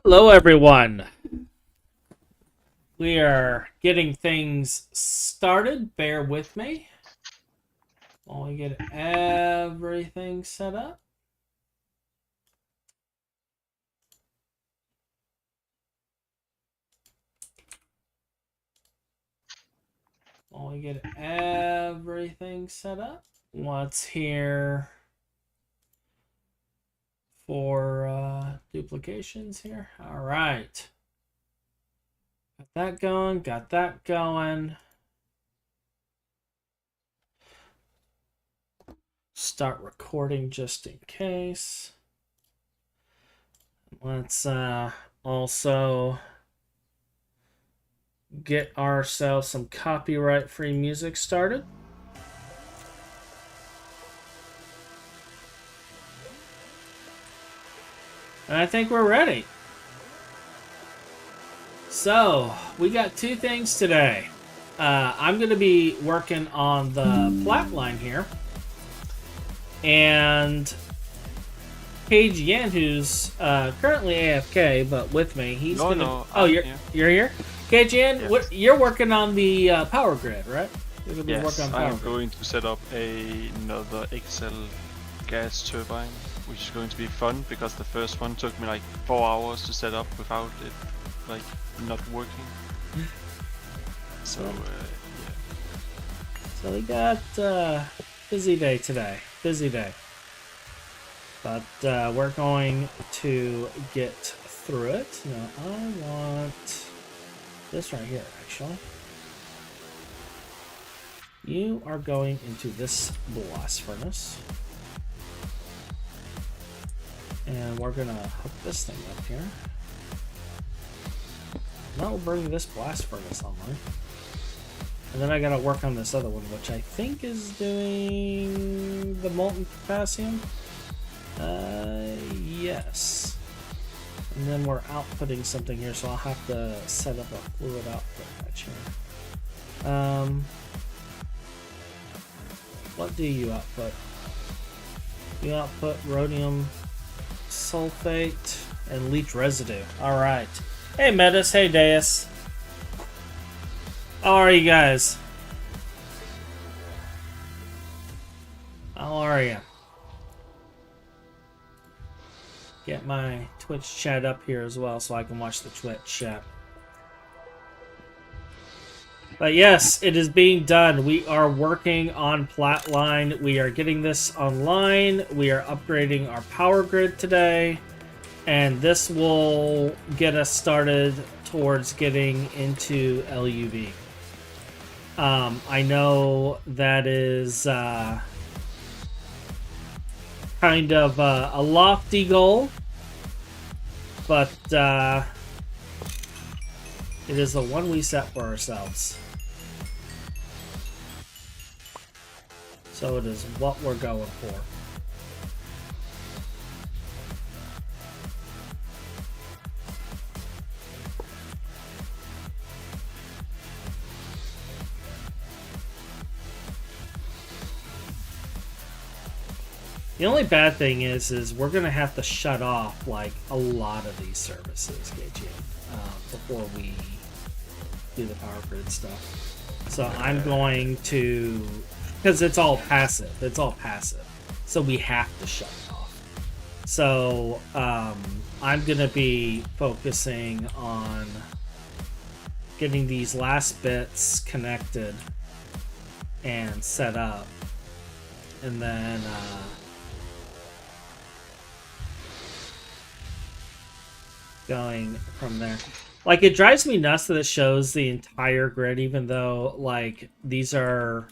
Hello, everyone. We are getting things started. Bear with me while we get everything set up. What's here for duplications here? All right. Got that going. Got that going. Start recording just in case. Let's also get ourselves some copyright-free music started. And I think we're ready. So, we got two things today. I'm going to be working on the Platline here. And KGN, who's currently AFK, but with me, he's you're here? KGN, yes. You're working on the power grid, right? You're Yes, working on power I'm grid. going to set up another Excel gas turbine, which is going to be fun because the first one took me like 4 hours to set up without it like not working. So yeah. So we got busy day today. Busy day. But we're going to get through it. Now I want this right here, actually. You are going into this blast furnace. And we're gonna hook this thing up here. That will bring this blast furnace online. And then I gotta work on this other one, which I think is doing the molten potassium. Yes. And then we're outputting something here, so I'll have to set up a fluid output patch here. What do you output? You output rhodium sulfate and leach residue. Alright. Hey Metis, hey Deus. How are you guys? How are you? Get my Twitch chat up here as well so I can watch the Twitch chat. But yes, it is being done. We are working on Platline. We are getting this online. We are upgrading our power grid today. And this will get us started towards getting into LUV. I know that is kind of a lofty goal, but it is the one we set for ourselves. So it is what we're going for. The only bad thing is we're gonna have to shut off like a lot of these services, before we do the power grid stuff. So I'm going to, because it's all passive. It's all passive. So we have to shut it off. So I'm gonna be focusing on getting these last bits connected and set up, and then going from there. Like, it drives me nuts that it shows the entire grid, even though like these are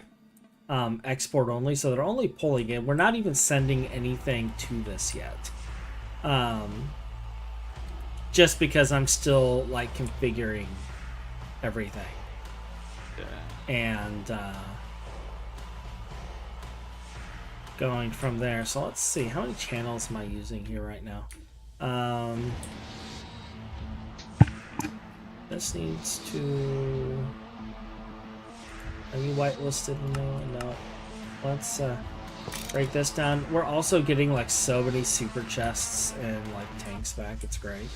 export only, so they're only pulling in. We're not even sending anything to this yet, just because I'm still like configuring everything. And going from there. So let's see, how many channels am I using here right now? This needs to... Are you whitelisted? No. Let's break this down. We're also getting like so many super chests and like tanks back. It's great.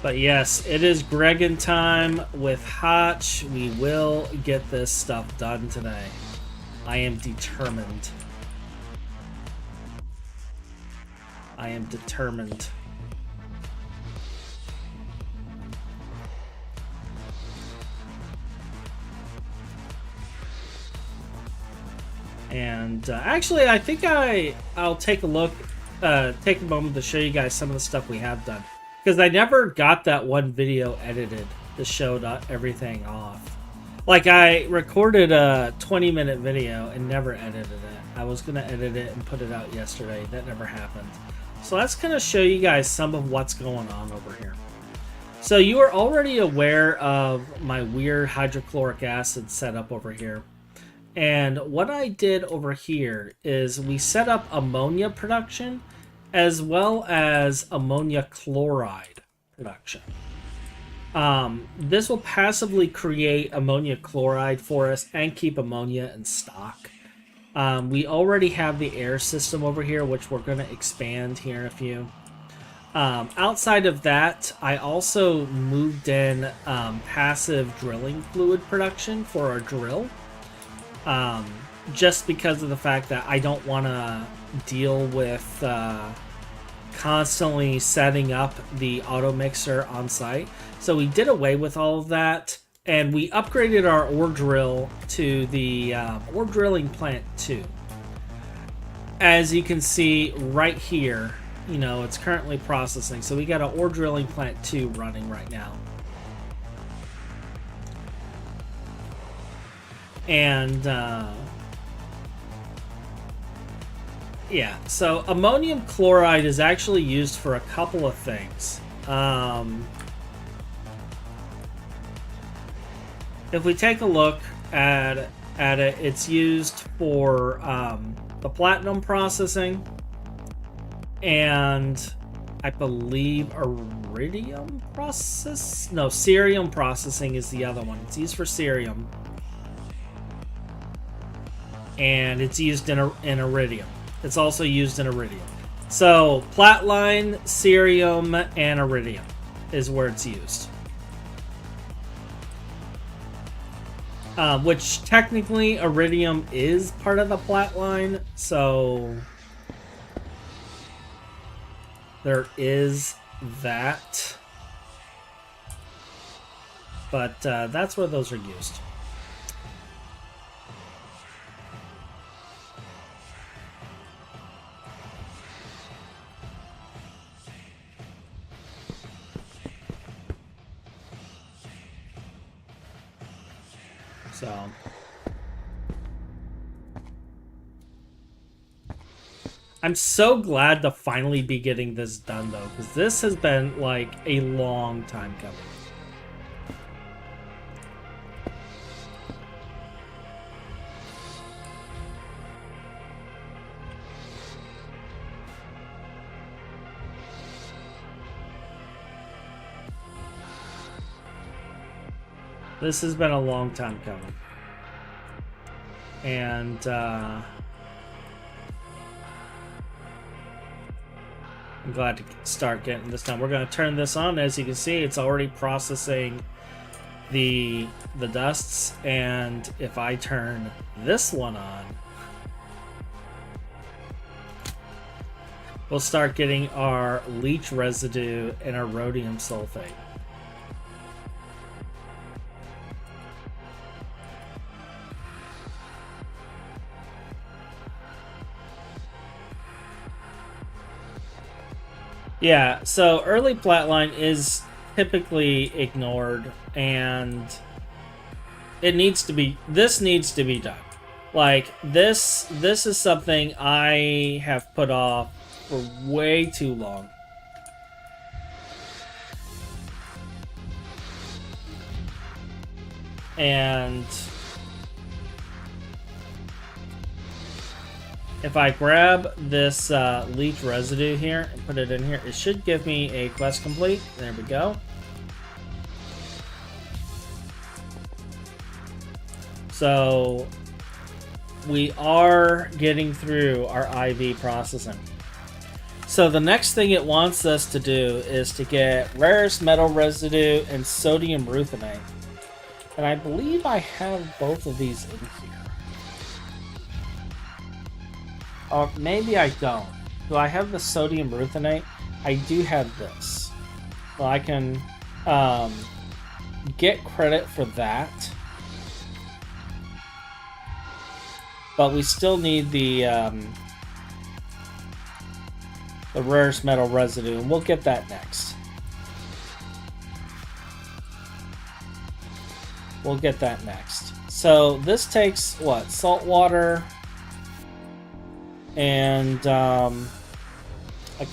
But yes, it is Gregan time with Hotch. We will get this stuff done today. I am determined. I am determined. And actually, I think I'll take a look, take a moment to show you guys some of the stuff we have done. Because I never got that one video edited that showed everything off. Like, I recorded a 20-minute video and never edited it. I was going to edit it and put it out yesterday. That never happened. So let's kind of show you guys some of what's going on over here. So you are already aware of my weird hydrochloric acid setup over here. And what I did over here is we set up ammonia production as well as ammonia chloride production. This will passively create ammonia chloride for us and keep ammonia in stock. We already have the air system over here, which we're going to expand here in a few. Outside of that, I also moved in passive drilling fluid production for our drill. Just because of the fact that I don't want to deal with constantly setting up the auto mixer on site. So we did away with all of that, and we upgraded our ore drill to the ore drilling plant 2. As you can see right here, you know, it's currently processing. So we got an ore drilling plant 2 running right now. And yeah, so ammonium chloride is actually used for a couple of things. If we take a look at it, it's used for the platinum processing, and I believe iridium process. No, cerium processing is the other one. It's used for cerium, and it's used in iridium. It's also used in iridium. So Platline, cerium, and iridium is where it's used. Which technically iridium is part of the Platline, so there is that. But that's where those are used. So I'm so glad to finally be getting this done, though, because this has been like a long time coming. This has been a long time coming. And I'm glad to start getting this done. We're going to turn this on. As you can see, it's already processing the dusts. And if I turn this one on, we'll start getting our leach residue and our rhodium sulfate. Yeah, so early Platline is typically ignored, and it needs to be. This needs to be done. Like this is something I have put off for way too long. And if I grab this leech residue here and put it in here, it should give me a quest complete. There we go. So we are getting through our IV processing. So the next thing it wants us to do is to get rarest metal residue and sodium ruthenite. And I believe I have both of these in here. Or maybe I don't. Do I have the sodium ruthenite? I do have this. So I can get credit for that. But we still need the rarest metal residue, and we'll get that next. We'll get that next. So this takes, what, salt water and a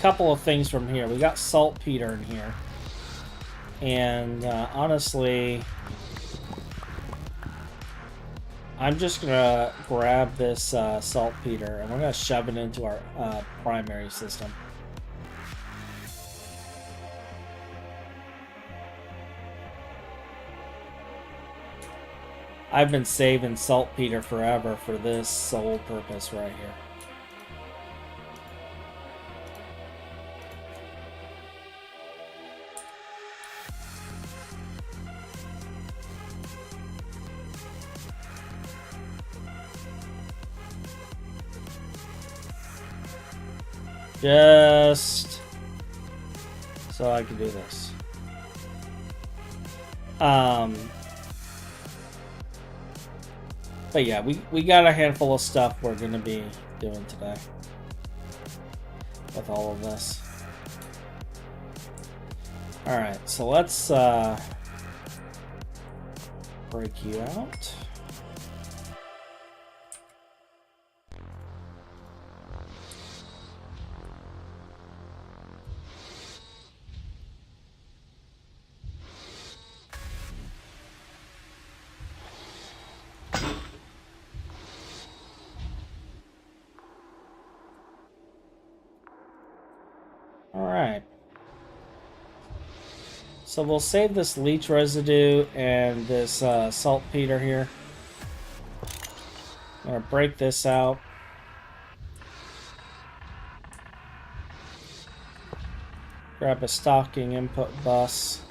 couple of things from here. We got saltpeter in here. And honestly, I'm just going to grab this saltpeter and we're going to shove it into our primary system. I've been saving saltpeter forever for this sole purpose right here. Just so I can do this. But yeah, we got a handful of stuff we're going to be doing today with all of this. Alright, so let's break you out. Alright. So we'll save this leech residue and this saltpeter here. I'm going to break this out. Grab a stocking input bus.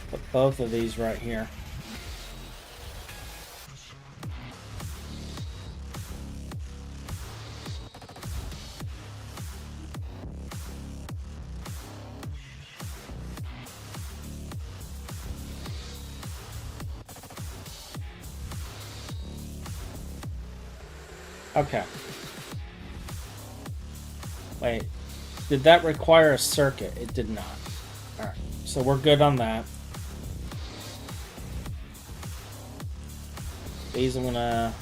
Put both of these right here. Okay. Wait. Did that require a circuit? It did not. Alright. So we're good on that. These I'm gonna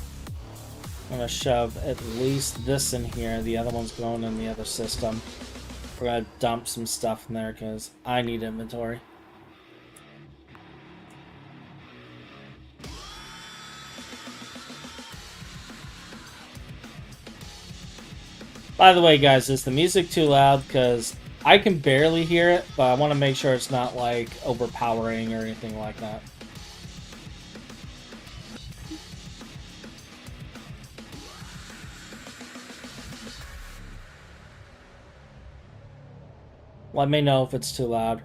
shove at least this in here. The other one's going in the other system. We're gonna dump some stuff in there because I need inventory. By the way, guys, is the music too loud? Because I can barely hear it, but I want to make sure it's not, like, overpowering or anything like that. Let me know if it's too loud.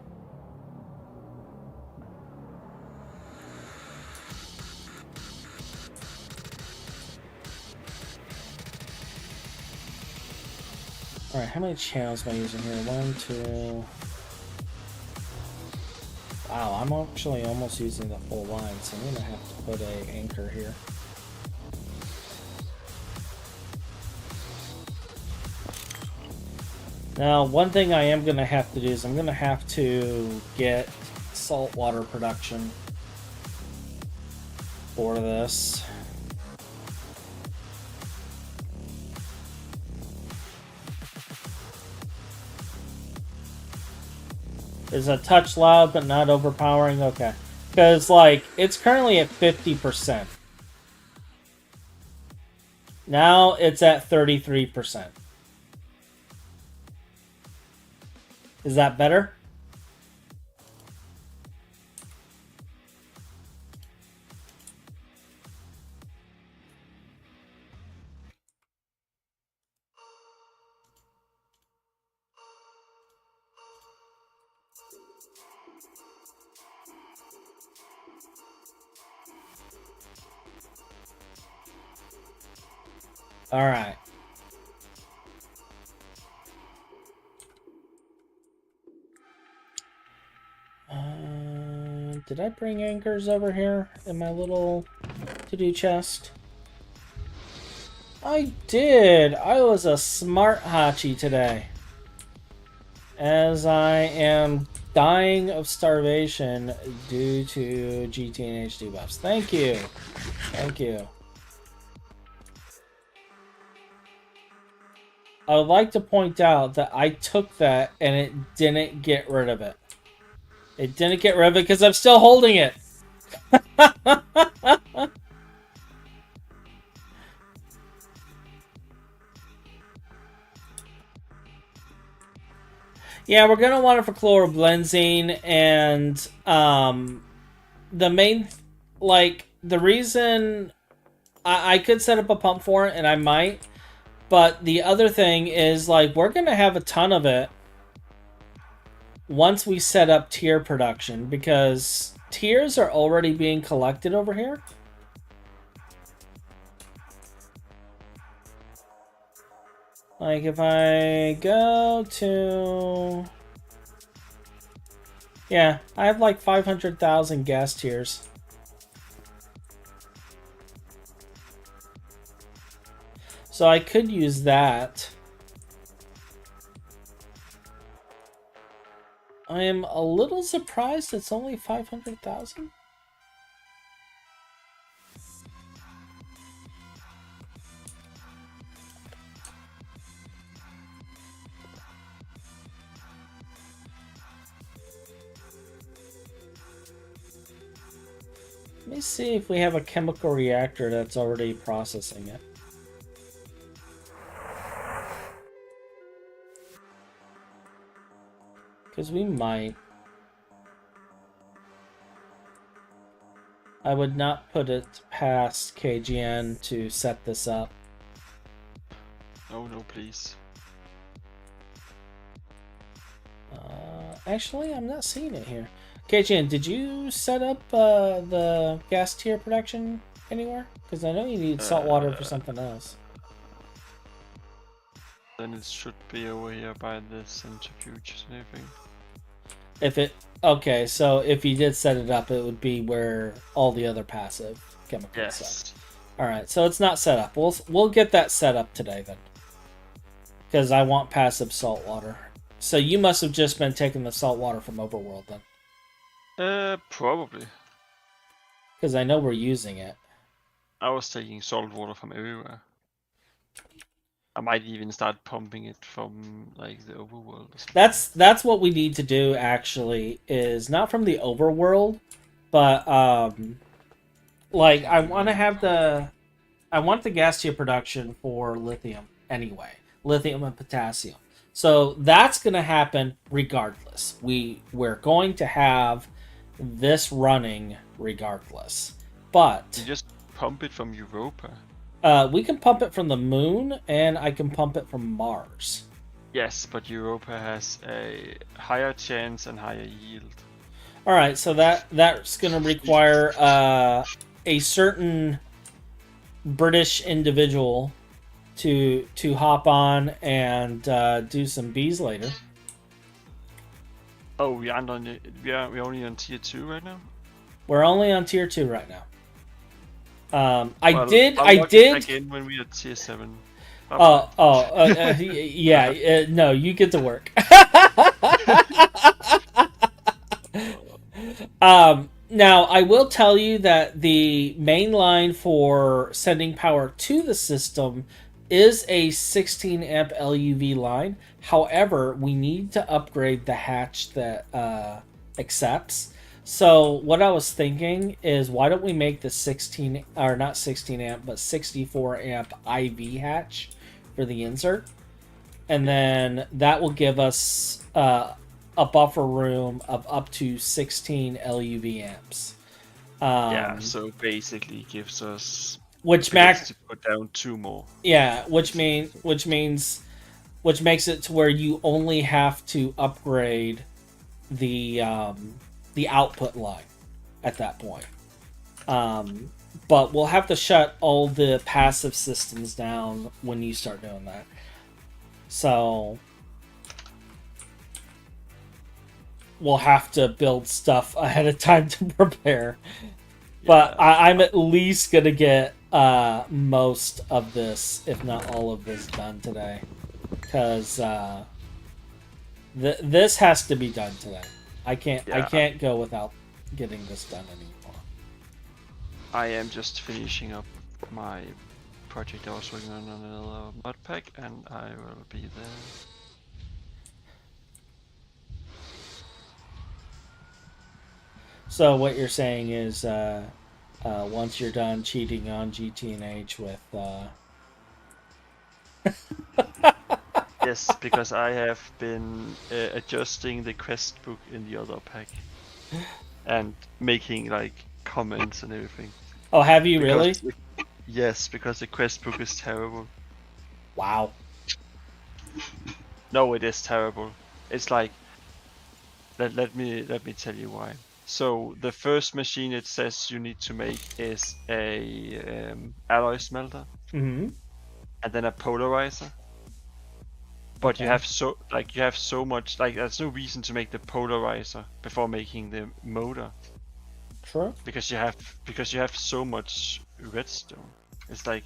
Alright, how many channels am I using here? 1, 2... Wow, I'm actually almost using the full line, so I'm going to have to put an anchor here. Now, one thing I am going to have to do is I'm going to have to get saltwater production for this. Is a touch loud but not overpowering? Okay. Because, like, it's currently at 50%. Now it's at 33%. Is that better? All right. Did I bring anchors over here in my little to-do chest? I did. I was a smart Hachi today. As I am dying of starvation due to GT and HD buffs. Thank you. Thank you. I would like to point out that I took that and it didn't get rid of it. It didn't get rid of it because I'm still holding it. Yeah, we're going to want it for chlorobenzene, and the main, like, the reason I could set up a pump for it, and I might, but the other thing is, like, we're going to have a ton of it once we set up tier production, because tiers are already being collected over here. Like, if I go to... Yeah, I have like 500,000 gas tiers. So I could use that. I am a little surprised it's only 500,000. Let me see if we have a chemical reactor that's already processing it. Because we might. I would not put it past KGN to set this up. Oh no, please. Actually, I'm not seeing it here. KGN, did you set up the gas tier production anywhere? Because I know you need salt water for something else. Then it should be over here by the centrifuge and everything. If it... Okay, so if you did set it up, it would be where all the other passive chemicals set. Alright, so it's not set up. We'll get that set up today then. Because I want passive salt water. So you must have just been taking the salt water from Overworld then. Probably. Because I know we're using it. I was taking salt water from everywhere. I might even start pumping it from like the overworld. Or something. That's what we need to do actually, is not from the overworld, but like I want the gas tier production for lithium anyway, lithium and potassium. So that's going to happen regardless. We're going to have this running regardless. But you just pump it from Europa. We can pump it from the moon, and I can pump it from Mars. Yes, but Europa has a higher chance and higher yield. All right, so that's going to require a certain British individual to hop on and do some bees later. Oh, we're only on tier 2 right now? We're only on tier 2 right now. I I'll did. Back in when we are tier 7. Yeah. No, you get to work. Now, I will tell you that the main line for sending power to the system is a 16 amp LUV line. However, we need to upgrade the hatch that accepts. So what I was thinking is, why don't we make the 16, or not 16 amp, but 64 amp IV hatch for the insert, and then that will give us a buffer room of up to 16 LUV amps. Yeah, so basically gives us which max to put down 2 more. Yeah, which makes it to where you only have to upgrade the output line at that point. But we'll have to shut all the passive systems down when you start doing that. So we'll have to build stuff ahead of time to prepare. But I'm at least gonna get most of this, if not all of this, done today, because this has to be done today. I can't go without getting this done anymore. I am just finishing up my project I was working on another mod pack, and I will be there. So what you're saying is, once you're done cheating on GT&H with, Yes, because I have been adjusting the quest book in the other pack and making like comments and everything. Oh, have you really? Yes, because the quest book is terrible. Wow. No, it is terrible. It's like let me tell you why. So the first machine it says you need to make is a alloy smelter, Mm-hmm. and then a polarizer. But Okay. you have so much, like there's no reason to make the polarizer before making the motor. True. Because you have so much redstone. It's like,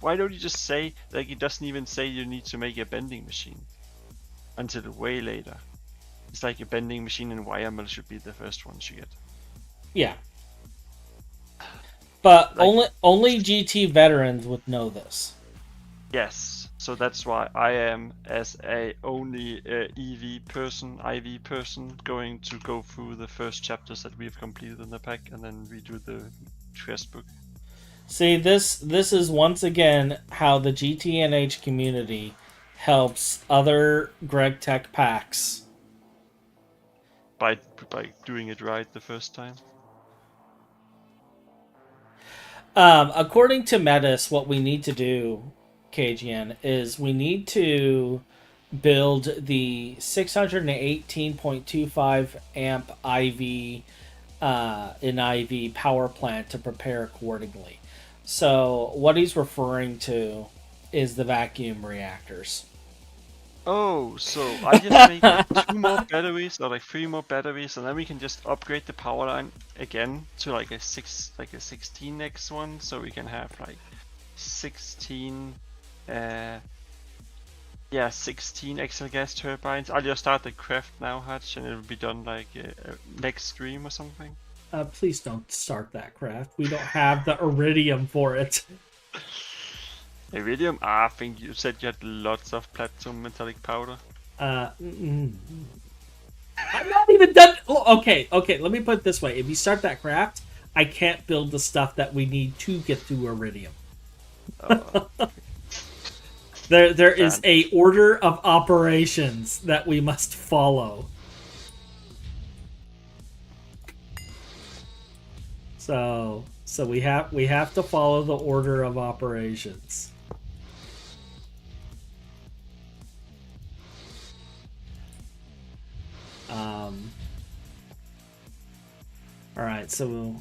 why don't you just say, like, it doesn't even say you need to make a bending machine until way later. It's like a bending machine and wire mill should be the first ones you get. Yeah. But Like, only GT veterans would know this. yes, so that's why I am, as a only IV person, going to go through the first chapters that we've completed in the pack, and then redo the quest book. See, this is once again how the GTNH community helps other Greg Tech packs. By doing it right the first time. According to Metis, what we need to do, KGN, is we need to build the 618.25 amp IV in IV power plant to prepare accordingly. So what he's referring to is the vacuum reactors. Oh, so I just make like 2 more batteries or like 3 more batteries, and then we can just upgrade the power line again to like a 16x one, so we can have like 16 16 extra gas turbines. I'll just start the craft now, Hutch, and it'll be done like next stream or something. Please don't start that craft. We don't have the iridium for it. Iridium? I think you said you had lots of platinum metallic powder. I'm not even done. Oh, okay. Let me put it this way: if you start that craft, I can't build the stuff that we need to get to iridium. There is a order of operations that we must follow. So we have to follow the order of operations. All right, so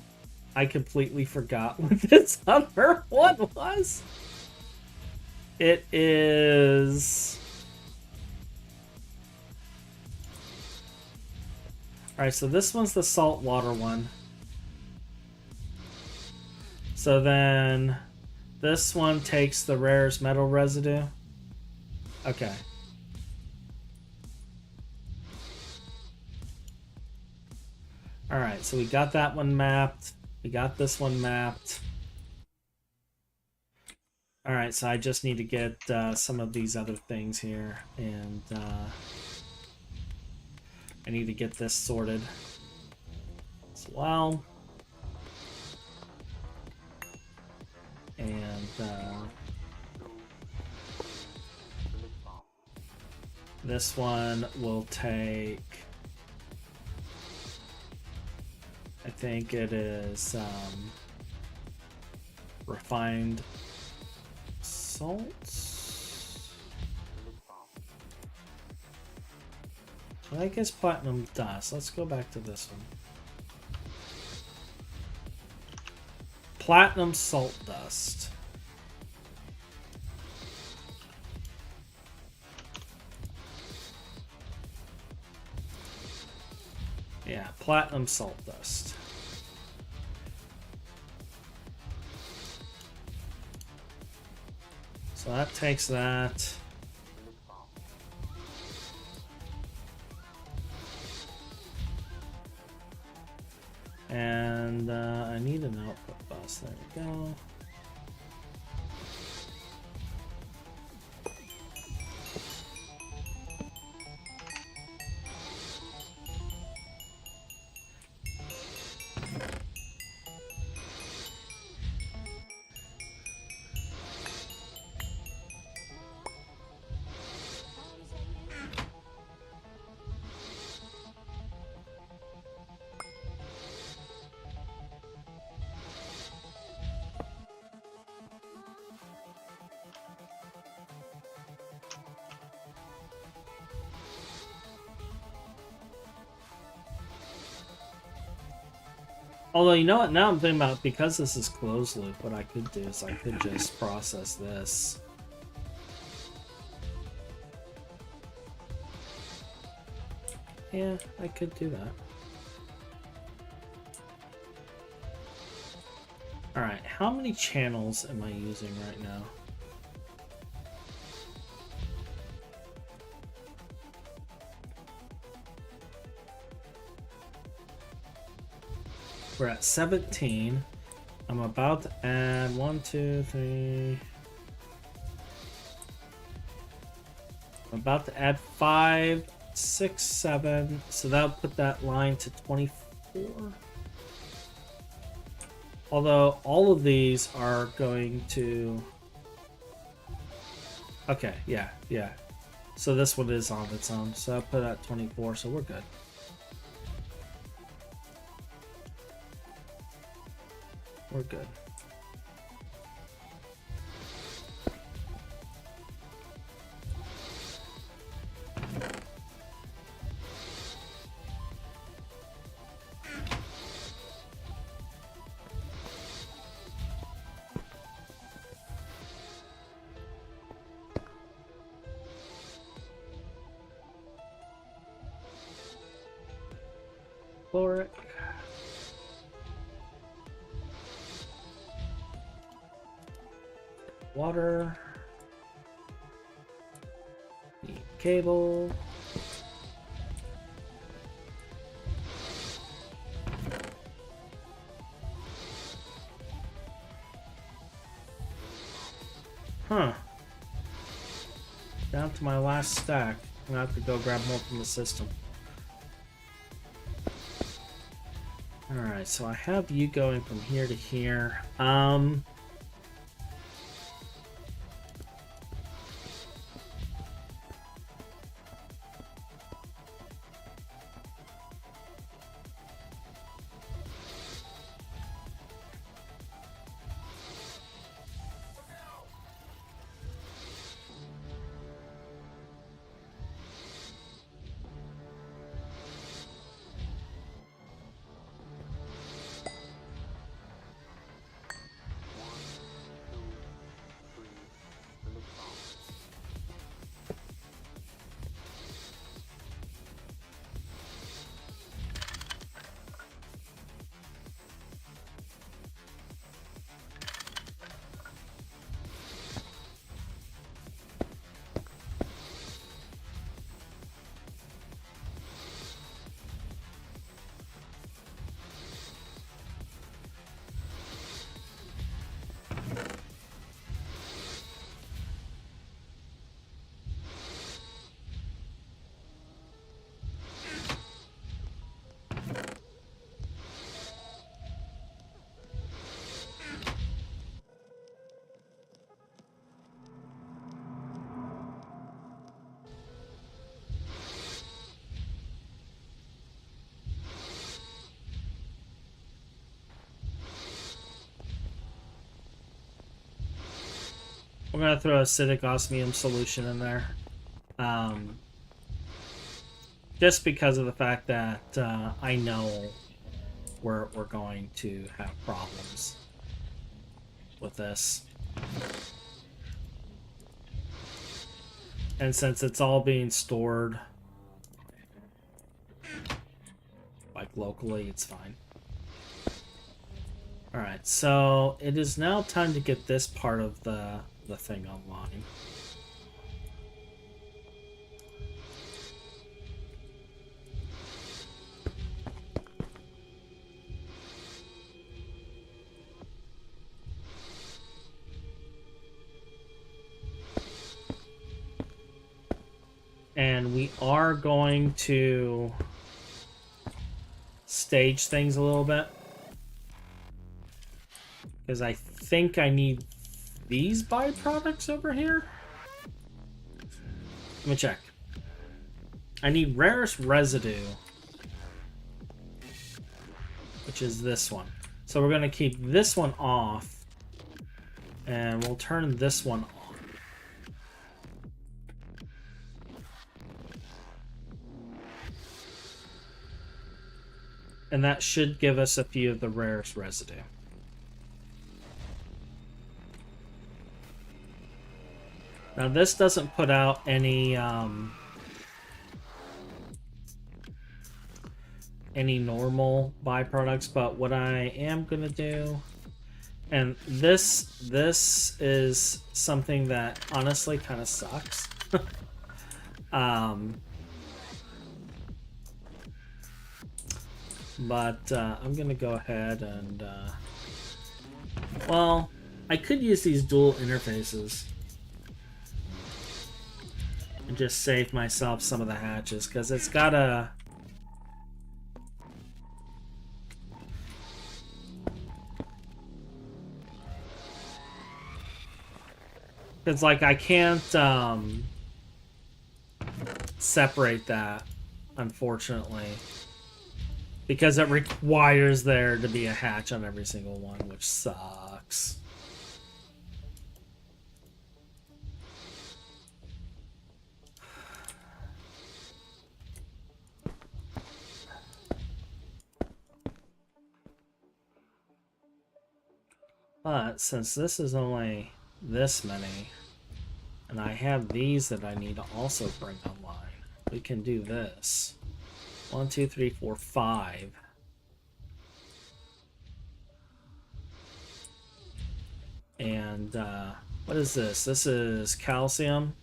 I completely forgot what this other one was. It is. All right, so this one's the saltwater one. So then this one takes the rarest metal residue. Okay. Alright, so we got that one mapped. We got this one mapped. Alright, so I just need to get some of these other things here. And I need to get this sorted as well. And this one will take... I think it is refined salts. So I guess platinum dust. Let's go back to this one. platinum salt dust. Yeah, platinum salt dust. So that takes that. And I need an output bus. There we go. Although, you know what, now I'm thinking about, because this is closed loop, what I could do is I could just process this. Yeah, I could do that. Alright, how many channels am I using right now? We're at 17. I'm about to add 1, 2, 3. I'm about to add 5, 6, 7. So that'll put that line to 24. Although all of these are going to... Okay, yeah. So this one is on its own. So I'll put it at 24, so we're good. We're good. Chloric. Water. Need cable. Huh. Down to my last stack. I'm gonna have to go grab more from the system. Alright, so I have you going from here to here. We're gonna throw acidic osmium solution in there, just because of the fact that I know we're going to have problems. with this. And since it's all being stored like locally, it's fine. Alright, so it is now time to get this part of the thing online. And we are going to stage things a little bit. Because I think I need these byproducts over here. Let me check. I need rarest residue, which is this one. So we're going to keep this one off, and we'll turn this one on. And that should give us a few of the rarest residue. Now this doesn't put out any normal byproducts, but what I am gonna do, and this is something that honestly kind of sucks. But I'm gonna go ahead and well, I could use these dual interfaces and just save myself some of the hatches, because it's got a it's like I can't separate that, unfortunately, because it requires there to be a hatch on every single one, which sucks. But since this is only this many, and I have these that I need to also bring online, we can do this. 1, 2, 3, 4, 5. And what is this? This is calcium.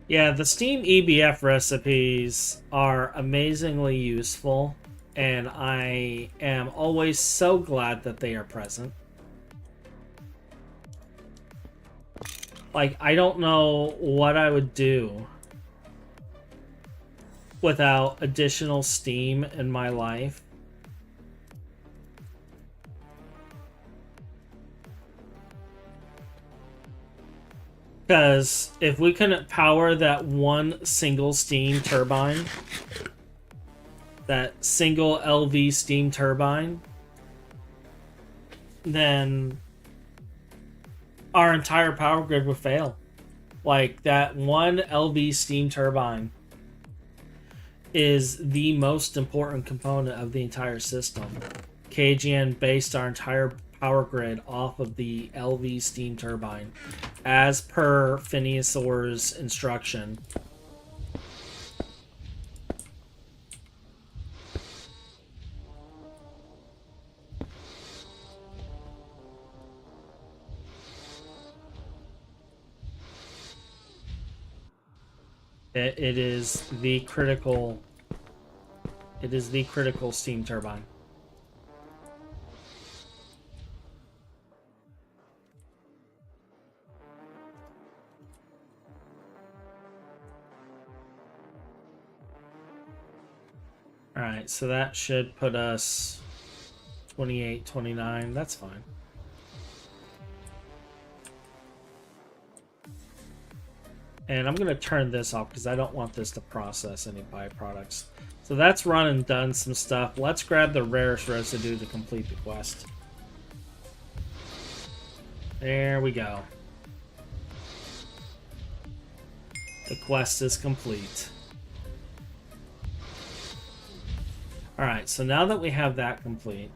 Yeah, the Steam EBF recipes are amazingly useful, and I am always so glad that they are present. Like, I don't know what I would do without additional Steam in my life. Because if we couldn't power that one single steam turbine, that single LV steam turbine, then our entire power grid would fail. Like, that one LV steam turbine is the most important component of the entire system. KGN based our entire power grid off of the LV steam turbine, as per Phineasaur's instruction. It is the critical. It is the critical steam turbine. Alright, so that should put us 28, 29. That's fine. And I'm going to turn this off because I don't want this to process any byproducts. So that's run and done some stuff. Let's grab the rarest residue to complete the quest. There we go. The quest is complete. Alright, so now that we have that complete,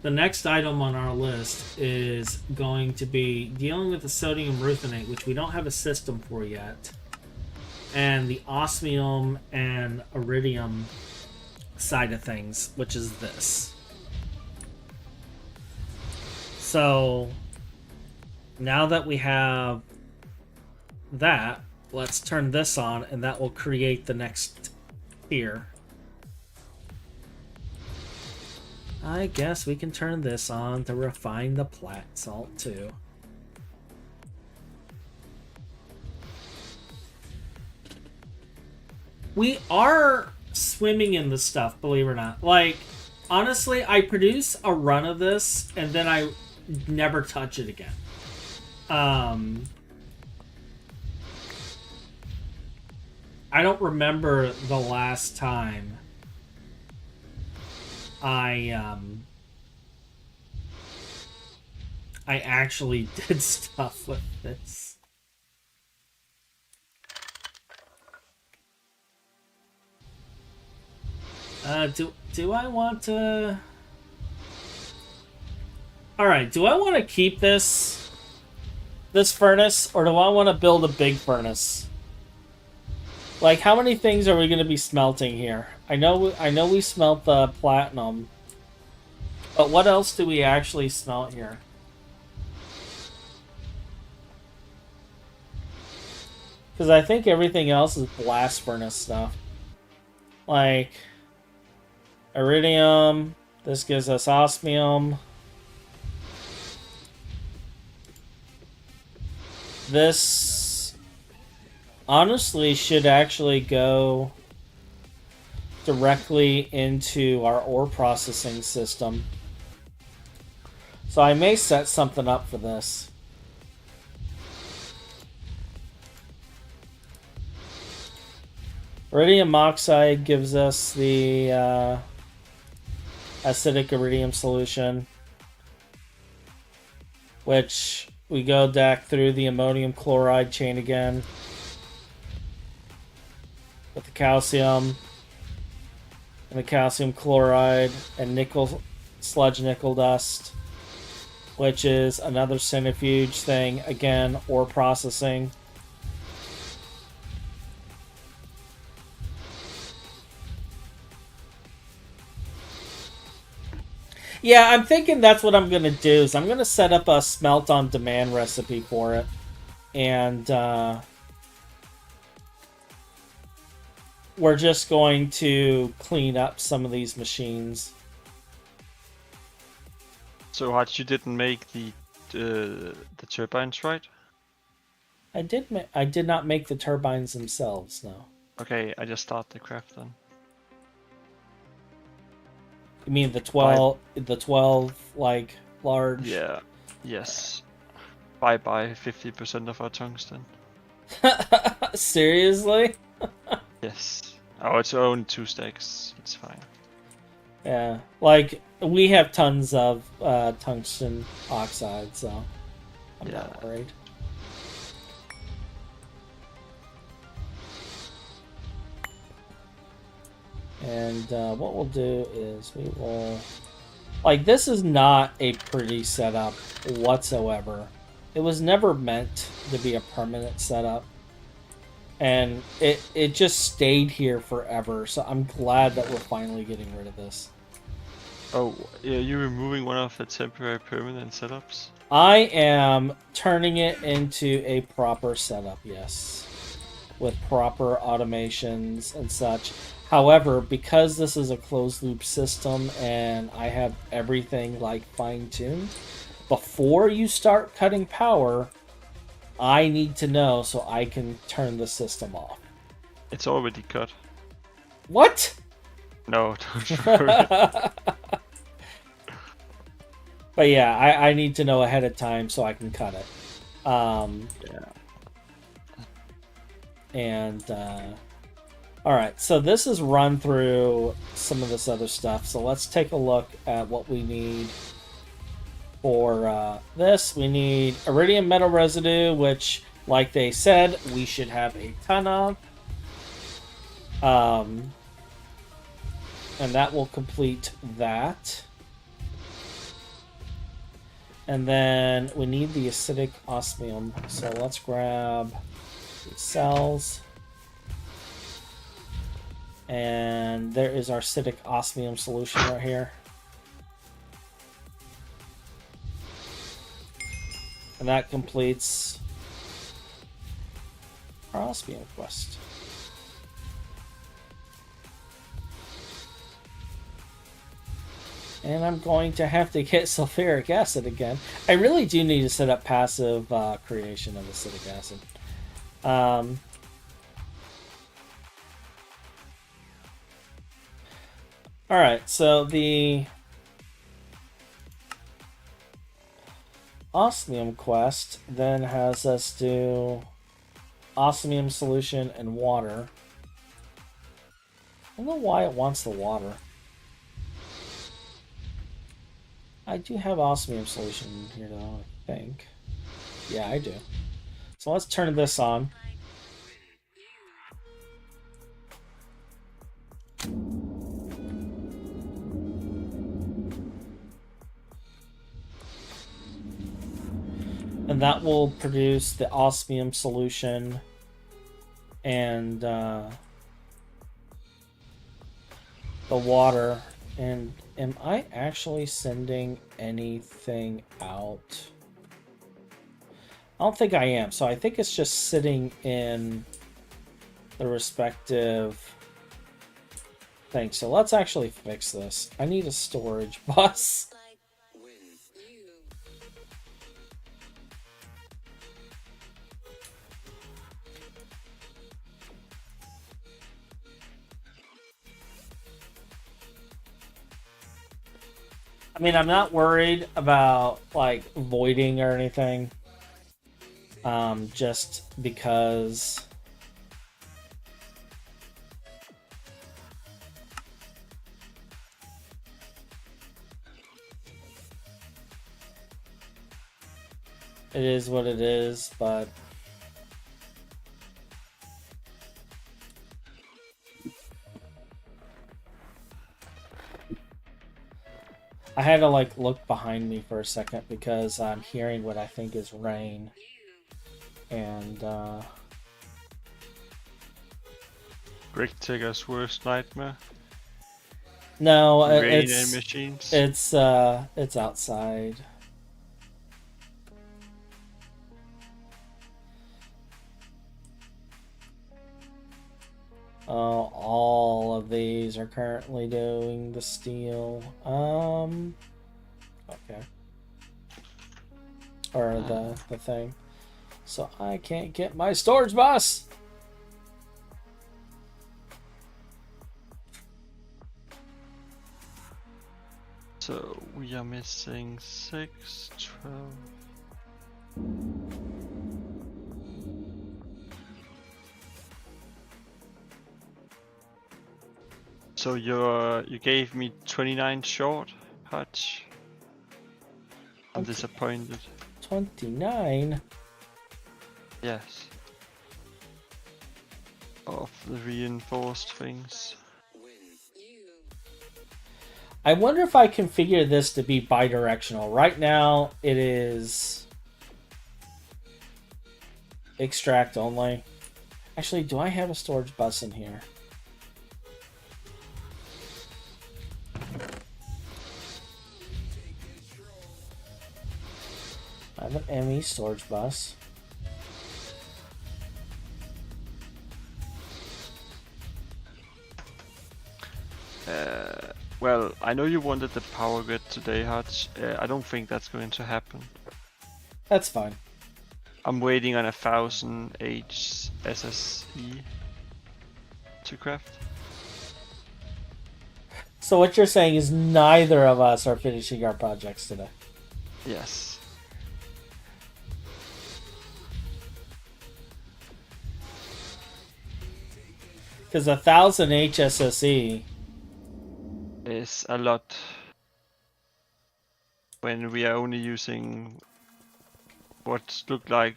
the next item on our list is going to be dealing with the sodium ruthenate, which we don't have a system for yet, and the osmium and iridium side of things, which is this. So now that we have that, let's turn this on, and that will create the next tier. I guess we can turn this on to refine the plat salt too. We are swimming in the stuff, believe it or not. Like, honestly, I produce a run of this and then I never touch it again. I don't remember the last time I actually did stuff with this. Do I want to? All right, do I want to keep this furnace, or do I want to build a big furnace? Like, how many things are we going to be smelting here? I know we smelt the platinum, but what else do we actually smelt here? Because I think everything else is blast furnace stuff. Like, iridium, this gives us osmium. This honestly should actually go directly into our ore processing system. So I may set something up for this. Iridium oxide gives us the acidic iridium solution, which we go back through the ammonium chloride chain again with the calcium and the calcium chloride and nickel sludge nickel dust, which is another centrifuge thing, again, ore processing. Yeah, I'm thinking that's what I'm going to do, is I'm going to set up a smelt on demand recipe for it. And we're just going to clean up some of these machines. So Hutch, you didn't make the turbines, right? I did not make the turbines themselves, no. Okay, I just start the craft then. You mean the 12 like large? Yeah. Yes. Bye 50% of our tungsten. Seriously? Yes. Oh, it's only 2 stacks. It's fine. Yeah, like we have tons of tungsten oxide, so I'm not worried. And what we'll do is we will... Like, this is not a pretty setup whatsoever. It was never meant to be a permanent setup. And it just stayed here forever, so I'm glad that we're finally getting rid of this. Oh, yeah, you're removing one of the temporary permanent setups? I am turning it into a proper setup, yes. With proper automations and such. However, because this is a closed loop system and I have everything like fine-tuned, before you start cutting power, I need to know so I can turn the system off. It's already cut. What? No, don't worry. But yeah, I need to know ahead of time so I can cut it. Yeah. And all right, so this is run through some of this other stuff. So let's take a look at what we need for this. We need iridium metal residue, which, like they said, we should have a ton of. And that will complete that. And then we need the acidic osmium. So let's grab the cells. And there is our acidic osmium solution right here. And that completes our osmium quest. And I'm going to have to get sulfuric acid again. I really do need to set up passive creation of acidic acid. Alright, so the osmium quest then has us do osmium solution and water. I don't know why it wants the water. I do have osmium solution here though, I think. Yeah, I do. So let's turn this on. And that will produce the osmium solution and the water. And am I actually sending anything out? I don't think I am. So I think it's just sitting in the respective thing. So let's actually fix this. I need a storage bus. I mean, I'm not worried about, like, voiding or anything. Just because... it is what it is, but... I had to like look behind me for a second because I'm hearing what I think is rain. And Rick Tigger's worst nightmare. no, Rain it's and machines. it's outside. Oh, all of these are currently doing the steel. Okay. Or the thing. So I can't get my storage bus. So we are missing 6, 12. So you gave me 29 short, Hutch. I'm disappointed. 29? Yes. Of the reinforced things. I wonder if I configure this to be bidirectional. Right now, it is extract only. Actually, do I have a storage bus in here? I have an ME storage bus. Well, I know you wanted the power grid today, Hutch. I don't think that's going to happen. That's fine. I'm waiting on 1000 H SSE to craft. So what you're saying is neither of us are finishing our projects today. Yes. Because 1,000 HSSE. Is a lot when we are only using what look like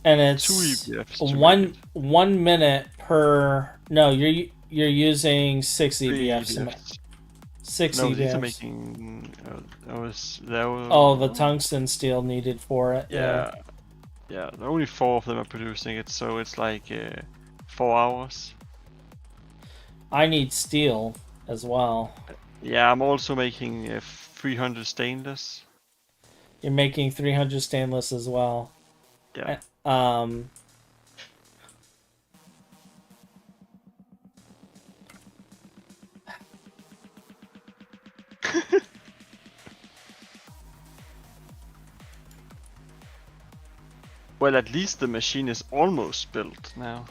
And 2 it's EBFs to make it. 1 minute per. No, you're using 6 3 EBFs. EBFs. 6 No, these are EBFs. making. There were. Oh, the tungsten steel needed for it. Yeah, only 4 of them are producing it, so it's like 4 hours. I need steel as well. Yeah, I'm also making 300 stainless. You're making 300 stainless as well. Yeah. Well, at least the machine is almost built now.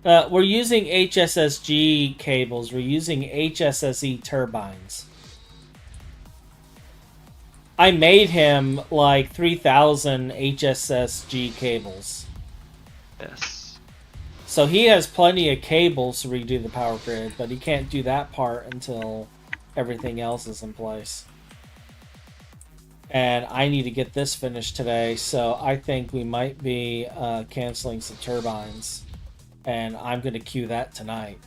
We're using HSSG cables. We're using HSSE turbines. I made him like 3,000 HSSG cables. Yes. So he has plenty of cables to redo the power grid, but he can't do that part until everything else is in place. And I need to get this finished today, so I think we might be canceling some turbines. And I'm going to queue that tonight.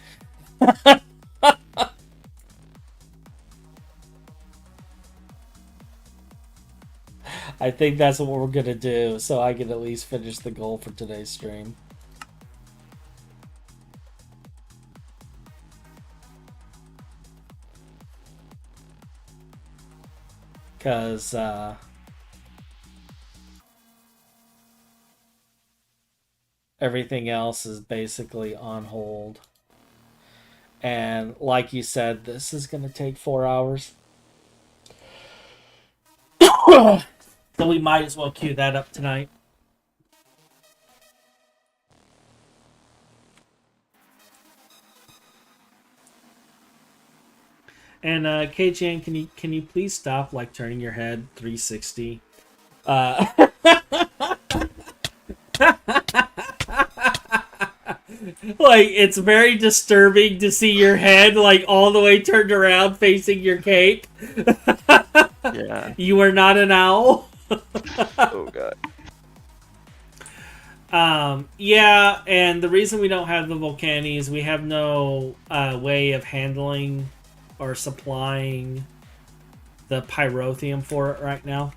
I think that's what we're going to do, so I can at least finish the goal for today's stream. Because, everything else is basically on hold. And like you said, this is going to take 4 hours. So we might as well queue that up tonight. And KJN, can you please stop like turning your head 360? Like, it's very disturbing to see your head like all the way turned around facing your cape. Yeah. You are not an owl. Oh god. Yeah, and the reason we don't have the Volcani is we have no way of handling or supplying the pyrotheum for it right now.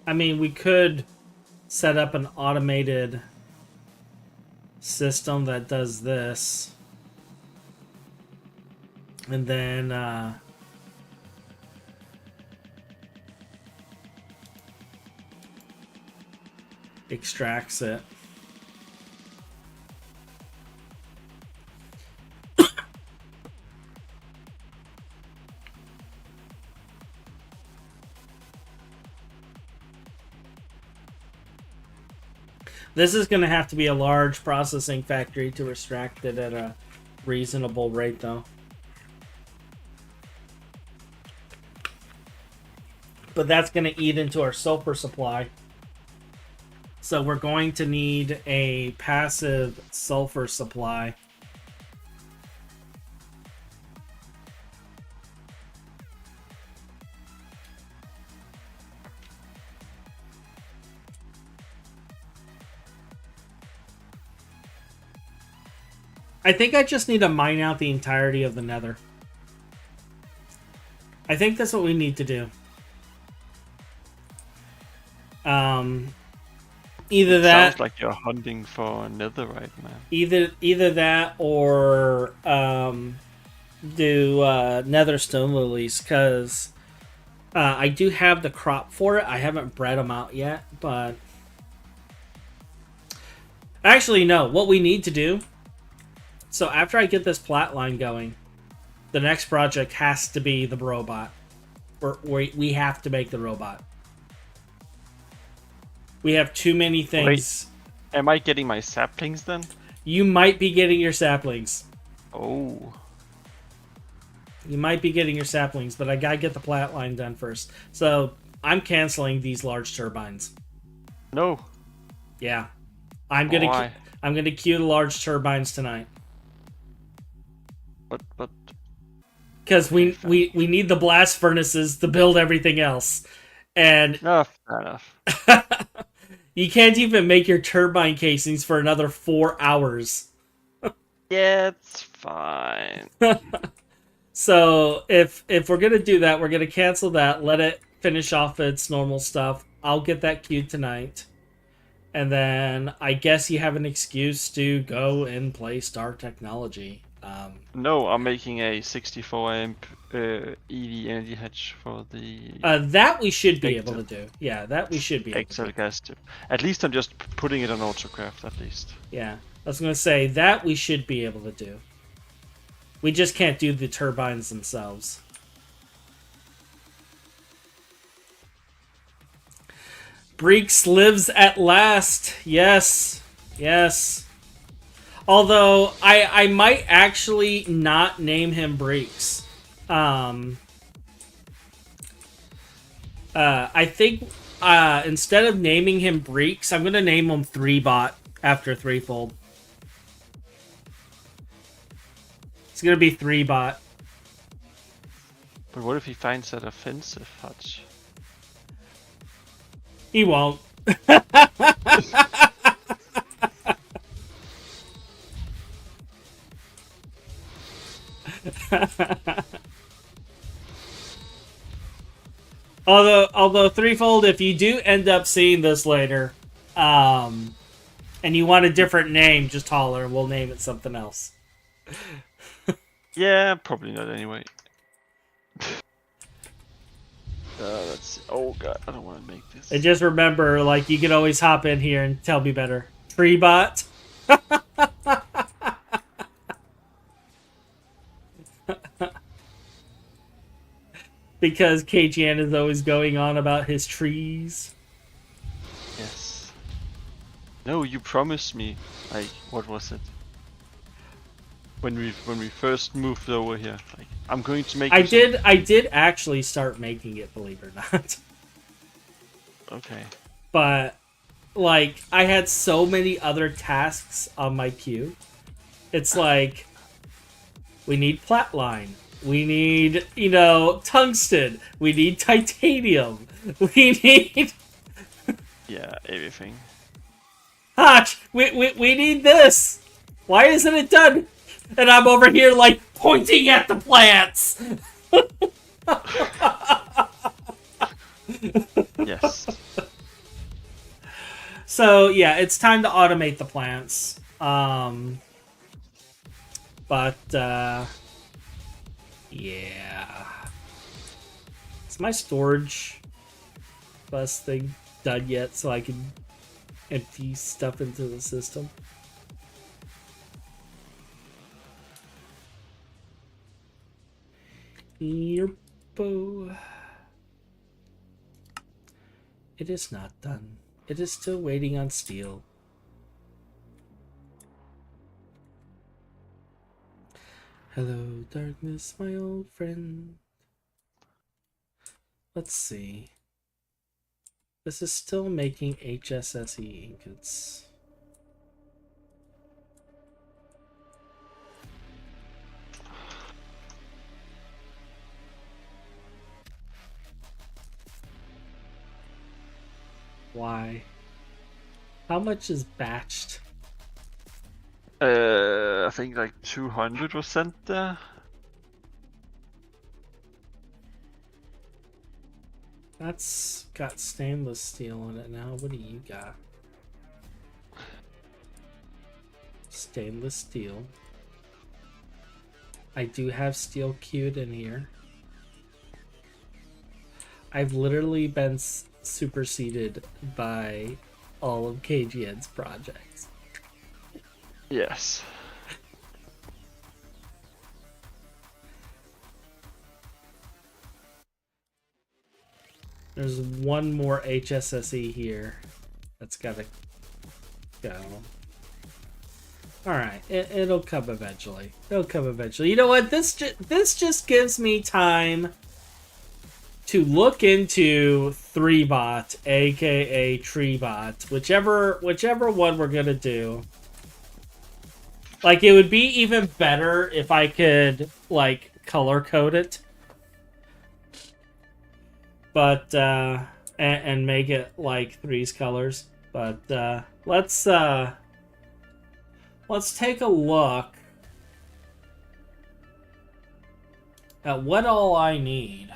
I mean, we could set up an automated system that does this. And then extracts it. This is going to have to be a large processing factory to extract it at a reasonable rate, though. But that's going to eat into our sulfur supply. So we're going to need a passive sulfur supply. I think I just need to mine out the entirety of the nether. I think that's what we need to do. Either that. Sounds like you're hunting for netherite, man. Either that or do nether stone lilies, because I do have the crop for it. I haven't bred them out yet, but actually no. What we need to do. So after I get this Platline going, The next project has to be the robot. We have to make the robot. We have too many things. Wait, am I getting my saplings then? You might be getting your saplings. Oh. You might be getting your saplings, but I gotta get the Platline done first. So I'm canceling these large turbines. No. Yeah, I'm gonna Why? I'm gonna queue the large turbines tonight. But Because we need the blast furnaces to build everything else, and no, fair enough. you can't even make your turbine casings for another 4 hours. Yeah, it's fine. So if we're gonna do that, we're gonna cancel that. Let it finish off its normal stuff. I'll get that queued tonight, and then I guess you have an excuse to go and play Star Technology. No, I'm making a 64 amp EV energy hatch for the That we should be able to do. Yeah, that we should be able to XL do. gas tube. At least I'm just putting it on autocraft, at least. Yeah, I was gonna say that we should be able to do. We just can't do the turbines themselves. Breeks lives at last. Yes. Yes. Although, I might actually not name him Breeks. I think instead of naming him Breeks, I'm going to name him 3-Bot after Threefold. It's going to be 3-Bot. But what if he finds that offensive, Hutch? He won't. Although Threefold, if you do end up seeing this later, and you want a different name, just holler and we'll name it something else. Yeah, probably not anyway. Let's see. Oh god, I don't want to make this. And just remember, like, you can always hop in here and tell me better. Treebot. Because KGN is always going on about his trees. Yes. No, you promised me. Like, what was it? When we first moved over here, like, I'm going to make. I did actually start making it, believe it or not. Okay. But like, I had so many other tasks on my queue. It's like, we need Platline. We need, tungsten. We need titanium. We need... Yeah, everything. Hotch, we need this. Why isn't it done? And I'm over here, like, pointing at the plants. Yes. So, yeah, it's time to automate the plants. Yeah. Is my storage bus thing done yet so I can empty stuff into the system? Yerpo. It is not done. It is still waiting on steel. Hello, darkness, my old friend. Let's see. This is still making HSSE ingots. Why? How much is batched? I think like 200 was sent there. That's got stainless steel in it now. What do you got? Stainless steel. I do have steel queued in here. I've literally been superseded by all of KGN's projects. Yes. There's one more HSSE here. That's gotta go. Alright, it'll come eventually. It'll come eventually. You know what? This just gives me time to look into 3bot, aka Treebot, whichever one we're gonna do. Like, it would be even better if I could, like, color code it. But, and make it, like, 3's colors. But, let's take a look at what all I need.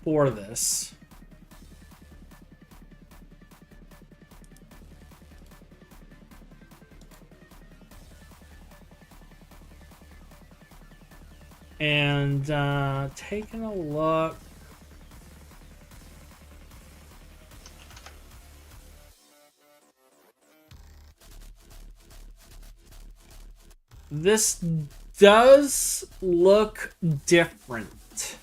For this. And taking a look. This does look different.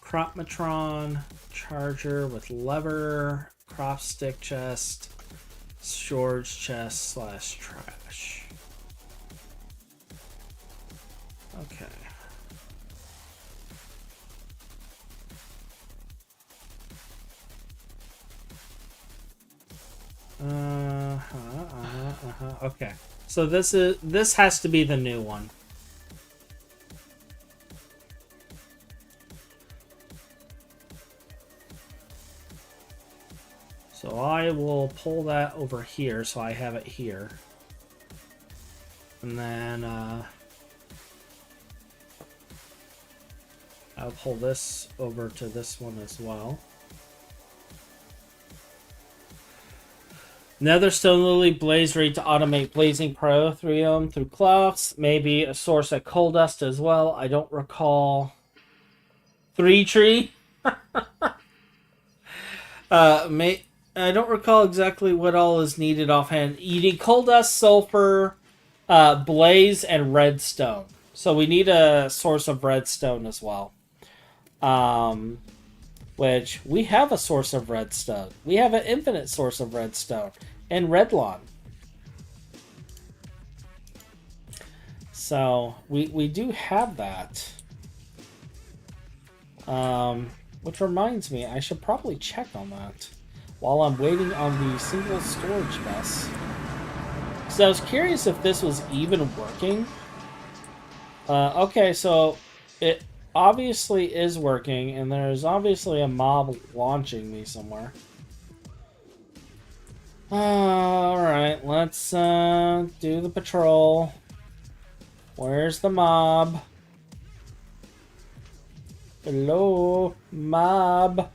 Cropmatron, charger with lever, crop stick chest, storage chest / trash. Okay. Okay. So this has to be the new one. So I will pull that over here so I have it here. And then I'll pull this over to this one as well. Netherstone Lily Blaze ready to automate Blazing Prothrium through cloths. Maybe a source of coal dust as well. I don't recall. 3 tree. I don't recall exactly what all is needed offhand. You need coal dust, sulfur, blaze, and redstone. So we need a source of redstone as well. Which we have a source of redstone. We have an infinite source of redstone in Redlawn. So we do have that. Which reminds me, I should probably check on that while I'm waiting on the single storage bus. So I was curious if this was even working. Okay, so it obviously is working, and there's obviously a mob launching me somewhere. Alright, let's do the patrol. Where's the mob? Hello, mob.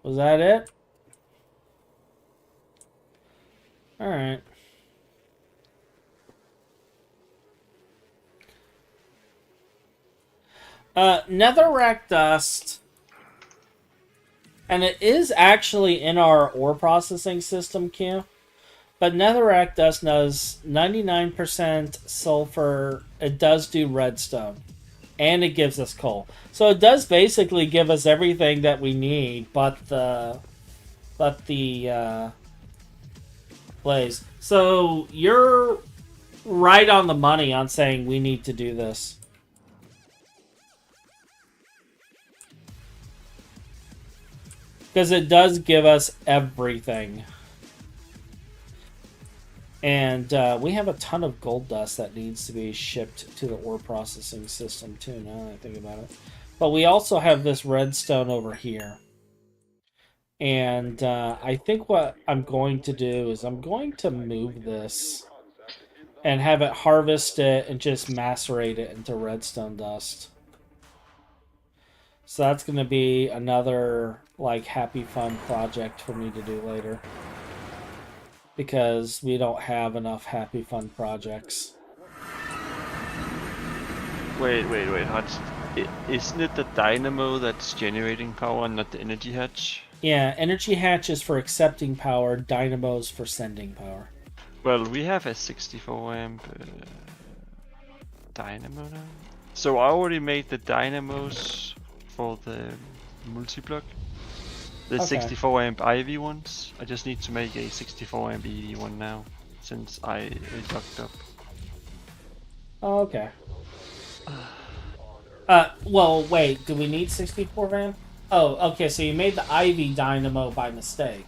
Was that it? Alright. Netherrack dust. And it is actually in our ore processing system queue. But netherrack dust does 99% sulfur. It does do redstone. And it gives us coal. So it does basically give us everything that we need, but the blaze. So you're right on the money on saying we need to do this. Because it does give us everything. And we have a ton of gold dust that needs to be shipped to the ore processing system too, now that I think about it. But we also have this redstone over here. And I think what I'm going to do is I'm going to move this and have it harvest it and just macerate it into redstone dust. So that's going to be another, like, happy fun project for me to do later. because we don't have enough happy fun projects. Wait, Hutch. Isn't it the dynamo that's generating power and not the energy hatch? Yeah, energy hatch is for accepting power, dynamos for sending power. Well, we have a 64 amp dynamo now. So I already made the dynamos for the multi-block. The Okay. 64 amp IV ones. I just need to make a 64 amp EV one now, since I locked up. Oh, okay. Well, wait, do we need 64 amp? Oh, okay, so you made the IV dynamo by mistake.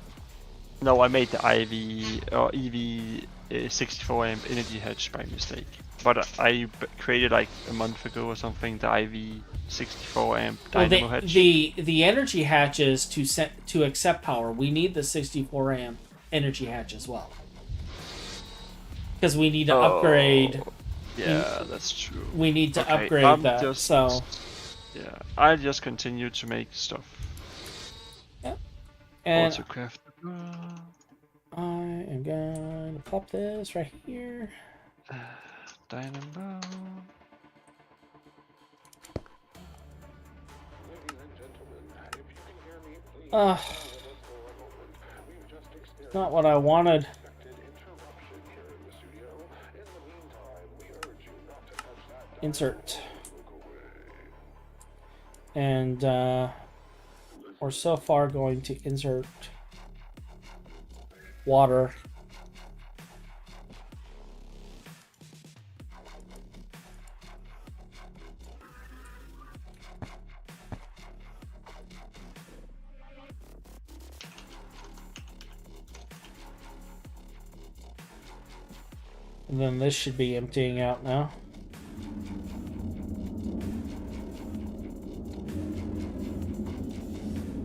No, I made the IV or EV 64 amp energy hatch by mistake. But I created like a month ago or something the IV 64 amp dynamo hatch. The energy hatches to accept power. We need the 64 amp energy hatch as well, because we need to upgrade. Yeah, that's true. We need to upgrade that. So yeah, I'll just continue to make stuff. Yeah. And Autocraft. I am going to pop this right here. Dynamo. Not what I wanted. Insert. And we're so far going to insert water. And then this should be emptying out now.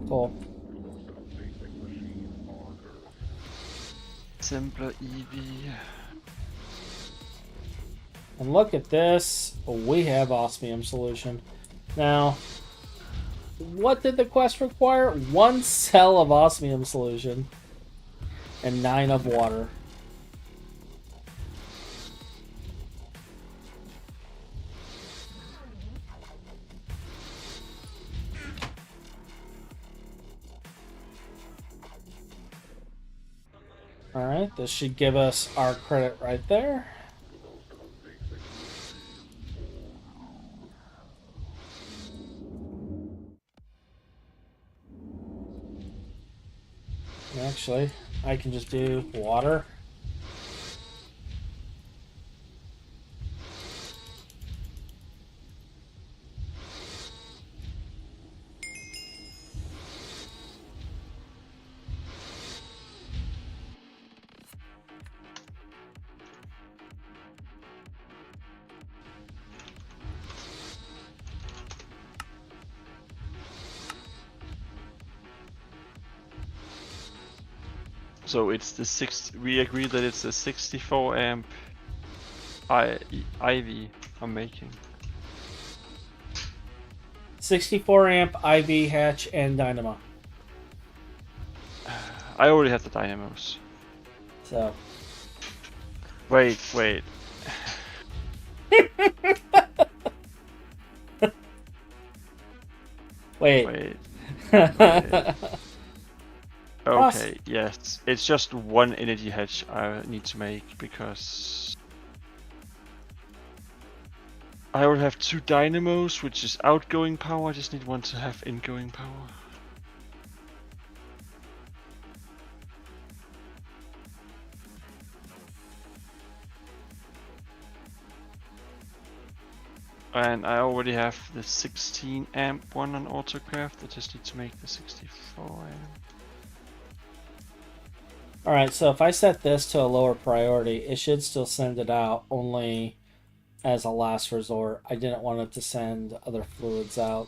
Cool. Simpler EV. And look at this. We have osmium solution. Now, what did the quest require? 1 cell of osmium solution and 9 of water. Alright, this should give us our credit right there. Actually, I can just do water. So it's the we agree that it's a 64 amp IV I'm making. 64 amp IV hatch and dynamo. I already have the dynamos. So. Wait. Wait. Okay, yes. It's just one energy hatch I need to make because I already have 2 dynamos, which is outgoing power. I just need one to have ingoing power. And I already have the 16 amp one on Autocraft. I just need to make the 64 amp. Alright, so if I set this to a lower priority, it should still send it out, only as a last resort. I didn't want it to send other fluids out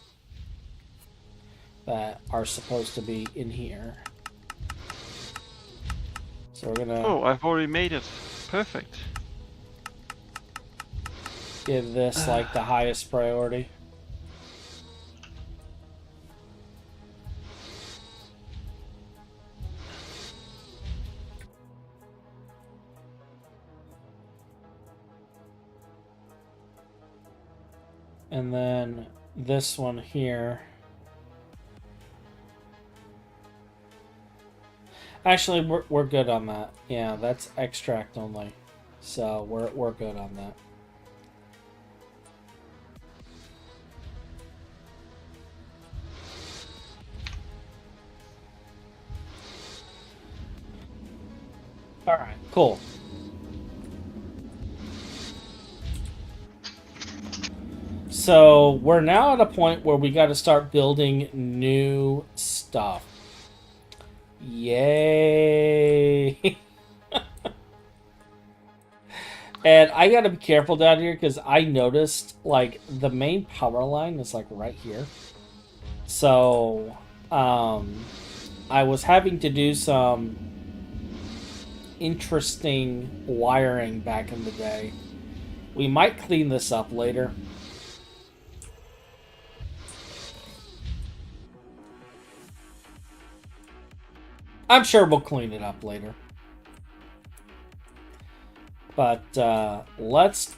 that are supposed to be in here. So we're gonna... Oh, I've already made it. Perfect. Give this like the highest priority. And then this one here. Actually, we're good on that. Yeah, that's extract only. So we're good on that. All right, cool. So we're now at a point where we got to start building new stuff. Yay! And I got to be careful down here because I noticed like the main power line is like right here. So I was having to do some interesting wiring back in the day. We might clean this up later. I'm sure we'll clean it up later. But let's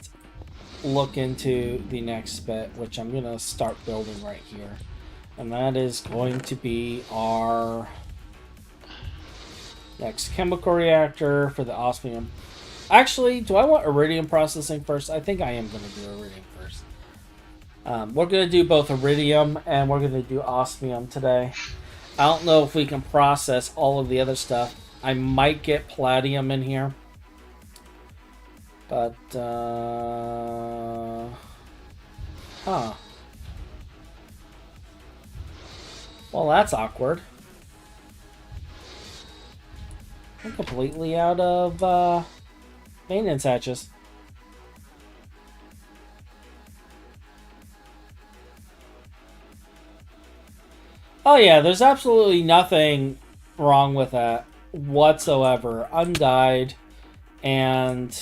look into the next bit, which I'm going to start building right here. And that is going to be our next chemical reactor for the osmium. Actually, do I want iridium processing first? I think I am going to do iridium first. We're going to do both iridium and we're going to do osmium today. I don't know if we can process all of the other stuff. I might get palladium in here. But, huh. Well, that's awkward. I'm completely out of, maintenance hatches. Oh yeah, there's absolutely nothing wrong with that whatsoever. Undyed, and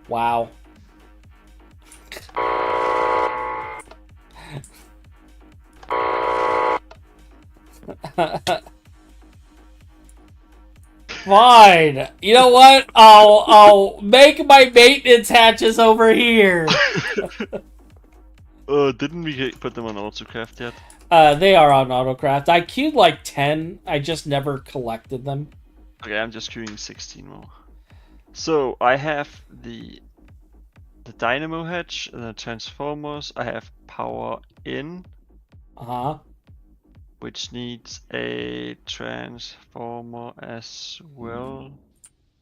wow. Fine. You know what? I'll make my maintenance hatches over here. Didn't we put them on AutoCraft yet? They are on AutoCraft. I queued like 10. I just never collected them. Okay, I'm just queuing 16 more. So I have the dynamo hatch, the transformers. I have power in. Uh-huh. Which needs a transformer as well.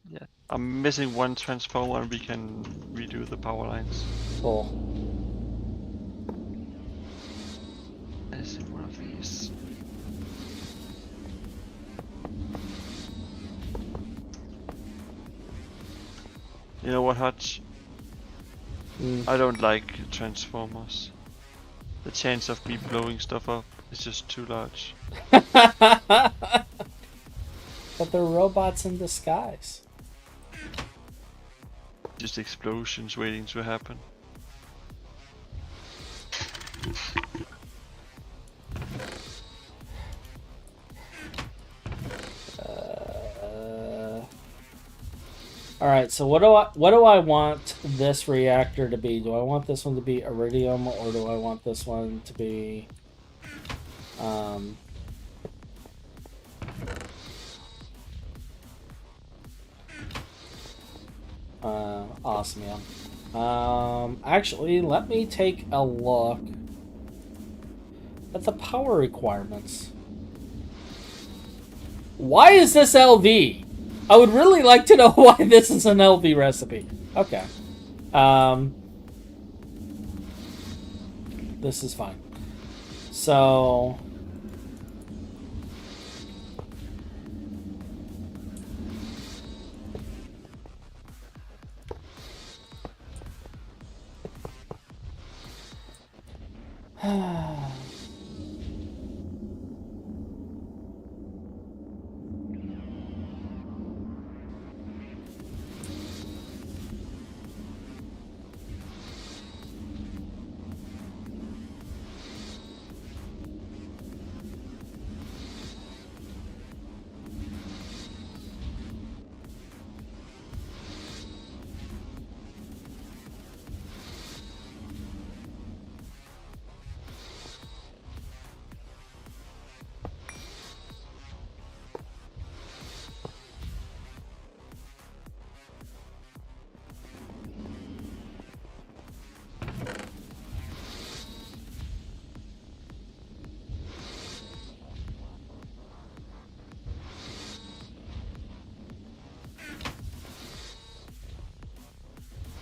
Yeah, I'm missing one transformer and we can redo the power lines. Cool. Missing one of these. You know what, Hutch? I don't like transformers. The chance of me blowing stuff up is just too large. But they're robots in disguise. Just explosions waiting to happen. Alright, so what do I want this reactor to be? Do I want this one to be iridium, or do I want this one to be osmium? Actually, let me take a look at the power requirements. Why is this LV? I would really like to know why this is an LV recipe. Okay. This is fine. So...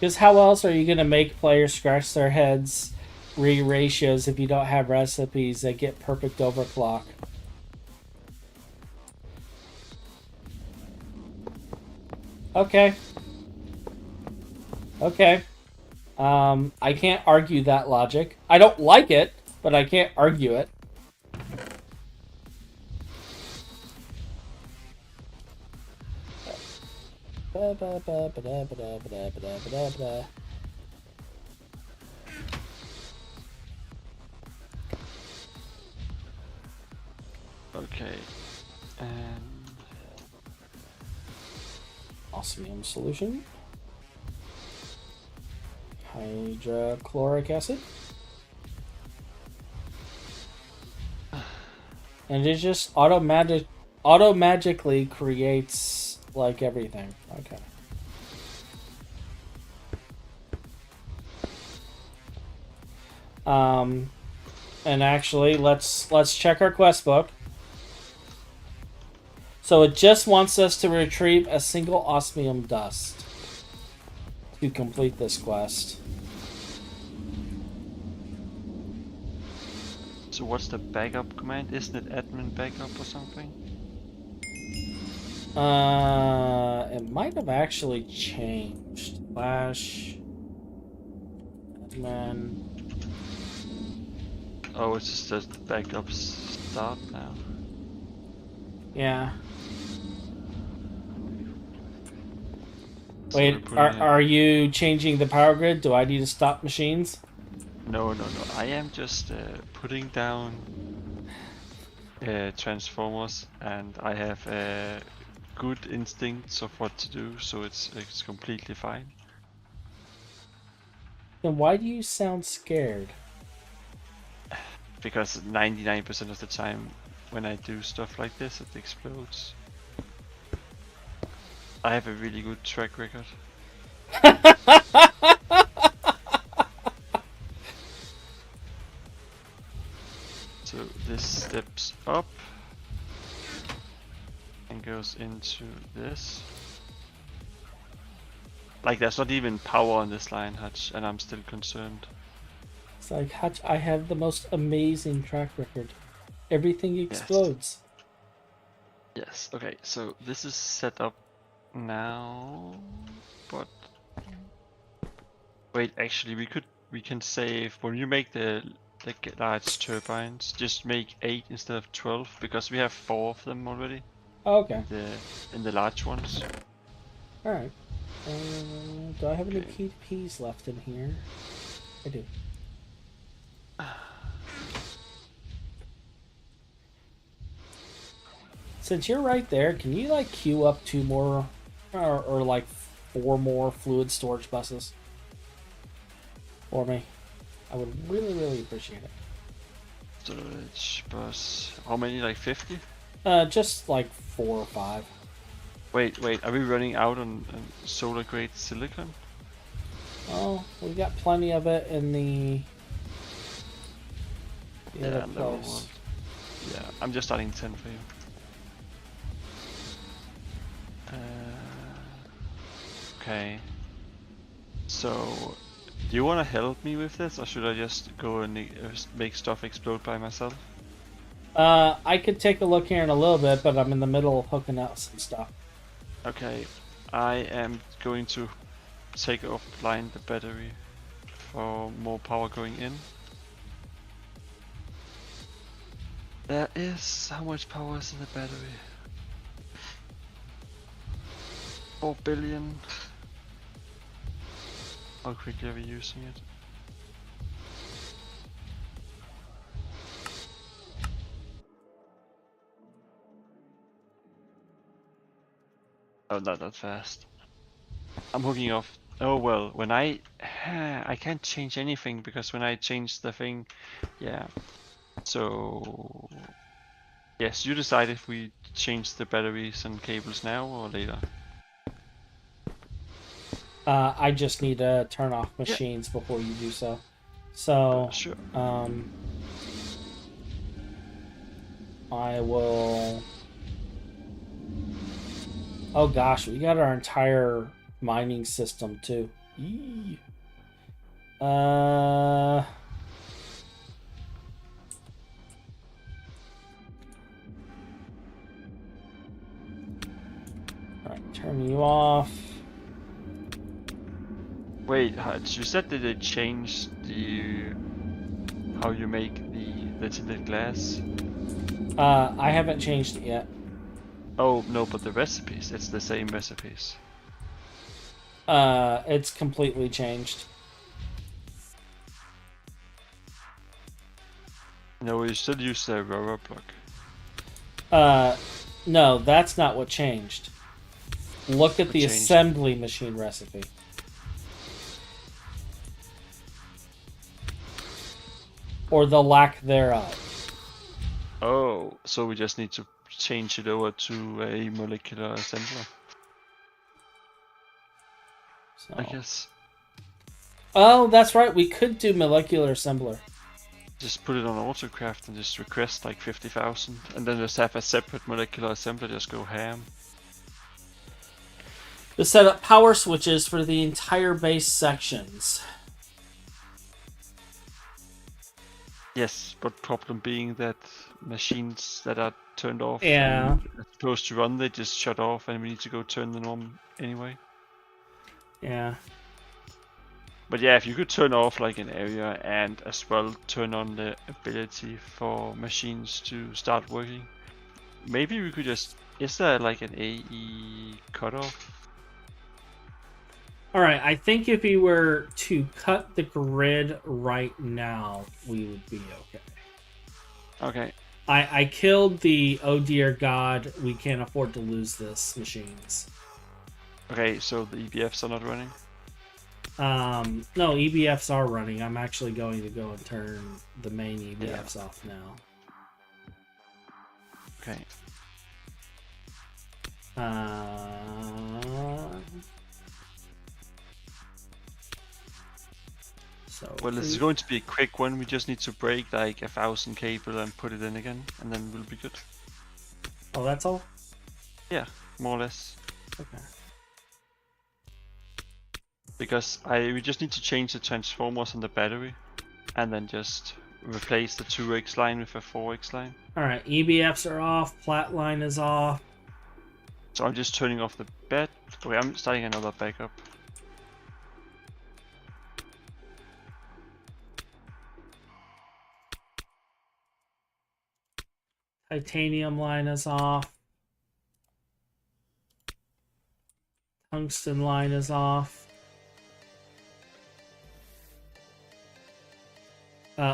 Because how else are you going to make players scratch their heads ratios if you don't have recipes that get perfect overclock? Okay. Okay. I can't argue that logic. I don't like it, but I can't argue it. Okay. And Osmium solution. Hydrochloric acid. And it just auto-magically creates like everything. Okay. And actually let's check our quest book. So it just wants us to retrieve a single osmium dust to complete this quest. so what's the backup command? Isn't it admin backup or something? It might have actually changed. Slash admin. Oh, it just says the backup start now. Yeah. So Wait, are you changing the power grid? Do I need to stop machines? No. I am just putting down transformers, and I have good instincts of what to do, so it's completely fine. Then why do you sound scared? Because 99% of the time when I do stuff like this, it explodes. I have a really good track record. So this steps up and goes into this. Like, there's not even power on this line, Hutch, and I'm still concerned. It's like, Hutch, I have the most amazing track record. Everything explodes. Yes, okay, so this is set up now, but... Wait, actually, we can save... When you make the large turbines, just make 8 instead of 12, because we have 4 of them already. Oh, okay. In the large ones. Alright. Do I have any PDPs left in here? I do. Since you're right there, can you like queue up 2 more or like 4 more fluid storage buses for me? I would really appreciate it. Storage bus. How many? Like 50? Just like 4 or 5. Wait, are we running out on solar grade silicon? Oh, we got plenty of it in the other place. Yeah, I'm just starting 10 for you. Okay. So, do you want to help me with this, or should I just go and make stuff explode by myself? I could take a look here in a little bit, but I'm in the middle of hooking out some stuff. Okay, I am going to take offline the battery for more power going in. There is... how much power is in the battery? 4 billion. How quickly are we using it? Oh, not that fast. I'm hooking off. Oh well, when I can't change anything, because when I change the thing, yeah. So yes, you decide if we change the batteries and cables now or later. I just need to turn off machines before you do so. So, sure. I will... Oh gosh, we got our entire mining system too. Eee. Alright, turn you off. Wait, you said that they changed how you make the tinted glass? I haven't changed it yet. Oh no, but the recipes, it's the same recipes. It's completely changed. No, you still use the rubber block. No, that's not what changed. Look at What the changed? assembly machine recipe. Or the lack thereof. Oh, so we just need to change it over to a molecular assembler, So. I guess. Oh, that's right. We could do molecular assembler. Just put it on AutoCraft and just request like 50,000, and then just have a separate molecular assembler just go ham. To set up power switches for the entire base sections. Yes, but problem being that machines that are turned off Yeah. and are supposed to run, they just shut off, and we need to go turn them on anyway. Yeah. But yeah, if you could turn off like an area and as well turn on the ability for machines to start working, maybe we could just... Is there like an AE cutoff? Alright, I think if we were to cut the grid right now, we would be okay. Okay. I killed the oh dear god, we can't afford to lose this machines. Okay, so the EBFs are not running? No, EBFs are running. I'm actually going to go and turn the main EBFs off now. Okay. So Well, this is going to be a quick one. We just need to break like 1,000 cable and put it in again, and then we'll be good. Oh, that's all? Yeah, more or less. Okay. Because we just need to change the transformers on the battery, and then just replace the 2x line with a 4x line. Alright, EBFs are off, Platline is off. So I'm just turning off the bed. Okay, I'm starting another backup. Titanium line is off. Tungsten line is off.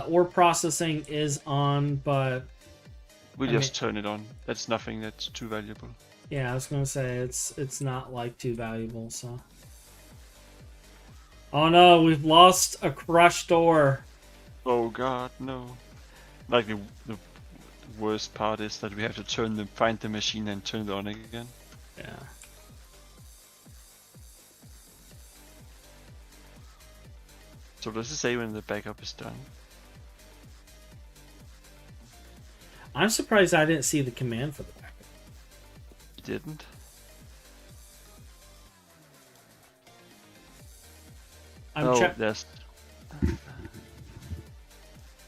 Ore processing is on, but We just turn it on. That's nothing that's too valuable. yeah, I was gonna say it's not like too valuable, so. Oh no, we've lost a crushed ore. Oh god, no. Like the worst part is that we have to find the machine and turn it on again. Yeah. So does it say when the backup is done? I'm surprised I didn't see the command for the backup. You didn't? There's...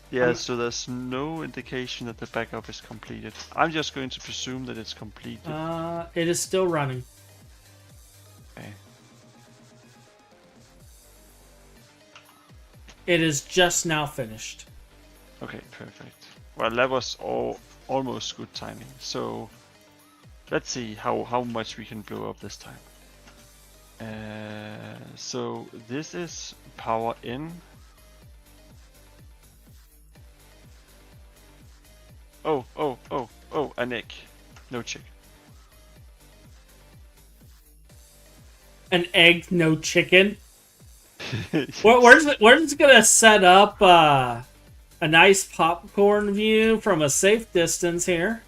Yeah, so there's no indication that the backup is completed. I'm just going to presume that it's completed. It is still running. Okay. It is just now finished. Okay, perfect. Well, that was almost good timing. So let's see how much we can blow up this time. So this is power in. Oh, an egg. No chick. An egg, no chicken. We're just gonna set up a nice popcorn view from a safe distance here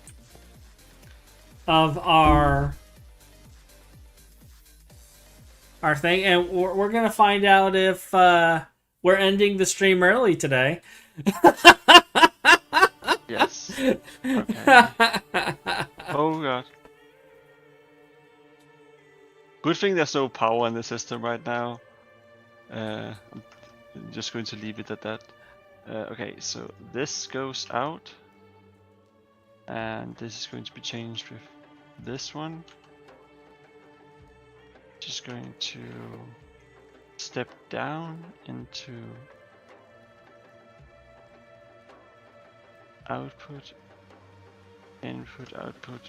of our thing, and we're gonna find out if we're ending the stream early today. Yes. Okay. Oh god. Good thing there's no power in the system right now. I'm just going to leave it at that. Okay, so this goes out, and this is going to be changed with this one. Just going to step down into output, input, output.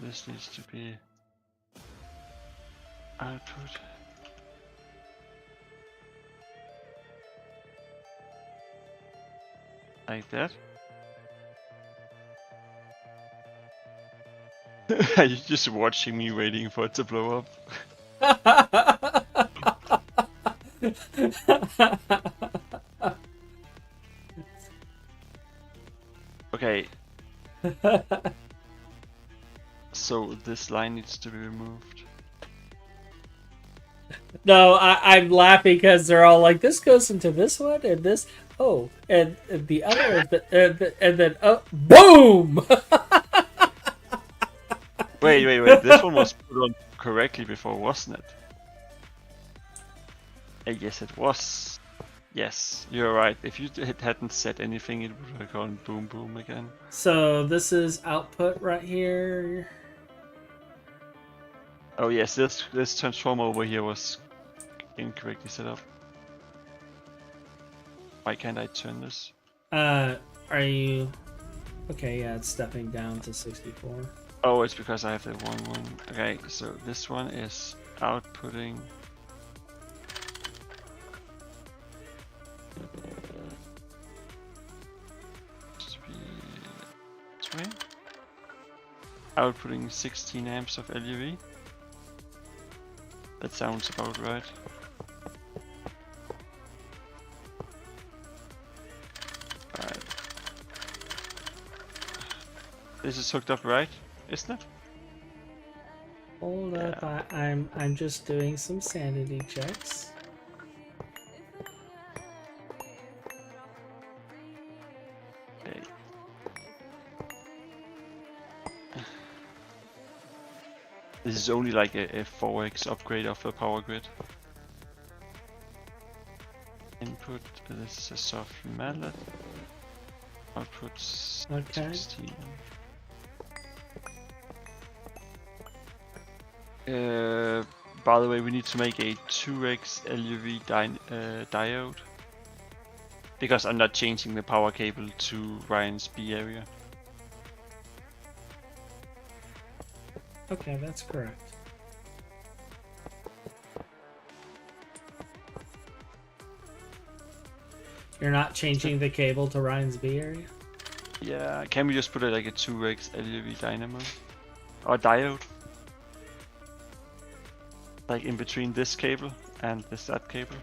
This needs to be output. Like that. Are you just watching me waiting for it to blow up? Okay. So this line needs to be removed. No, I'm laughing because they're all like, this goes into this one and this. Oh, and the other, and then boom! Wait. This one was put on correctly before, wasn't it? Yes, it was. Yes, you're right. If you hadn't said anything, it would have gone boom boom again. So this is output right here. Oh yes, this transformer over here was incorrectly set up. Why can't I turn this? Are you... Okay, yeah, it's stepping down to 64. Oh, it's because I have the wrong one. Okay, so this one is outputting. Outputting 16 amps of LUV. That sounds about right. Alright. This is hooked up right, isn't it? Hold up, I'm just doing some sanity checks. Okay. This is only like a 4x upgrade of the power grid. Input, this is a soft mallet. Output 16. By the way, we need to make a 2x LUV diode. Because I'm not changing the power cable to Ryan's B area. Okay, that's correct. You're not changing the cable to Ryan's B area? Yeah, can we just put it like a 2x LUV dynamo? Or diode? Like in between this cable and this that cable?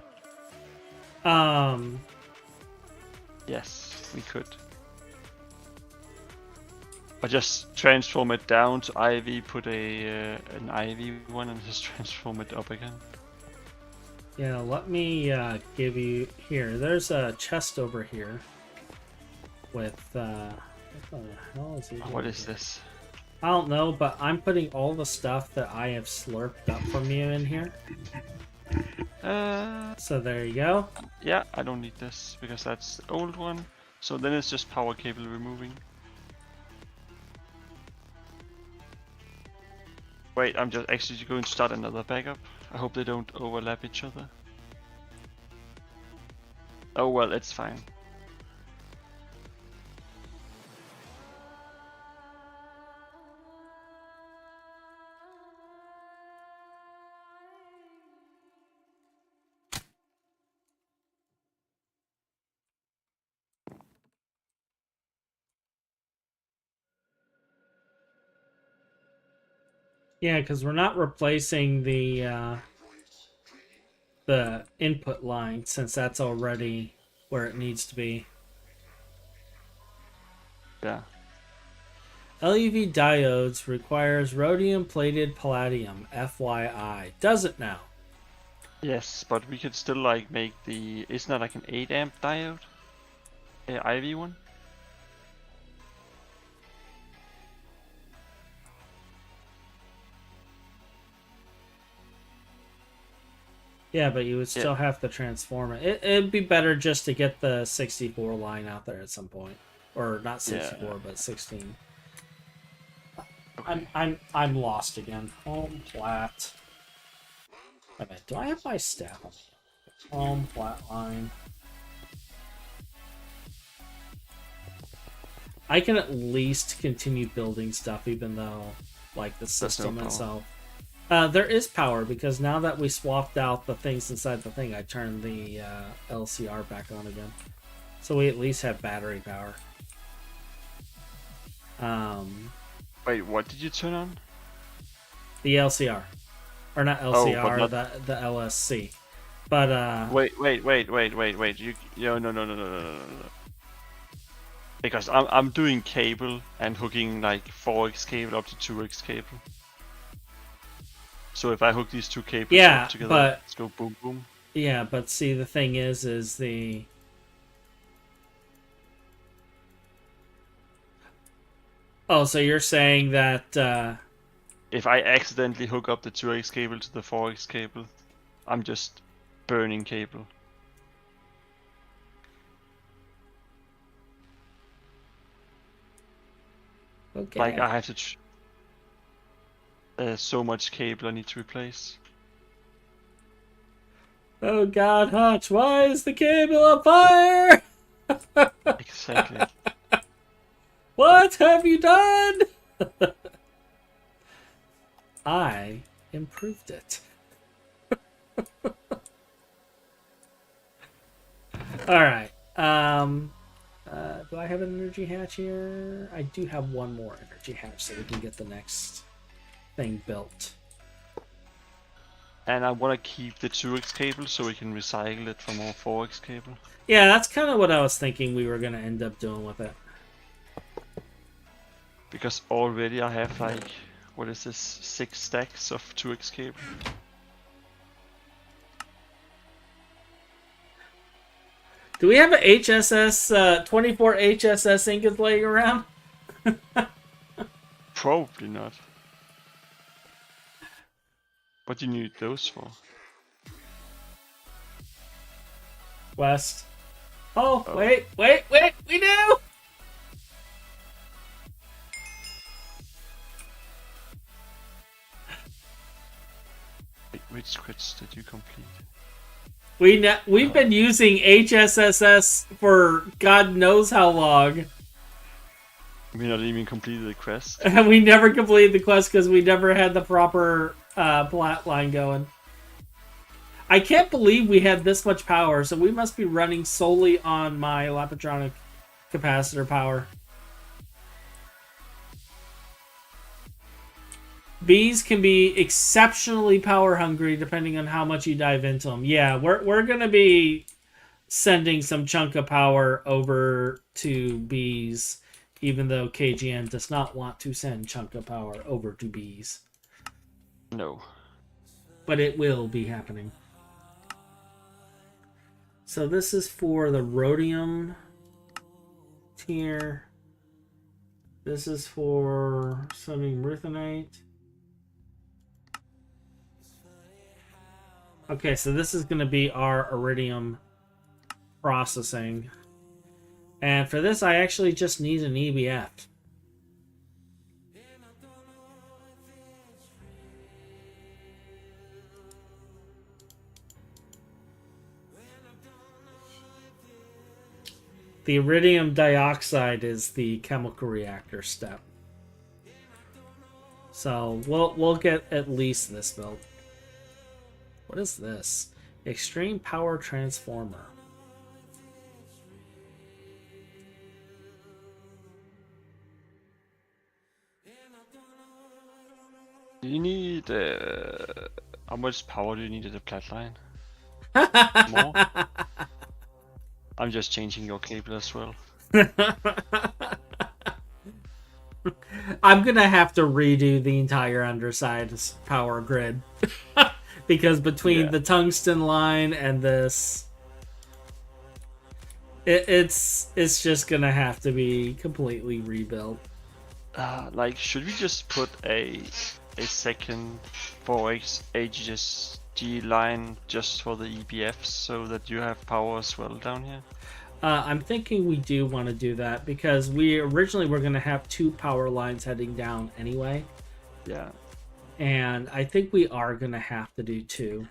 Yes, we could. Or just transform it down to IV, put an IV one and just transform it up again. Yeah, let me give you... Here, there's a chest over here. With, what the hell is he doing? What is this? I don't know, but I'm putting all the stuff that I have slurped up from you in here. So there you go. Yeah, I don't need this because that's the old one. So then it's just power cable removing. Wait, I'm just actually going to start another backup. I hope they don't overlap each other. Oh well, it's fine. Yeah, because we're not replacing the input line since that's already where it needs to be. Yeah. LUV diodes requires rhodium-plated palladium, FYI. Does it now? Yes, but we could still like make the... Isn't that like an 8 amp diode? IV one? Yeah, but you would still have to transform it. It'd be better just to get the 64 line out there at some point, or not 64, but 16. Okay. I'm lost again. Home plat. Wait a minute, do I have my staff on? Home Platline. I can at least continue building stuff, even though, like, the system itself. There is power, because now that we swapped out the things inside the thing, I turned the LCR back on again. So we at least have battery power. Wait, what did you turn on? The LCR. Or not LCR, the LSC. But, Wait. You no. Because I'm doing cable and hooking like 4x cable up to 2x cable. So if I hook these two cables up together, let's go boom boom. Yeah, but see, the thing is the... Oh, so you're saying that... If I accidentally hook up the 2x cable to the 4x cable, I'm just burning cable. Okay. Like, I have to... so much cable I need to replace. Oh god, Hutch, why is the cable on fire? Exactly. What have you done? I improved it. Alright. Do I have an energy hatch here? I do have one more energy hatch, so we can get the next thing built. And I want to keep the 2x cable so we can recycle it for more 4x cable. Yeah, that's kind of what I was thinking we were going to end up doing with it. Because already I have like, what is this, 6 stacks of 2x cable. Do we have an HSS, 24 HSS ingots laying around? Probably not. What do you need those for? West. Oh, wait, we do! Which crits did you complete? We've been using HSSS for God knows how long. We not even completed the quest. And we never completed the quest because we never had the proper Platline going. I can't believe we had this much power, so we must be running solely on my Lapatronic capacitor power. Bees can be exceptionally power hungry depending on how much you dive into them. Yeah, we're gonna be sending some chunk of power over to bees, even though KGN does not want to send chunk of power over to bees. No. But it will be happening. So this is for the rhodium tier. This is for sodium ruthenite. Okay, so this is going to be our iridium processing. And for this, I actually just need an EBF. The iridium dioxide is the chemical reactor step. So we'll get at least this built. What is this? Extreme power transformer. Do you need how much power do you need at the Platline? More? I'm just changing your cable as well. I'm gonna have to redo the entire underside's power grid. Because between the tungsten line and this, it's just gonna have to be completely rebuilt. Like, should we just put a second 4x G line just for the EBFs so that you have power as well down here? I'm thinking we do want to do that because we originally were going to have 2 power lines heading down anyway. Yeah. And I think we are going to have to do 2.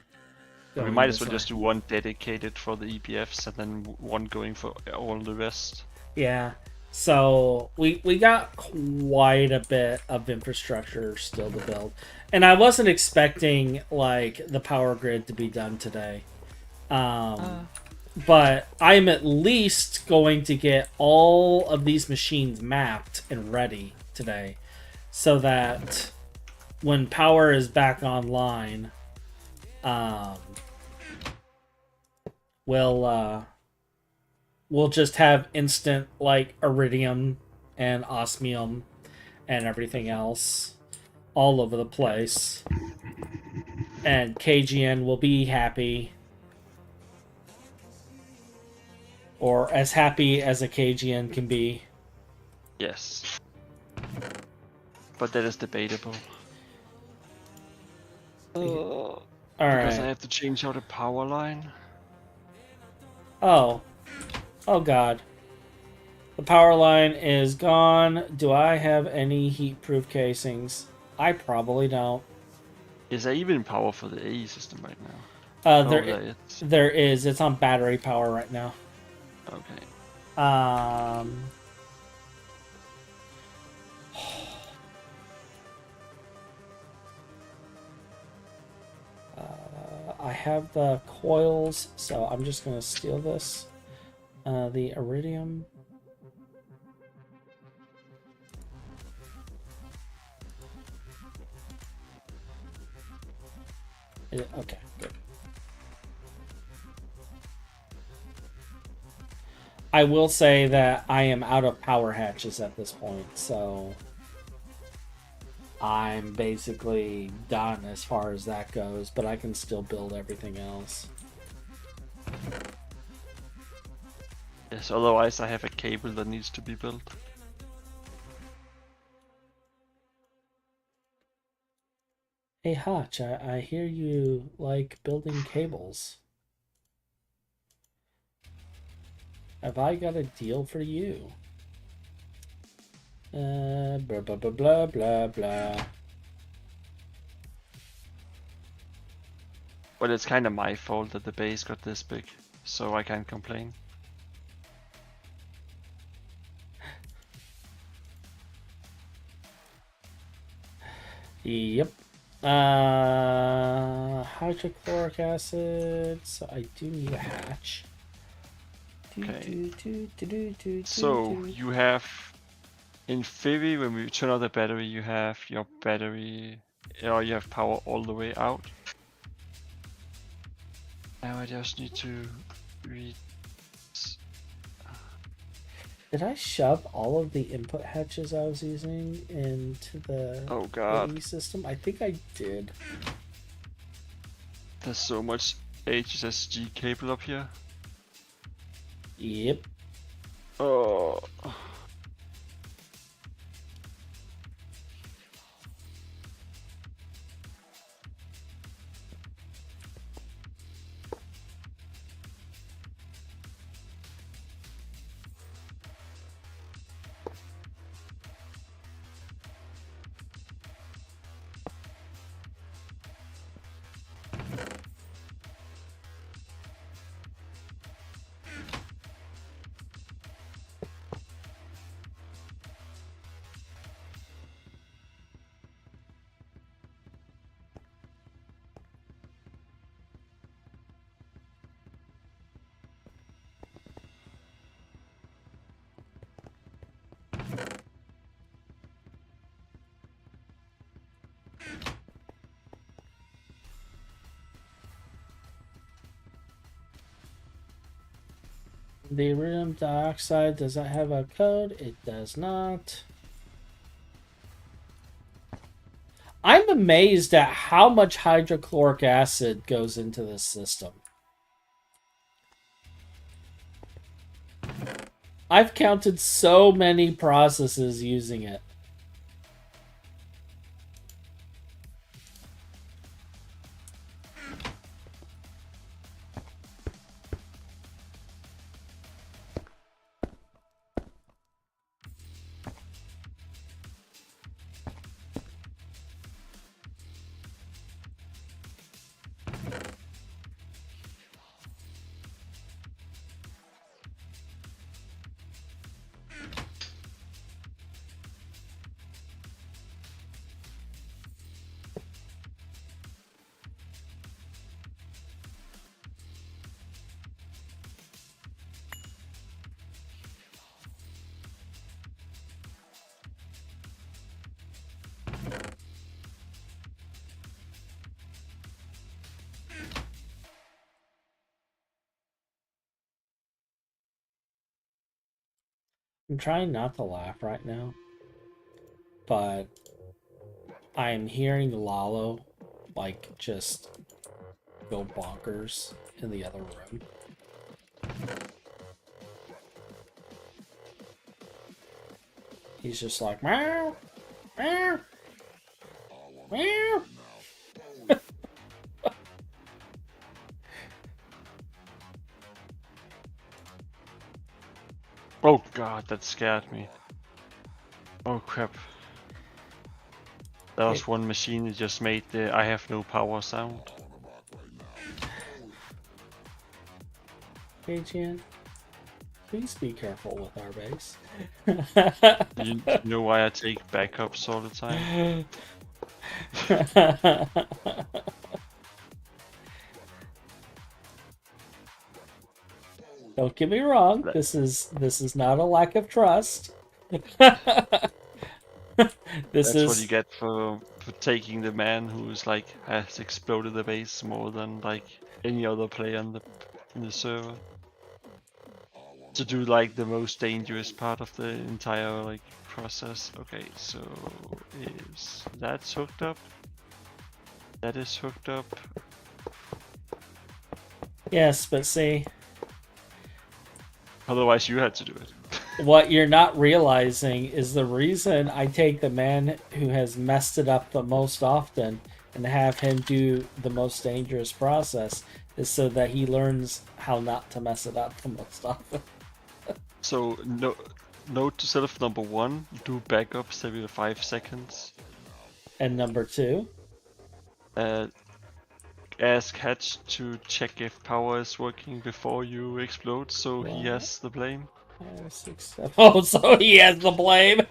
We going might as this well way. just do one dedicated for the EBFs and then one going for all the rest. Yeah. So we got quite a bit of infrastructure still to build. And I wasn't expecting like the power grid to be done today. But I'm at least going to get all of these machines mapped and ready today so that when power is back online, we'll just have instant like iridium and osmium and everything else all over the place. And KGN will be happy. Or as happy as a KGN can be. Yes. But that is debatable. Because I have to change out a power line. Oh. Oh god. The power line is gone. Do I have any heat-proof casings? I probably don't. Is there even power for the AE system right now? There is. It's on battery power right now. Okay. I have the coils, so I'm just going to steal this. The iridium. Okay, good. I will say that I am out of power hatches at this point, so I'm basically done as far as that goes, but I can still build everything else. Yes, otherwise I have a cable that needs to be built. Hey Hotch, I hear you like building cables. Have I got a deal for you? Blah blah blah blah blah blah. Well, it's kind of my fault that the base got this big, so I can't complain. Yep. Hydrochloric acid. So I do need a hatch. Okay. So you have, in theory, when we turn on the battery, you have your battery, or you have power all the way out. Now I just need to read. Did I shove all of the input hatches I was using into the AE system? I think I did. There's so much HSSG cable up here. Yep. Oh. The iridium dioxide, does that have a code? It does not. I'm amazed at how much hydrochloric acid goes into this system. I've counted so many processes using it. I'm trying not to laugh right now, but I'm hearing Lalo like just go bonkers in the other room. He's just like meow, meow, meow. Oh god, that scared me. Oh crap. That was one machine that just made the I have no power sound. Hey, Jan, please be careful with our base. You know why I take backups all the time? Don't get me wrong. This is not a lack of trust. That's what you get for taking the man who's like has exploded the base more than like any other player in the server. To do like the most dangerous part of the entire like process. Okay, so is that's hooked up? That is hooked up. Yes, but see, Otherwise you had to do it. what you're not realizing is the reason I take the man who has messed it up the most often and have him do the most dangerous process is so that he learns how not to mess it up the most often. So note to self number 1, do backups every 5 seconds. And number 2, ask Hatch to check if power is working before you explode, so he has the blame. 5, 6, 7. Oh, so he has the blame.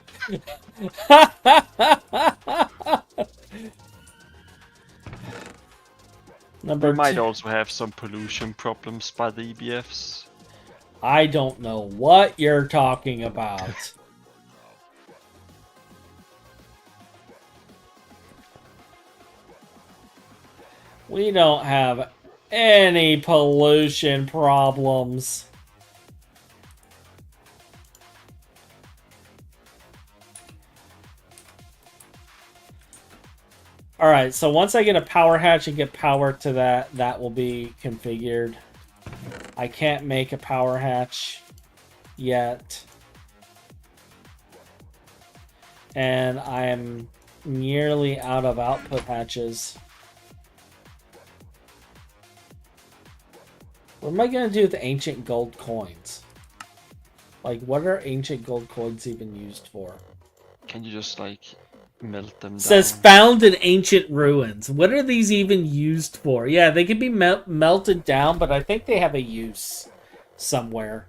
We might also have some pollution problems by the EBFs. I don't know what you're talking about. We don't have any pollution problems. Alright, so once I get a power hatch and get power to that, that will be configured. I can't make a power hatch yet. And I'm nearly out of output hatches. What am I going to do with the ancient gold coins? Like, what are ancient gold coins even used for? Can you just, like, melt them down? It says found in ancient ruins. What are these even used for? Yeah, they can be melted down, but I think they have a use somewhere.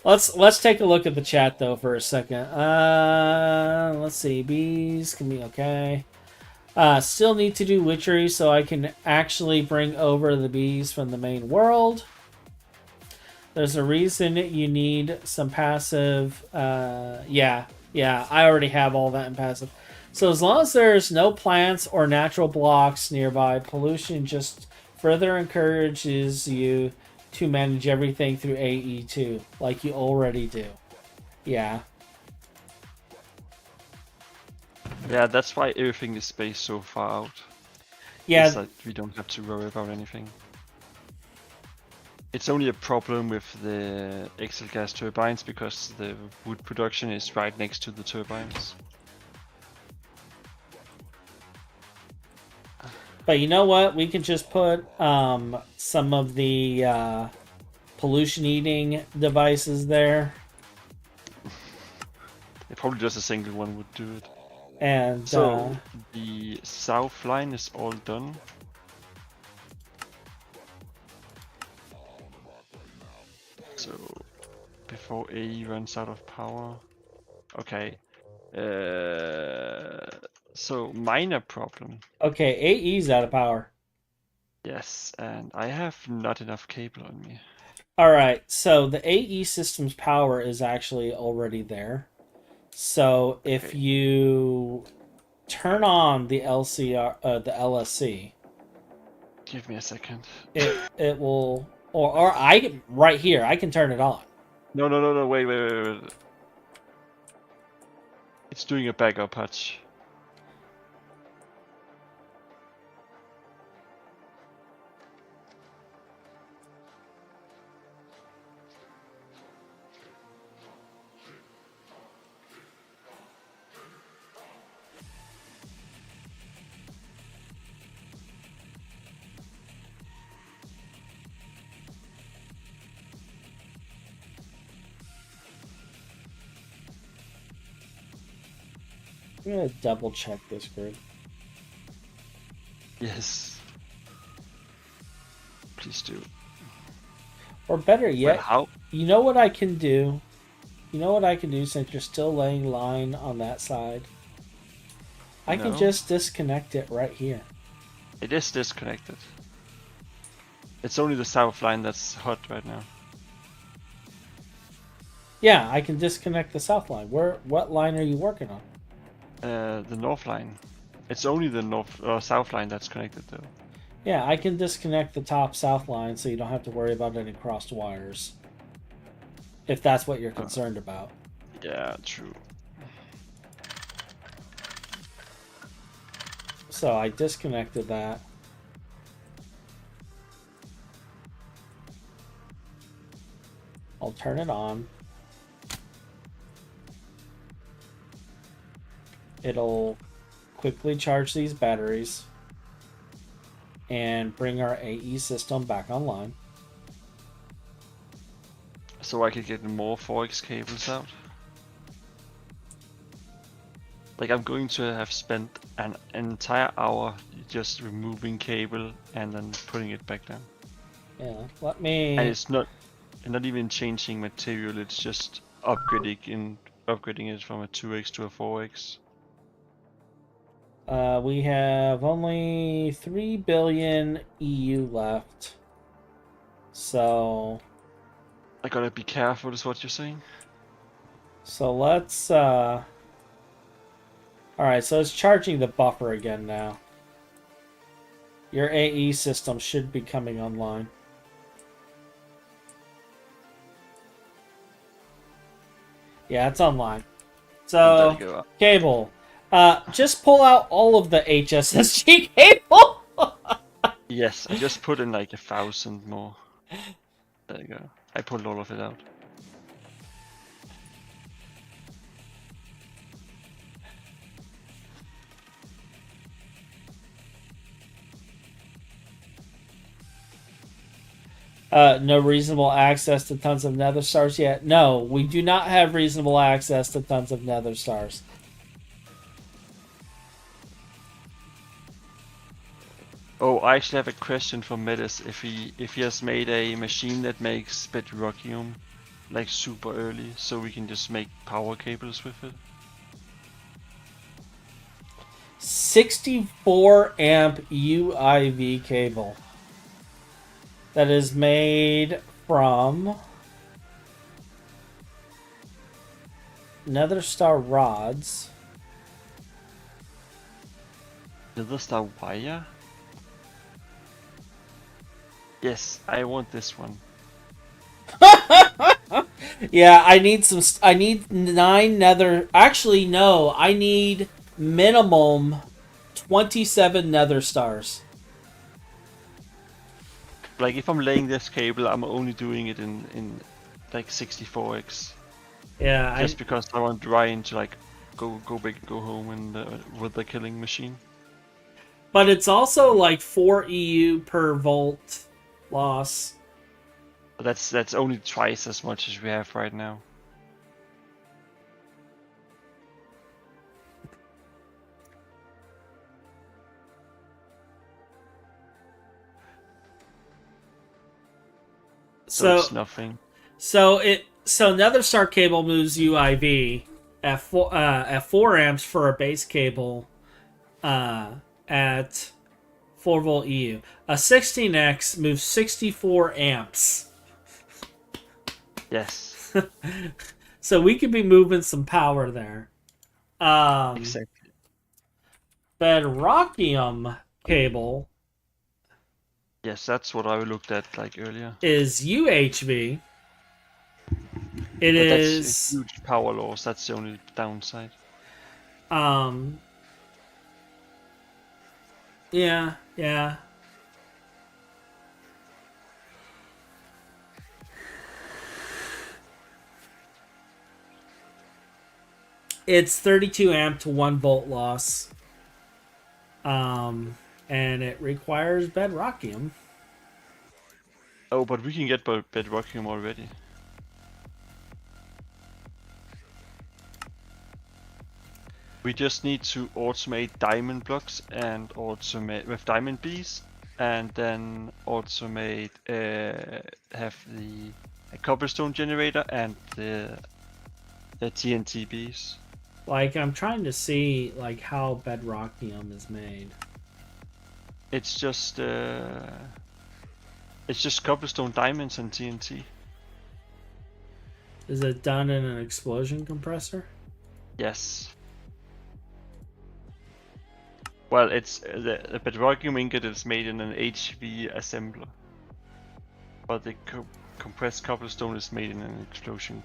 Let's take a look at the chat, though, for a second. Let's see. Bees can be okay. Still need to do witchery so I can actually bring over the bees from the main world. There's a reason you need some passive. Yeah, I already have all that in passive. So as long as there's no plants or natural blocks nearby, pollution just further encourages you to manage everything through AE2, like you already do. Yeah. Yeah, that's why everything is spaced so far out. Yeah. It's like we don't have to worry about anything. It's only a problem with the Excel gas turbines because the wood production is right next to the turbines. But you know what? We can just put some of the pollution-eating devices there. Probably just a single one would do it. And so the south line is all done. So before AE runs out of power. Okay. So minor problem. Okay, AE's out of power. Yes, and I have not enough cable on me. Alright, so the AE system's power is actually already there. So if you turn on the LSC, give me a second. It will, or I right here, I can turn it on. No, wait. It's doing a backup patch. I'm gonna double check this grid. Yes. Please do. Or better yet, Well, how? you know what I can do? You know what I can do since you're still laying line on that side? I can No. just disconnect it right here. It is disconnected. It's only the south line that's hot right now. Yeah, I can disconnect the south line. What line are you working on? The north line. It's only the north south line that's connected though. Yeah, I can disconnect the top south line so you don't have to worry about any crossed wires. If that's what you're concerned about. Yeah, true. So I disconnected that. I'll turn it on. It'll quickly charge these batteries and bring our AE system back online. So I could get more 4x cables out. Like I'm going to have spent an entire hour just removing cable and then putting it back down. Yeah, let me. And it's not even changing material. It's just upgrading it from a 2x to a 4x. We have only 3 billion EU left. So. I gotta be careful, is what you're saying? So let's. Alright, so it's charging the buffer again now. Your AE system should be coming online. Yeah, it's online. So, cable. Just pull out all of the HSSG cable. Yes, I just put in like 1,000 more. There you go. I pulled all of it out. No reasonable access to tons of nether stars yet. No, we do not have reasonable access to tons of nether stars. Oh, I actually have a question for Metis. If he has made a machine that makes bedrockium like super early, so we can just make power cables with it. 64 amp UIV cable that is made from nether star rods. Nether star wire? Yes, I want this one. Yeah, I need 9 nether. Actually, no, I need minimum 27 nether stars. Like if I'm laying this cable, I'm only doing it in like 64x. Yeah, just because I want Ryan to like go big, go home, and with the killing machine. But it's also like 4 EU per volt loss. But that's only twice as much as we have right now. So it's nothing. So nether star cable moves UIV at 4 amps for a base cable at 4 volt EU. A 16x moves 64 amps. Yes. So we could be moving some power there. Exactly. Bedrockium cable. Yes, that's what I looked at like earlier. Is UHV. It But that's a is. huge power loss. That's the only downside. Um. Yeah. Yeah. It's 32 amp to 1 volt loss. And it requires bedrockium. Oh, but we can get bedrockium already. We just need to automate diamond blocks and automate with diamond bees, and then automate have the cobblestone generator and the TNT bees. Like, I'm trying to see like how bedrockium is made. It's just cobblestone diamonds and TNT. Is it done in an explosion compressor? Yes. Well, it's the bedrockium ingot is made in an HV assembler, but the compressed cobblestone is made in an implosion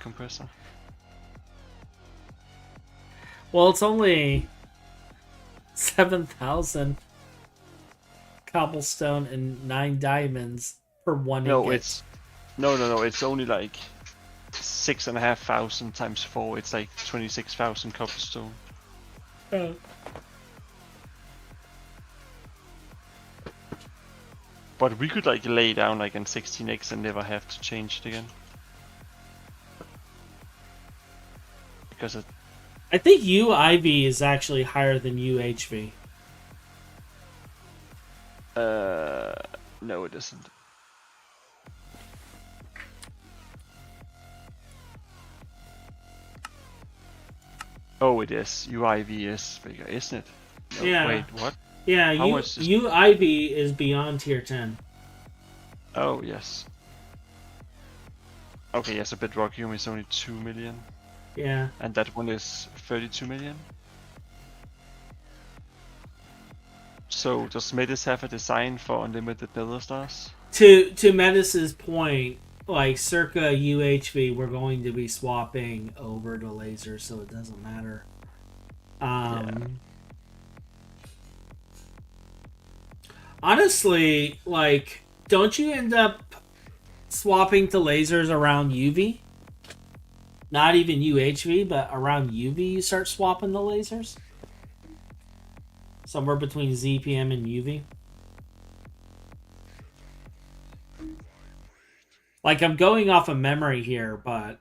compressor. Well, it's only 7,000 cobblestone and 9 diamonds per 1 No, ingot. it's no. It's only like 6,500 times 4. It's like 26,000 cobblestone. Oh. But we could like lay down like in 16x and never have to change it again. Because it... I think UIV is actually higher than UHV. No, it isn't. Oh, it is. UIV is bigger, isn't it? No, Yeah. Wait, what? Yeah, How much is... UIV is beyond tier 10. Oh, yes. Okay, yes, a bedrockium is only 2 million. Yeah. And that one is 32 million. So does Metis have a design for unlimited nether stars? To Metis's point, like circa UHV, we're going to be swapping over to laser, so it doesn't matter. Honestly, like, don't you end up swapping to lasers around UV? Not even UHV, but around UV you start swapping the lasers? Somewhere between ZPM and UV? Like, I'm going off of memory here, but...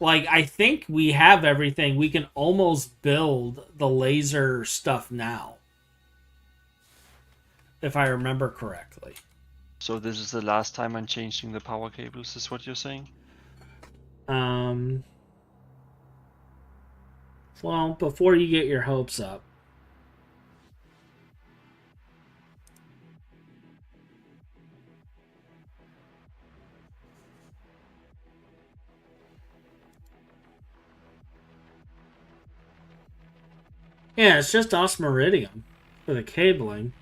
like, I think we have everything. We can almost build the laser stuff now. If I remember correctly. So this is the last time I'm changing the power cables, is what you're saying? Well, before you get your hopes up. Yeah, it's just osmiridium for the cabling.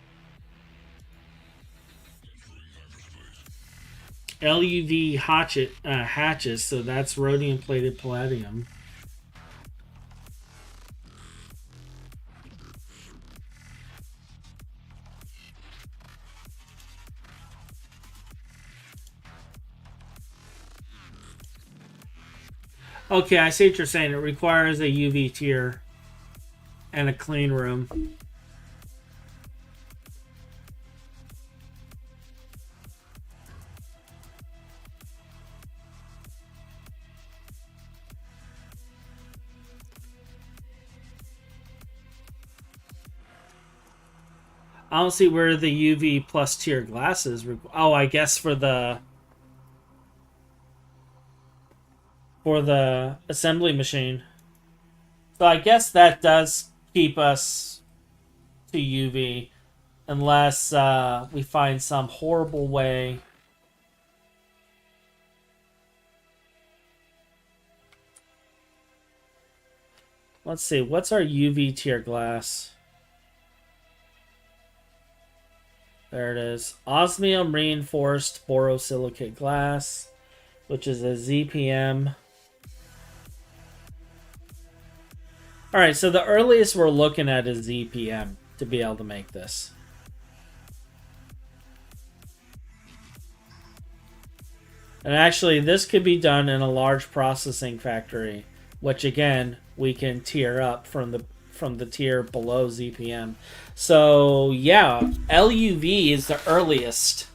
LUV hatches, so that's rhodium plated palladium. Okay, I see what you're saying. It requires a UV tier and a clean room. I don't see where the UV plus tier glasses. Oh, I guess for the assembly machine. So I guess that does keep us to UV, unless we find some horrible way. Let's see, what's our UV tier glass? There it is. Osmium reinforced borosilicate glass, which is a ZPM. Alright, so the earliest we're looking at is ZPM to be able to make this. And actually, this could be done in a large processing factory, which again, we can tier up from the tier below ZPM. So yeah, LUV is the earliest.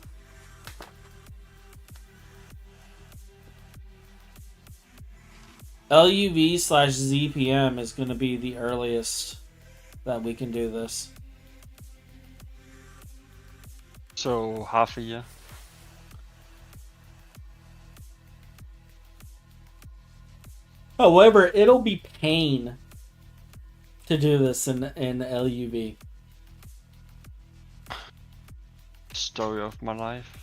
LUV/ZPM is going to be the earliest that we can do this. So half a year. However, it'll be pain to do this in LUV. Story of my life.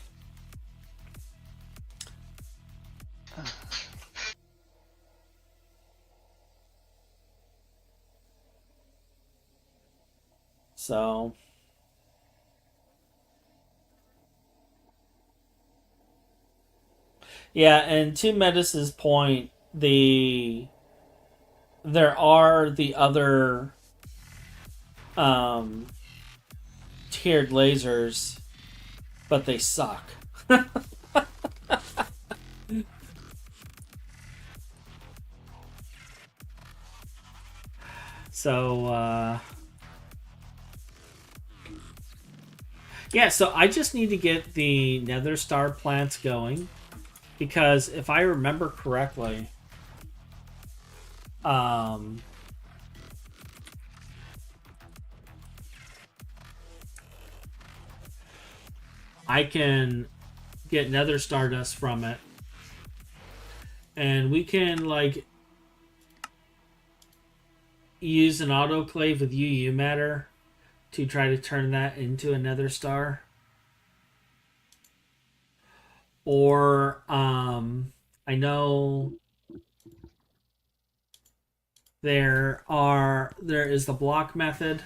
So yeah, and to Metis's point, there are the other tiered lasers, but they suck. So yeah, so I just need to get the Nether Star plants going, because if I remember correctly, I can get Nether Stardust from it, and we can like use an autoclave with UU matter to try to turn that into a Nether Star. Or I know there is the block method.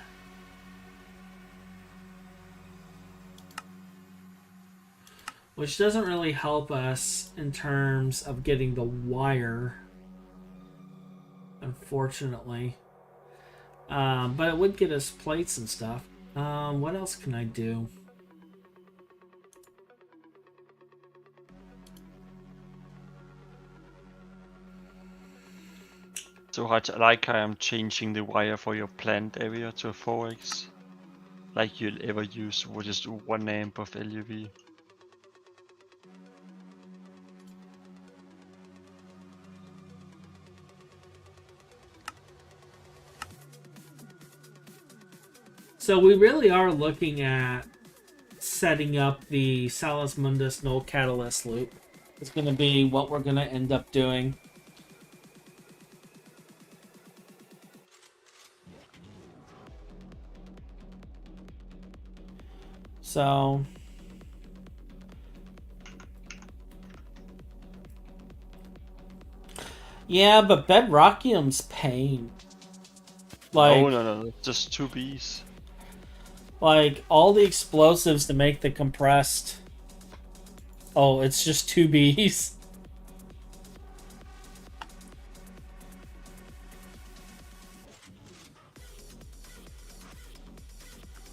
Which doesn't really help us in terms of getting the wire, unfortunately. But it would get us plates and stuff. What else can I do? So I like how I'm changing the wire for your plant area to a 4x. Like you'll ever use with just 1 amp of LUV. So we really are looking at setting up the Salus Mundus null catalyst loop. It's going to be what we're going to end up doing. So yeah, but Bedrockium's pain. Like, oh no, just 2 bees. Like, all the explosives to make the compressed. Oh, it's just 2 bees.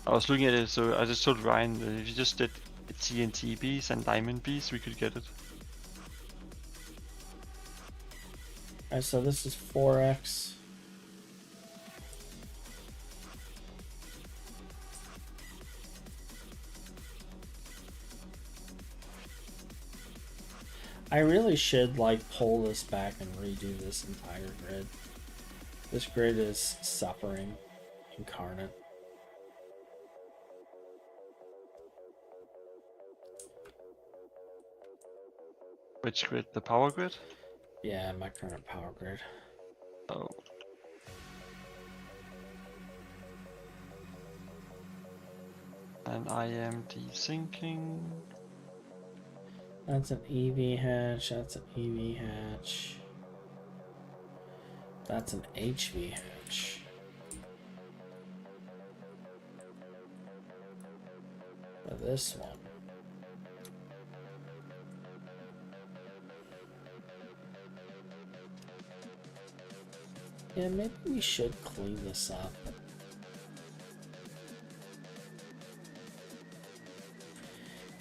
I was looking at it, so I just told Ryan that if you just did TNT bees and diamond bees, we could get it. Alright, so this is 4x. I really should like pull this back and redo this entire grid. This grid is suffering incarnate. Which grid? The power grid? Yeah, my current power grid. Oh. And I am desyncing. That's an EV hatch, that's an EV hatch. That's an HV hatch. this one. Yeah, maybe we should clean this up.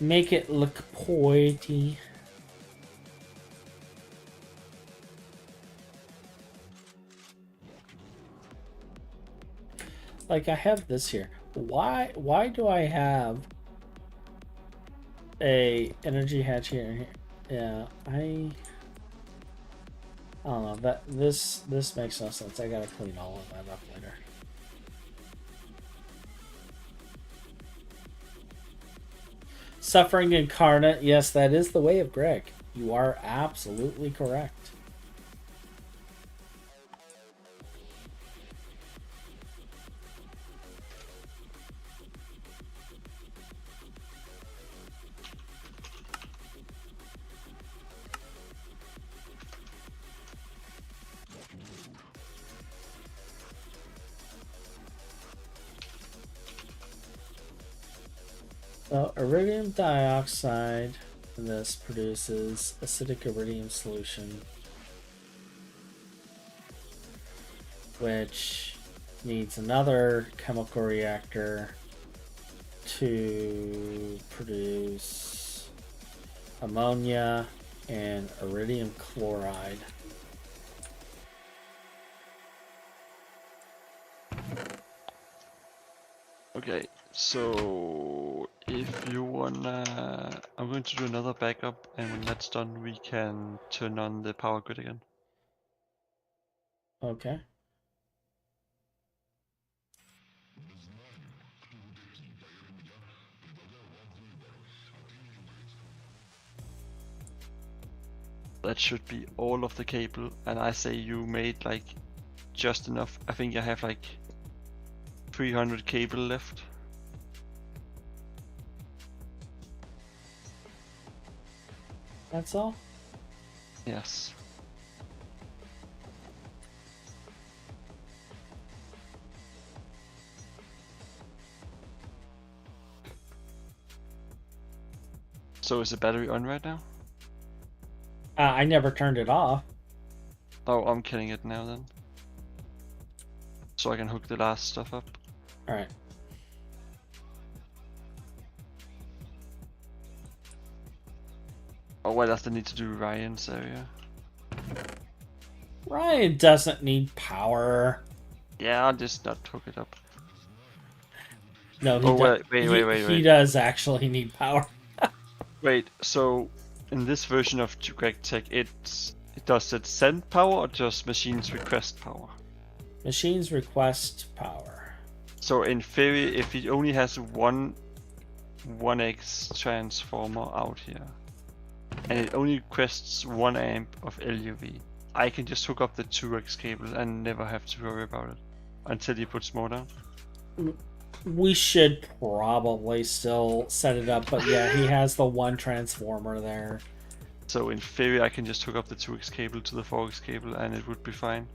Make it look pointy. Like I have this here. Why do I have a energy hatch here and here? Yeah, I don't know. This makes no sense. I gotta clean all of that up later. Suffering incarnate. Yes, that is the way of Greg. You are absolutely correct. So, iridium dioxide, this produces acidic iridium solution, which needs another chemical reactor to produce ammonia and iridium chloride. Okay, so if you wanna, I'm going to do another backup, and when that's done, we can turn on the power grid again. Okay. That should be all of the cable, and I say you made like just enough. I think I have like 300 cable left. That's all? Yes. So is the battery on right now? I never turned it off. Oh, I'm killing it now then. So I can hook the last stuff up. Alright. Oh, what does the need to do Ryan's area? Ryan doesn't need power. Yeah, I'll just not hook it up. No, he, wait. he does actually need power. Wait, so in this version of Greg Tech, does it send power or just machines request power? Machines request power. So in theory, if it only has one 1x transformer out here, and it only requests 1 amp of LUV, I can just hook up the 2x cable and never have to worry about it until he puts more down. We should probably still set it up, but yeah, he has the one transformer there. So in theory, I can just hook up the 2x cable to the 4x cable and it would be fine.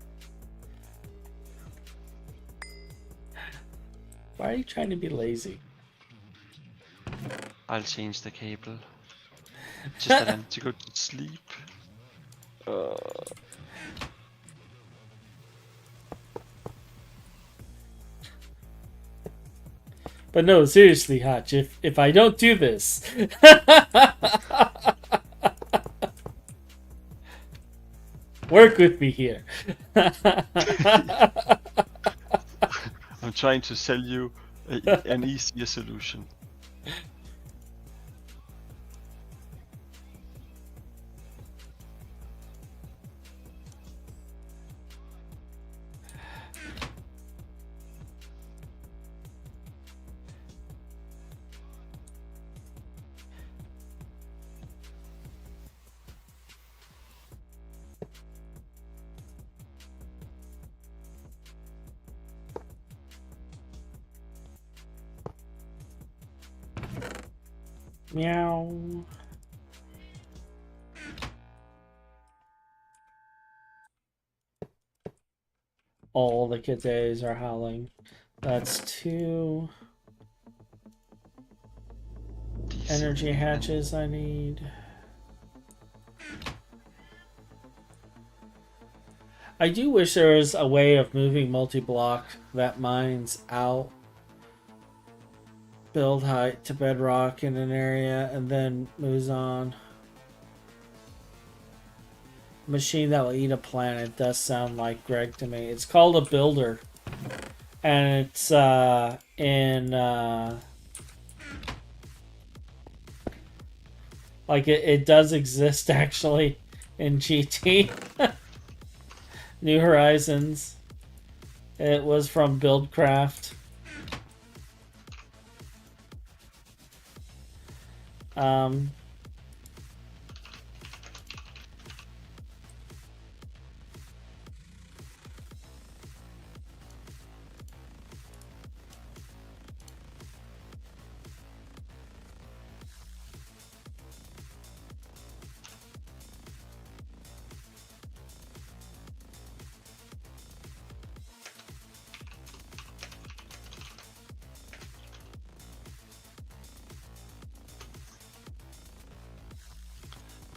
Why are you trying to be lazy? I'll change the cable. Just that I need to go to sleep. But no, seriously, Hutch, if I don't do this... Work with me here. I'm trying to sell you an easier solution. Meow. All the kitties are howling. That's 2. energy hatches I need. I do wish there was a way of moving multi-block that mines out build height to bedrock in an area and then moves on. Machine that will eat a planet does sound like Greg to me. It's called a builder. And it's like it does exist actually in GT. New Horizons. It was from Buildcraft.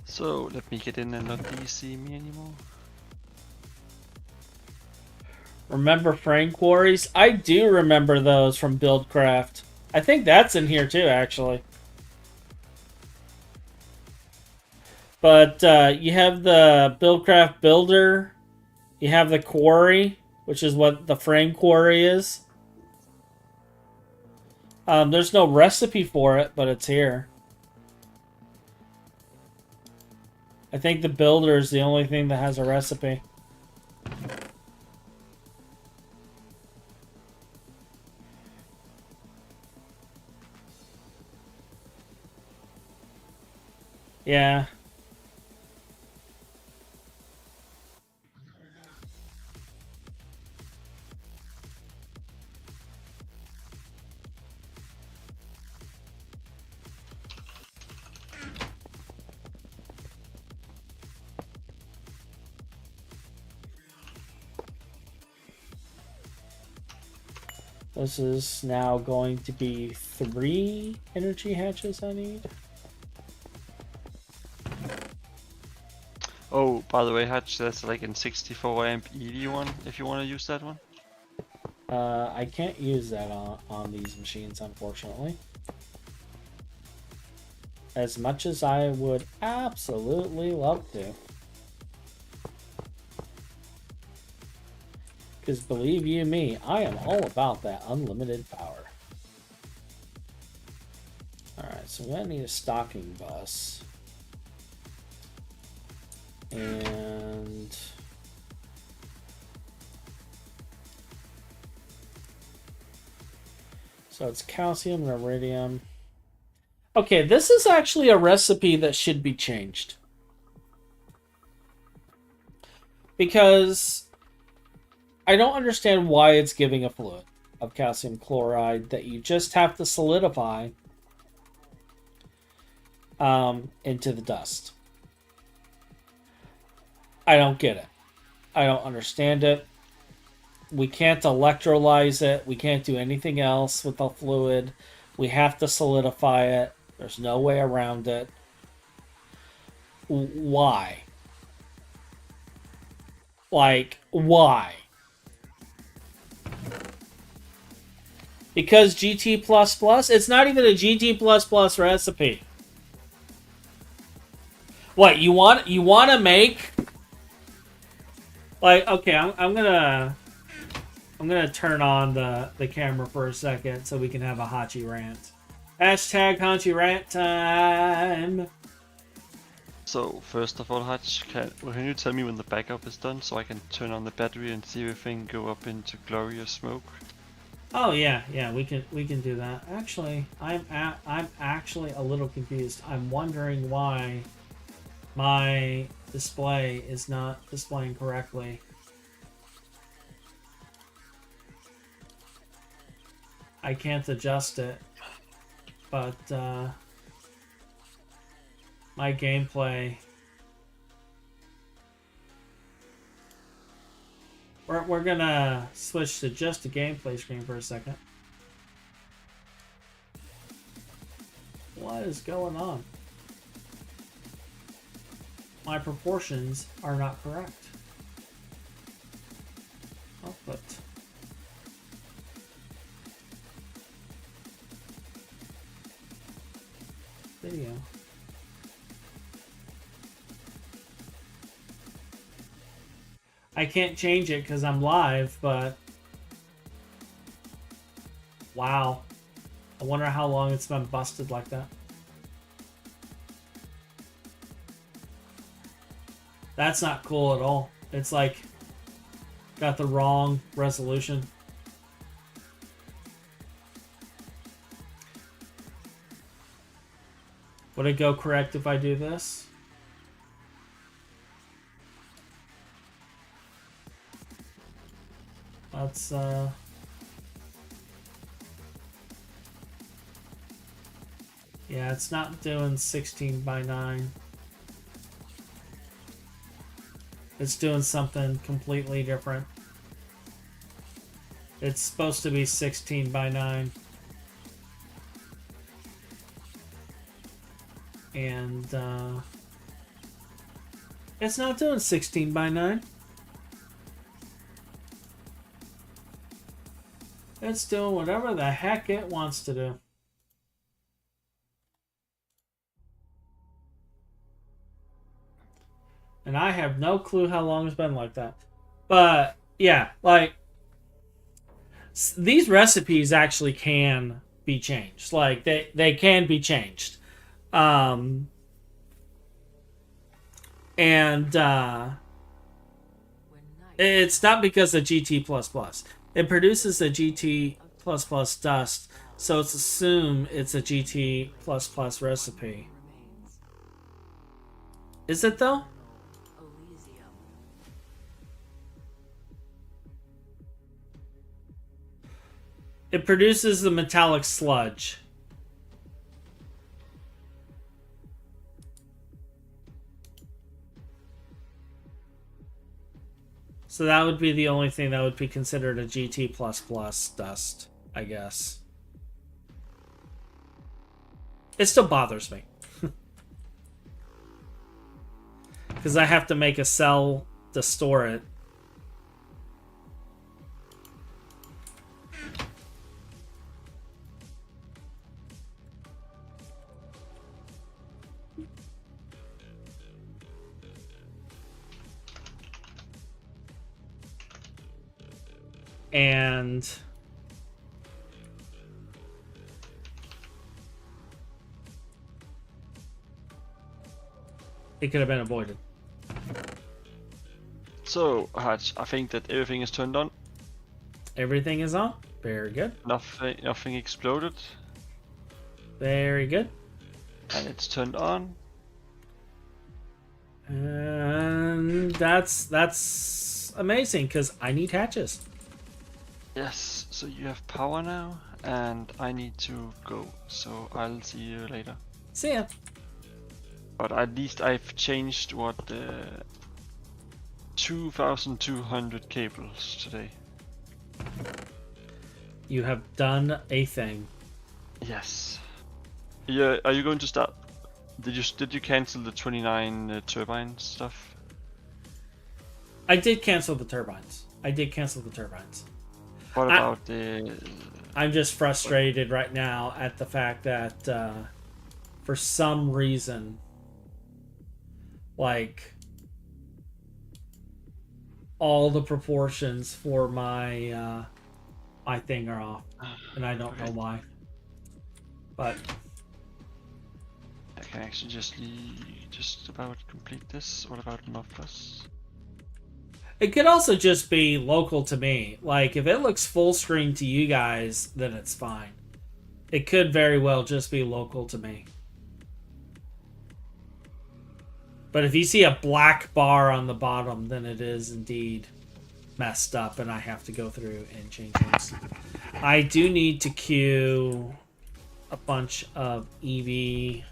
So let me get in and not DC me anymore. Remember frame quarries? I do remember those from Buildcraft. I think that's in here too, actually. But you have the Buildcraft builder. You have the quarry, which is what the frame quarry is. There's no recipe for it, but it's here. I think the builder is the only thing that has a recipe. Yeah. This is now going to be 3 energy hatches I need. Oh, by the way, Hatch, that's like an 64 amp EV one, if you want to use that one. I can't use that on these machines, unfortunately. As much as I would absolutely love to. Because believe you me, I am all about that unlimited power. Alright, so we're going to need a stocking bus. And... so it's calcium and iridium. Okay, this is actually a recipe that should be changed. Because... I don't understand why it's giving a fluid of calcium chloride that you just have to solidify into the dust. I don't get it. I don't understand it. We can't electrolyze it. We can't do anything else with the fluid. We have to solidify it. There's no way around it. Why? Like, why? Because GT++? It's not even a GT++ recipe. What, you want to make... Like, okay, I'm gonna turn on the camera for a second so we can have a Hachi rant. Hashtag Hachi rant time! So, first of all, Hatch, can you tell me when the backup is done so I can turn on the battery and see everything go up into glorious smoke? Oh yeah, we can do that. Actually, I'm actually a little confused. I'm wondering why my display is not displaying correctly. I can't adjust it, but my gameplay. We're gonna switch to just a gameplay screen for a second. What is going on? My proportions are not correct. Output. Video. I can't change it because I'm live, but wow. I wonder how long it's been busted like that. That's not cool at all. It's like got the wrong resolution. Would it go correct if I do this? Let's yeah, it's not doing 16 by 9. It's doing something completely different. It's supposed to be 16 by 9. And it's not doing 16 by 9. It's doing whatever the heck it wants to do. And I have no clue how long it's been like that. But, yeah, like, these recipes actually can be changed. Like, they can be changed. And it's not because of GT++. It produces a GT++ dust, so it's assumed it's a GT++ recipe. Is it, though? It produces the metallic sludge. So that would be the only thing that would be considered a GT++ dust, I guess. It still bothers me. Because I have to make a cell to store it. And it could have been avoided. So, Hatch, I think that everything is turned on. Everything is on. Very good. Nothing exploded. Very good. And it's turned on. And that's amazing because I need hatches. Yes, so you have power now, and I need to go, so I'll see you later. See ya. But at least I've changed, 2,200 cables today. You have done a thing. Yes. Yeah, are you going to start? Did you cancel the 29 turbine stuff? I did cancel the turbines. What about the... I'm just frustrated right now at the fact that for some reason, like, all the proportions for my my thing are off, and I don't know why. But I can actually just about complete this. What about mufflers? it could also just be local to me. Like, if it looks full screen to you guys, then it's fine. It could very well just be local to me. But if you see a black bar on the bottom, then it is indeed messed up, and I have to go through and change things. I do need to queue a bunch of EV.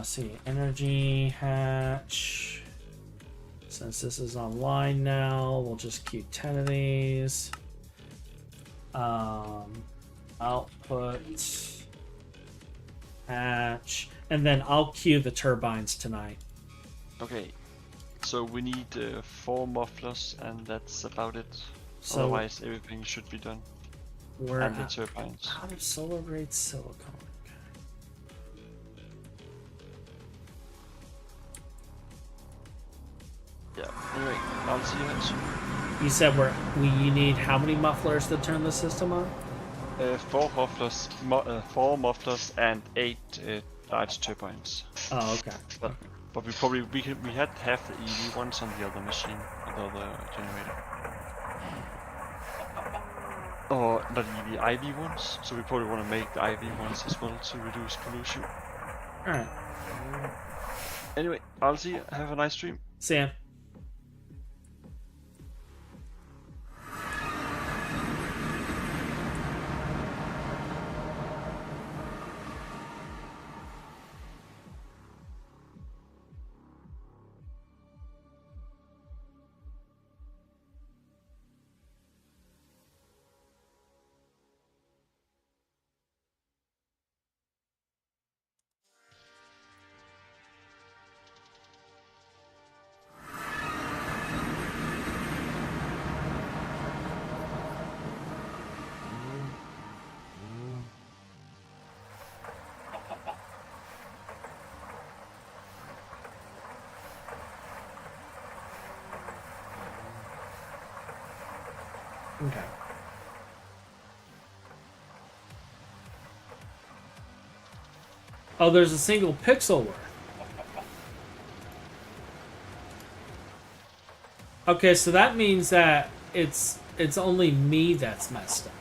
See, energy hatch. Since this is online now, we'll just queue 10 of these. Output. hatch, and then I'll queue the turbines tonight. Okay. So we need 4 mufflers, and that's about it. So Otherwise, everything should be done. we're And the turbines. out of solar grade silicon. Yeah. Anyway, I'll see you soon. You said you need how many mufflers to turn the system on? 4 mufflers, 4 mufflers, and 8 large turbines. Oh, okay. But we had half the EV ones on the other machine, the other generator. Or not EV, IV ones. So we probably want to make the IV ones as well to reduce pollution. All right. Anyway, I'll see you. Have a nice stream. See ya. Okay. Oh, there's a single pixel worth. Okay, so that means that it's only me that's messed up.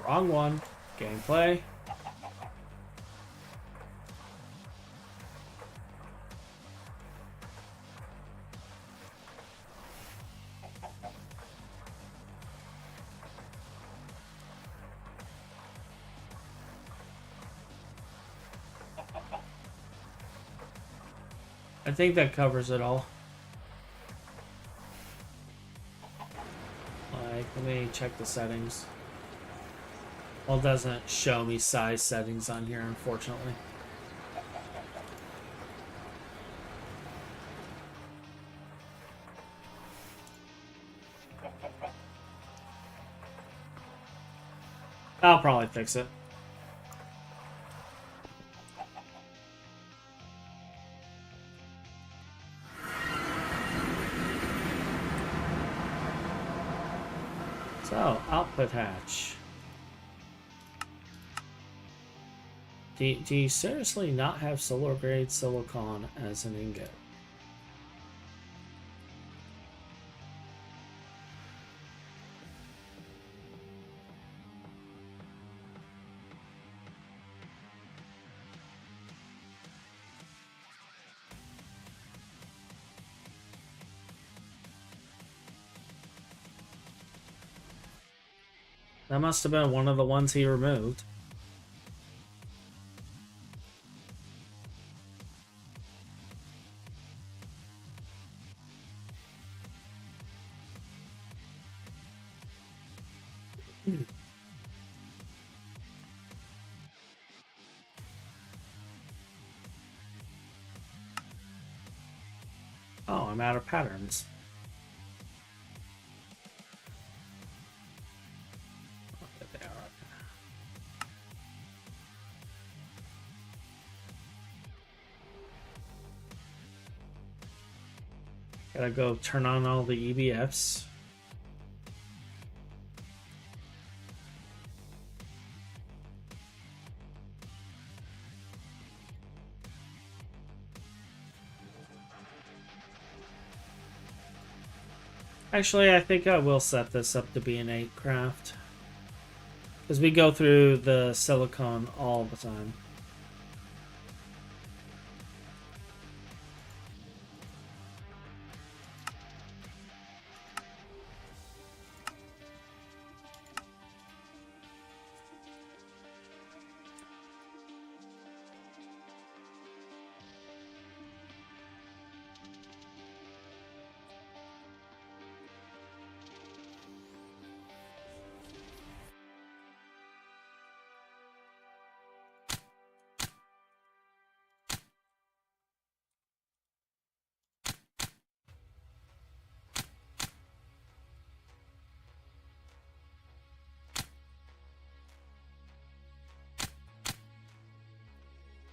Wrong one. Gameplay. I think that covers it all. Like, let me check the settings. Well, it doesn't show me size settings on here, unfortunately. I'll probably fix it. So, output hatch. Do you seriously not have solar grade silicon as an ingot? That must have been one of the ones he removed. Oh, I'm out of patterns. Oh, there they are. Gotta go turn on all the EBFs. Actually, I think I will set this up to be an 8 craft. Because we go through the silicon all the time.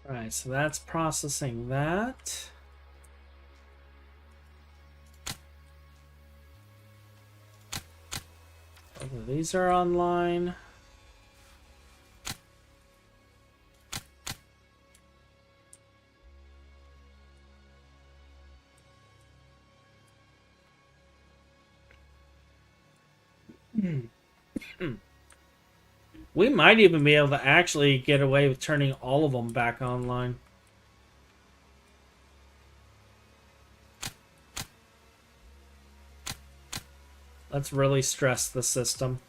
Alright, so that's processing that. Both of these are online. We might even be able to actually get away with turning all of them back online. Let's really stress the system.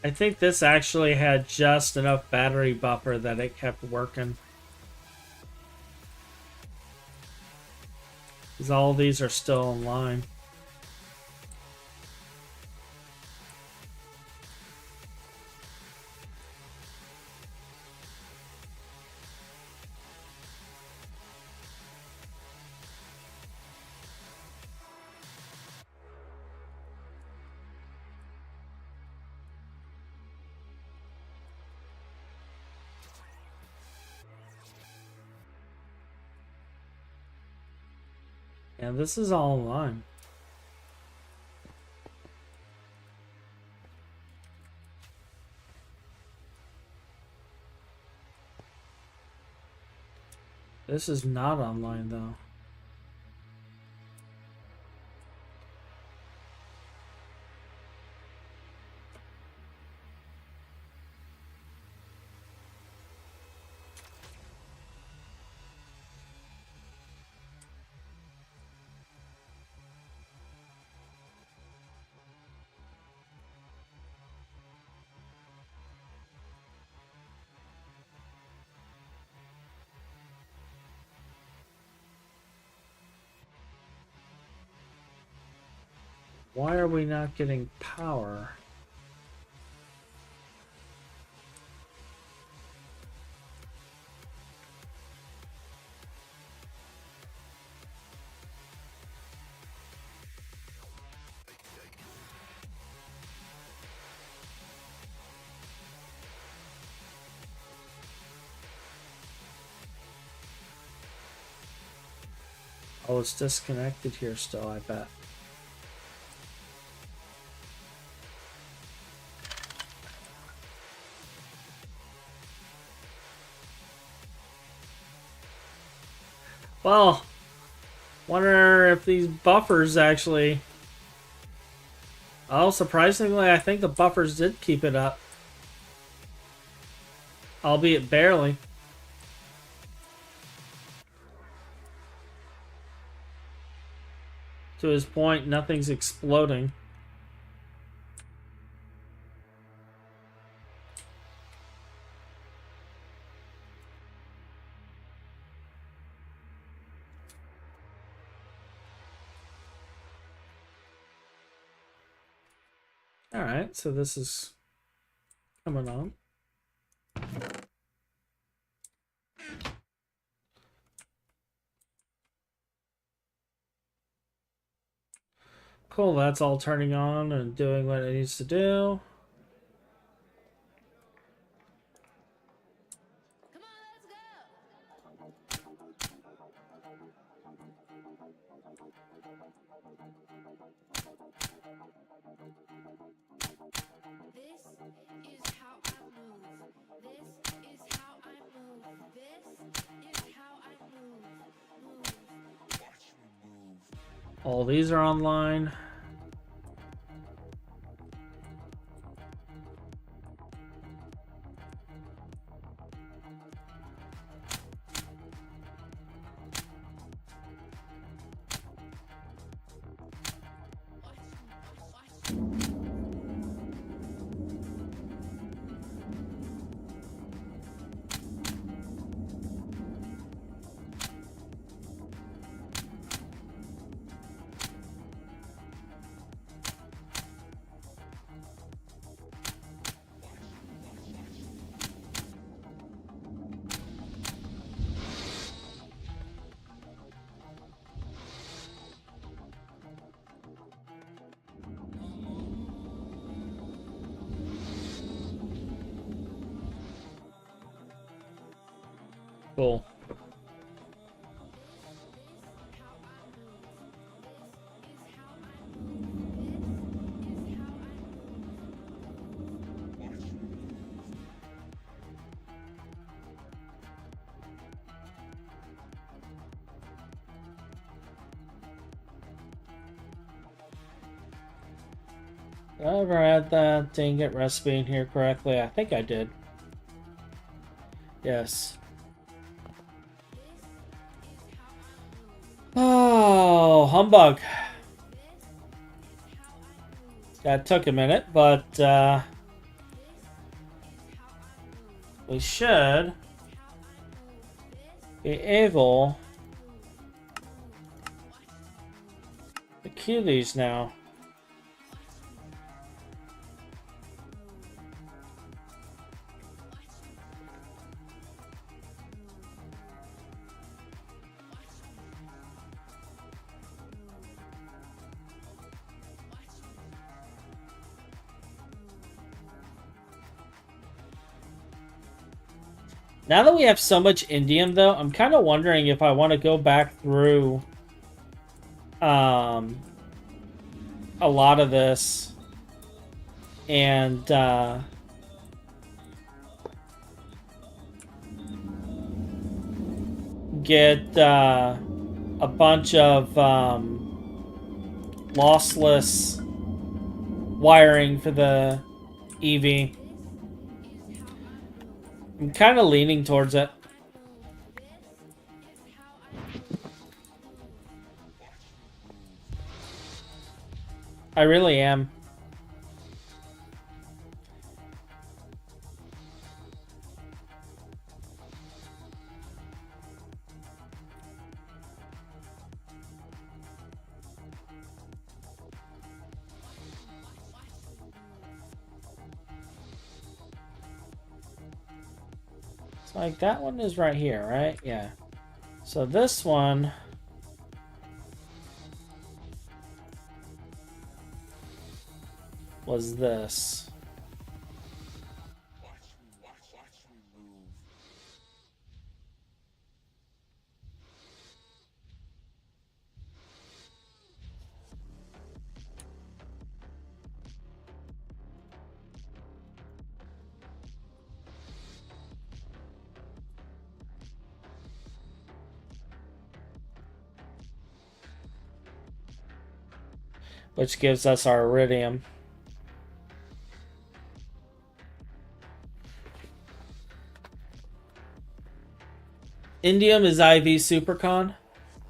I think this actually had just enough battery buffer that it kept working. Because all these are still online. And this is all online. This is not online though. Why are we not getting power? Oh, it's disconnected here still, I bet. Well, wonder if these buffers actually... Oh, surprisingly, I think the buffers did keep it up. Albeit barely. To his point, nothing's exploding. Alright, so this is coming on. Cool, that's all turning on and doing what it needs to do. All these are online. Cool. Did I ever add that dang it recipe in here correctly? I think I did. Yes. Oh, humbug. That took a minute, but we should be able to queue these now. Now that we have so much indium, though, I'm kind of wondering if I want to go back through a lot of this and get a bunch of lossless wiring for the EV. I'm kind of leaning towards it. I really am. Like, that one is right here, right? Yeah. So this one was this. Which gives us our iridium. Indium is IV Supercon.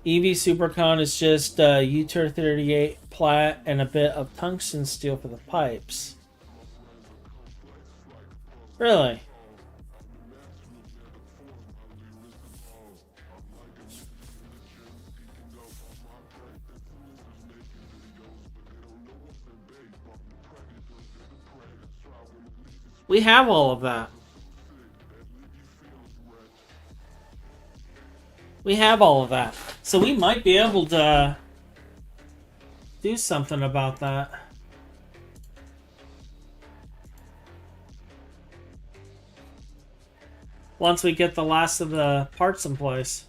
EV Supercon is just U-38 plat and a bit of tungsten steel for the pipes. Really? We have all of that. We have all of that. So we might be able to do something about that. Once we get the last of the parts in place.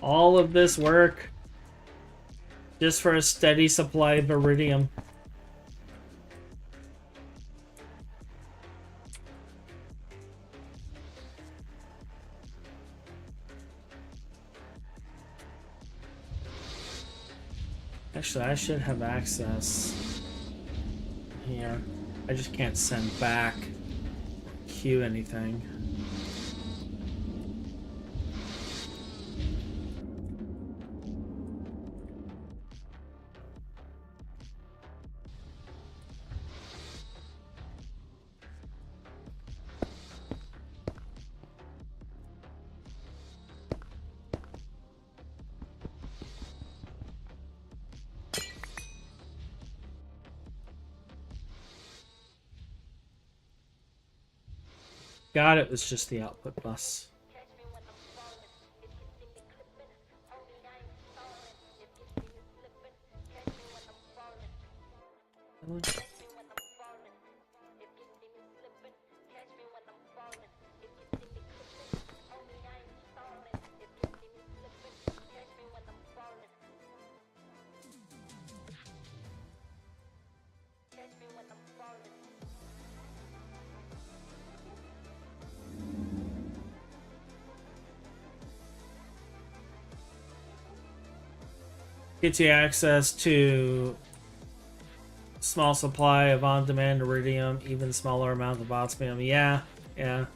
All of this work just for a steady supply of iridium. Actually, I should have access here. I just can't send back, queue anything. God, it was just the output bus. Really? Gets you access to small supply of on-demand iridium, even smaller amount of osmium. Yeah, yeah.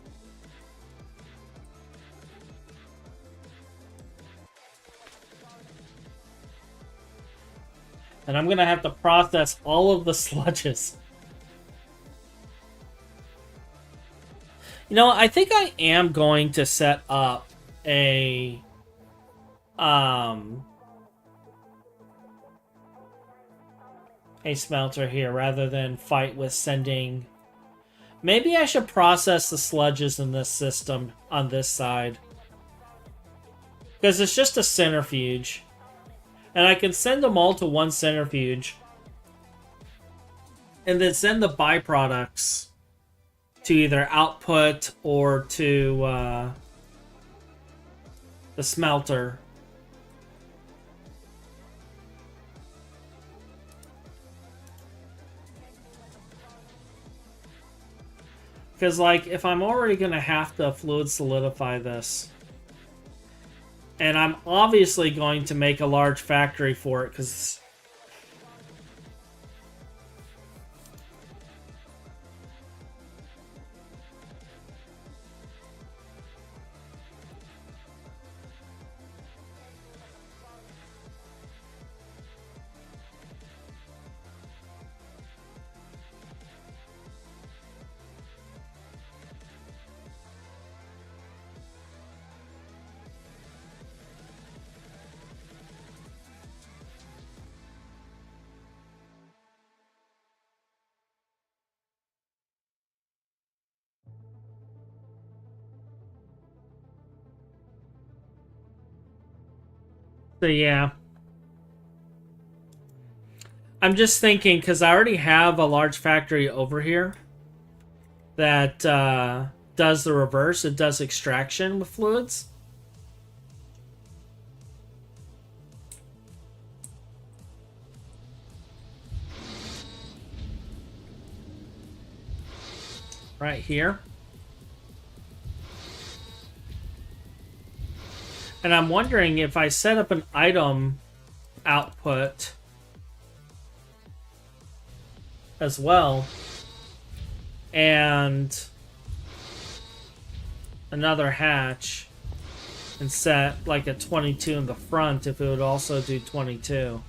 And I'm gonna have to process all of the sludges. You know, I think I am going to set up a smelter here rather than fight with sending. Maybe I should process the sludges in this system on this side, because it's just a centrifuge, and I can send them all to one centrifuge and then send the byproducts to either output or to the smelter. Because, like, if I'm already going to have to fluid solidify this, and I'm obviously going to make a large factory for it, because so yeah. I'm just thinking, because I already have a large factory over here that does the reverse. It does extraction with fluids. Right here. And I'm wondering if I set up an item output as well, and another hatch, and set like a 22 in the front, if it would also do 22.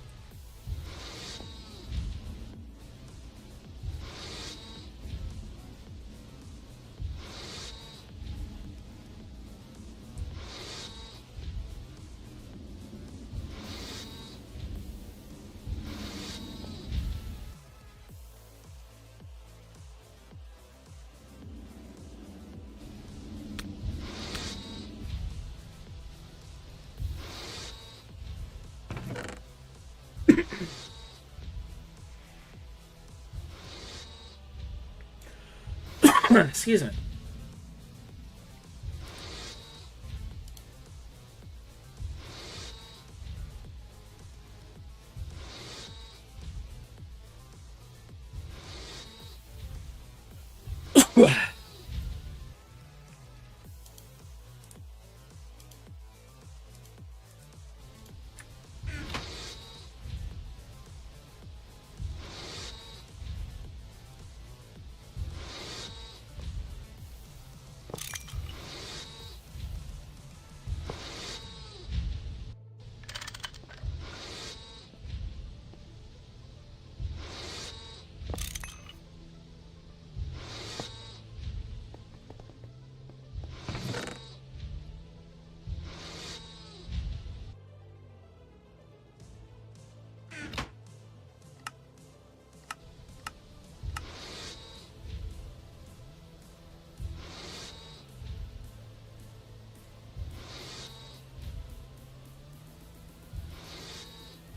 Excuse me.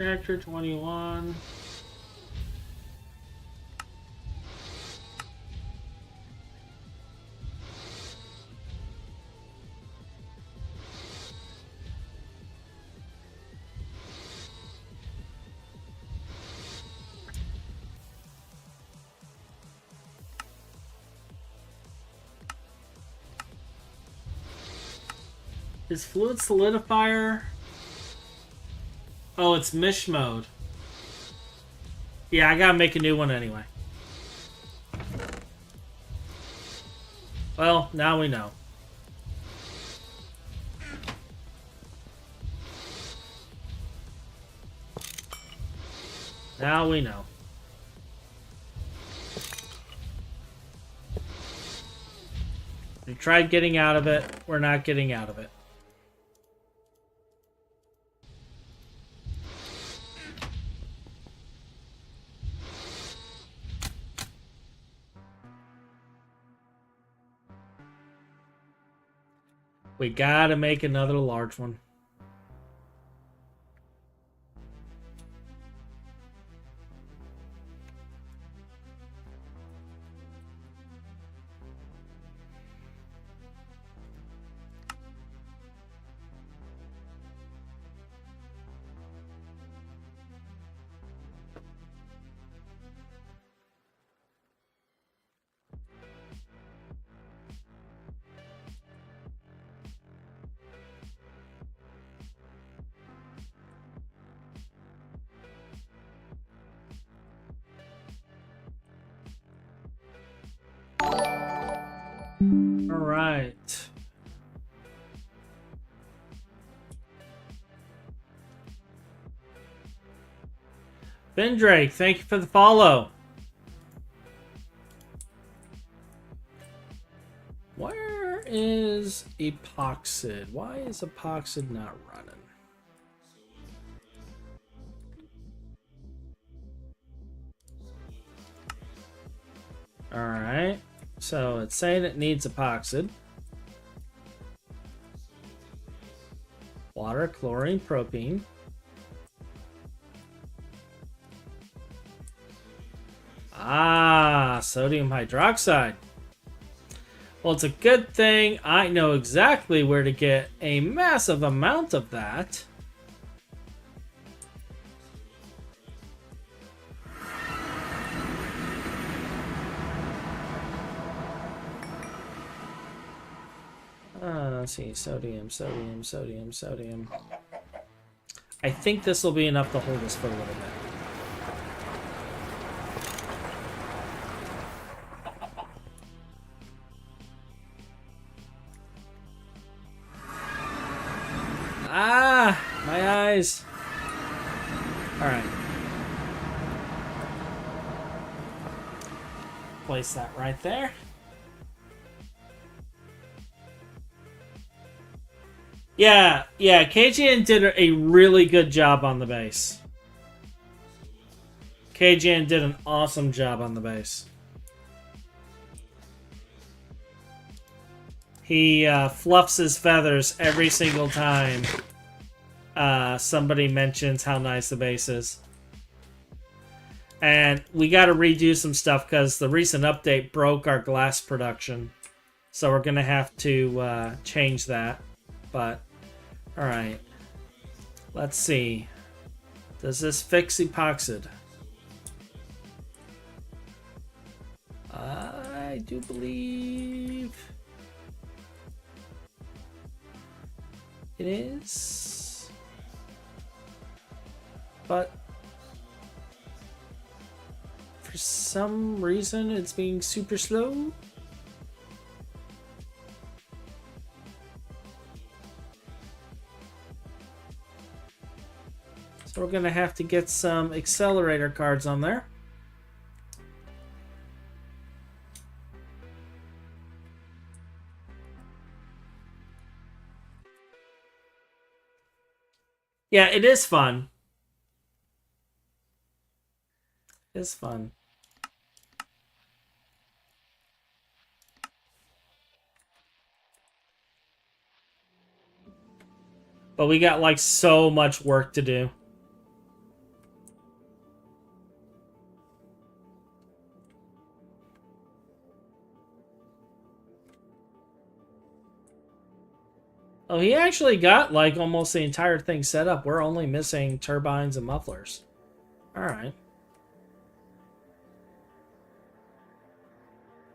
Character 21. Is Fluid Solidifier? Oh, it's Mish mode. Yeah, I gotta make a new one anyway. Well, now we know. Now we know. We tried getting out of it. We're not getting out of it. We gotta make another large one. All right. Ben Drake, thank you for the follow. Where is Epoxid? Why is Epoxid not running? All right. So it's saying it needs Epoxid. Water, chlorine, propene. Ah, sodium hydroxide. Well, it's a good thing I know exactly where to get a massive amount of that. Let's see, sodium. I think this will be enough to hold us for a little bit. Ah, my eyes. All right. Place that right there. Yeah, KGN did a really good job on the base. KGN did an awesome job on the base. He fluffs his feathers every single time somebody mentions how nice the base is. And we got to redo some stuff because the recent update broke our glass production. So we're going to have to change that. But, alright. Let's see. Does this fix Epoxid? I do believe it is. But for some reason it's being super slow. So we're going to have to get some accelerator cards on there. Yeah, it is fun. It's fun. But we got like so much work to do. he actually got like almost the entire thing set up. We're only missing turbines and mufflers. Alright.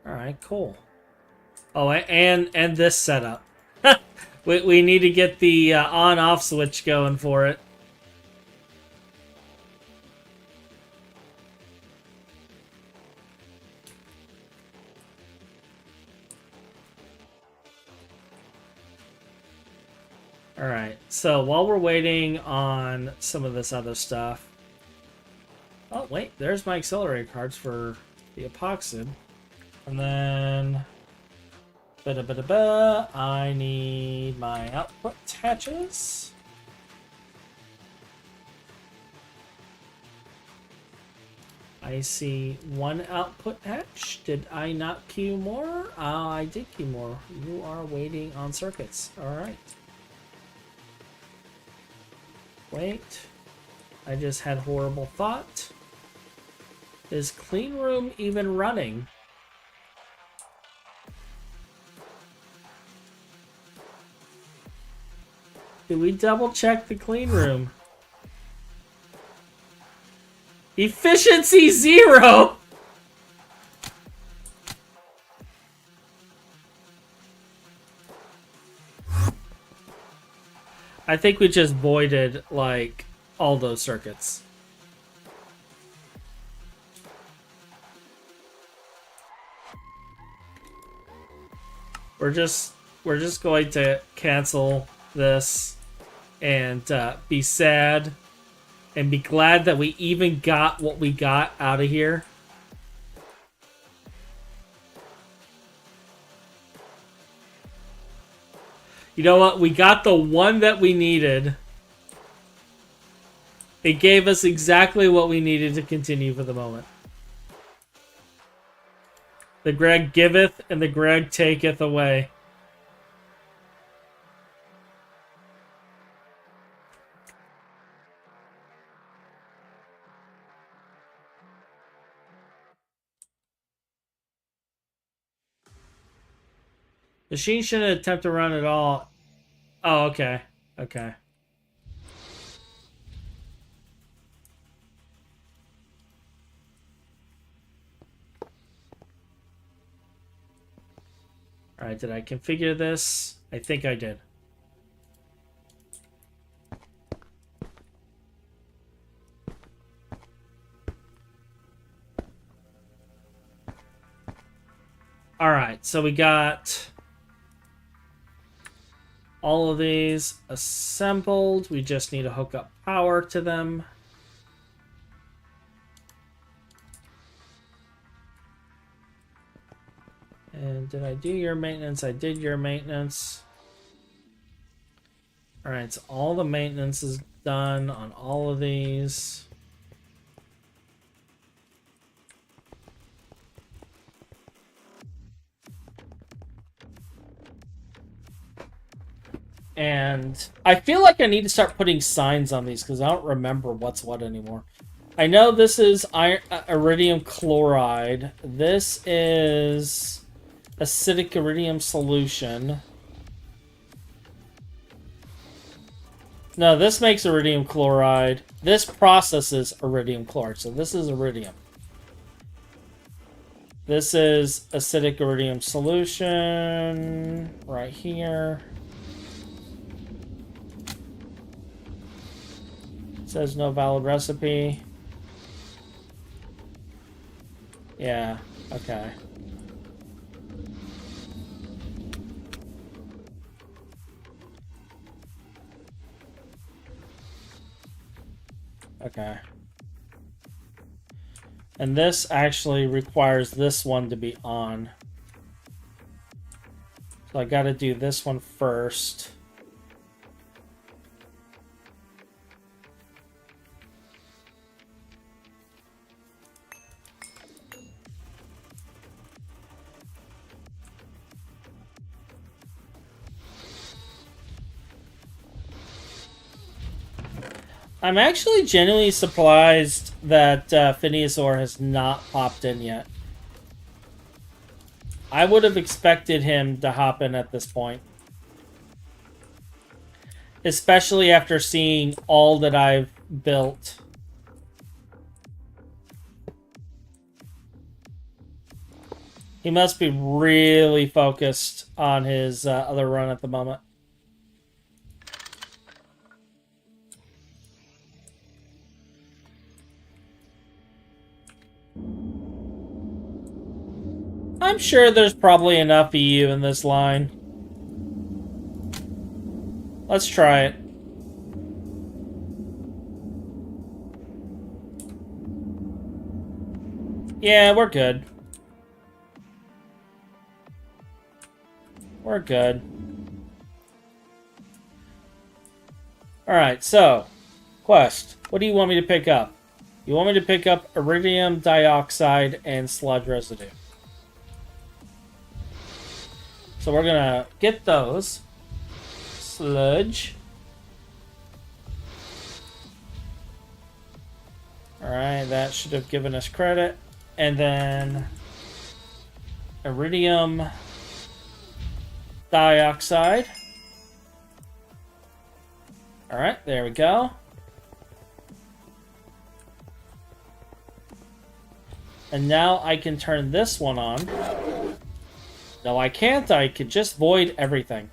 Alright, cool. Oh, and this setup. we need to get the on-off switch going for it. Alright, so while we're waiting on some of this other stuff... Oh, wait, there's my accelerator cards for the epoxid. And then... I need my output hatches. I see one output hatch. Did I not queue more? I did queue more. You are waiting on circuits. Alright. Wait. I just had horrible thought. Is clean room even running? Did we double check the clean room? Efficiency 0! I think we just voided, like, all those circuits. We're just going to cancel this and be sad and be glad that we even got what we got out of here. You know what? We got the one that we needed. It gave us exactly what we needed to continue for the moment. The Greg giveth and the Greg taketh away. Machine shouldn't attempt to run at all. Oh, okay. Okay. Alright, did I configure this? I think I did. Alright, so we got all of these assembled. We just need to hook up power to them. And did I do your maintenance? I did your maintenance. Alright, so all the maintenance is done on all of these. And I feel like I need to start putting signs on these because I don't remember what's what anymore. I know this is iridium chloride. This is acidic iridium solution. No, this makes iridium chloride. This processes iridium chloride. So this is iridium. This is acidic iridium solution right here. Says no valid recipe. Yeah, okay. Okay. And this actually requires this one to be on. So I gotta do this one first. I'm actually genuinely surprised that Phineasaur has not popped in yet. I would have expected him to hop in at this point. Especially after seeing all that I've built. He must be really focused on his other run at the moment. I'm sure there's probably enough EU in this line. Let's try it. Yeah, we're good. We're good. Alright, so, quest. What do you want me to pick up? You want me to pick up iridium dioxide and sludge residue. So we're gonna get those. Sludge. Alright, that should have given us credit. And then iridium dioxide. Alright, there we go. And now I can turn this one on. No, I can't. I could just void everything.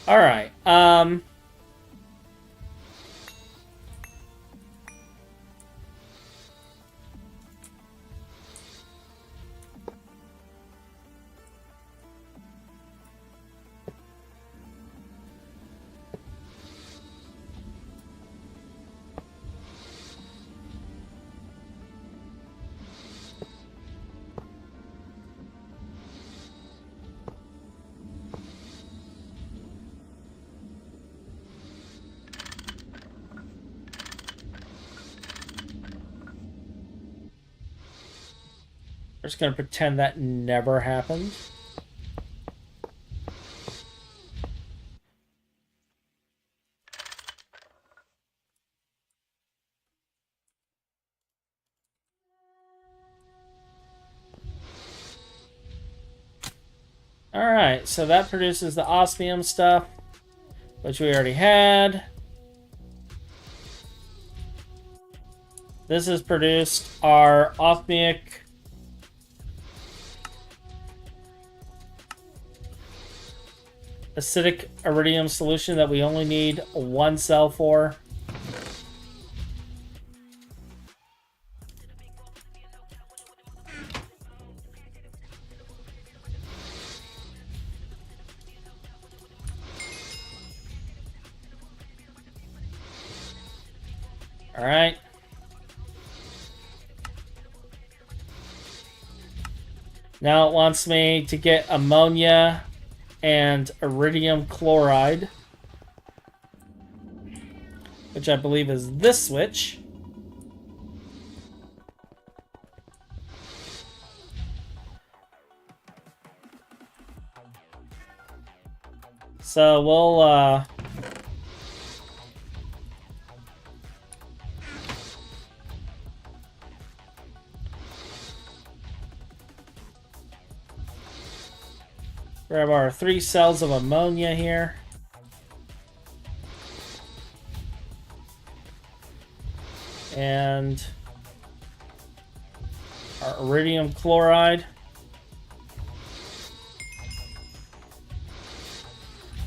Alright, we're just gonna pretend that never happened. Alright, so that produces the osmium stuff, which we already had. This has produced our osmic acidic iridium solution that we only need one cell for. All right. Now it wants me to get ammonia and iridium chloride, which I believe is this switch. So we'll grab our 3 cells of ammonia here. And our iridium chloride.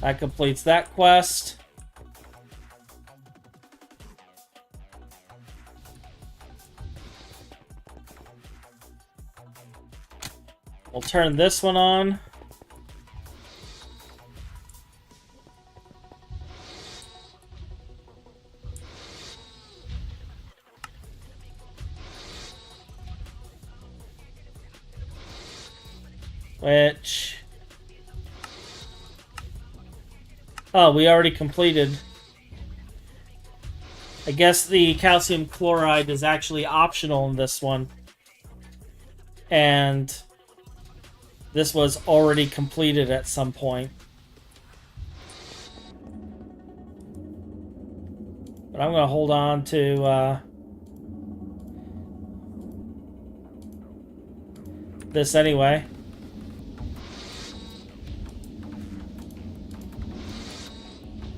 That completes that quest. We'll turn this one on. Which... oh, we already completed. I guess the calcium chloride is actually optional in this one. And this was already completed at some point. But I'm going to hold on to... this anyway.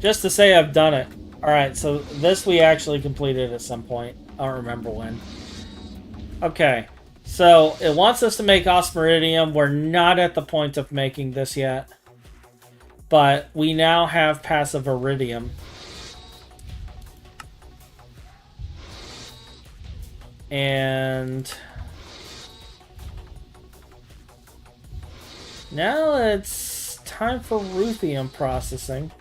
Just to say I've done it. Alright, so this we actually completed at some point. I don't remember when. Okay. So, it wants us to make osmiridium. We're not at the point of making this yet. But we now have passive iridium. And now it's time for ruthenium processing.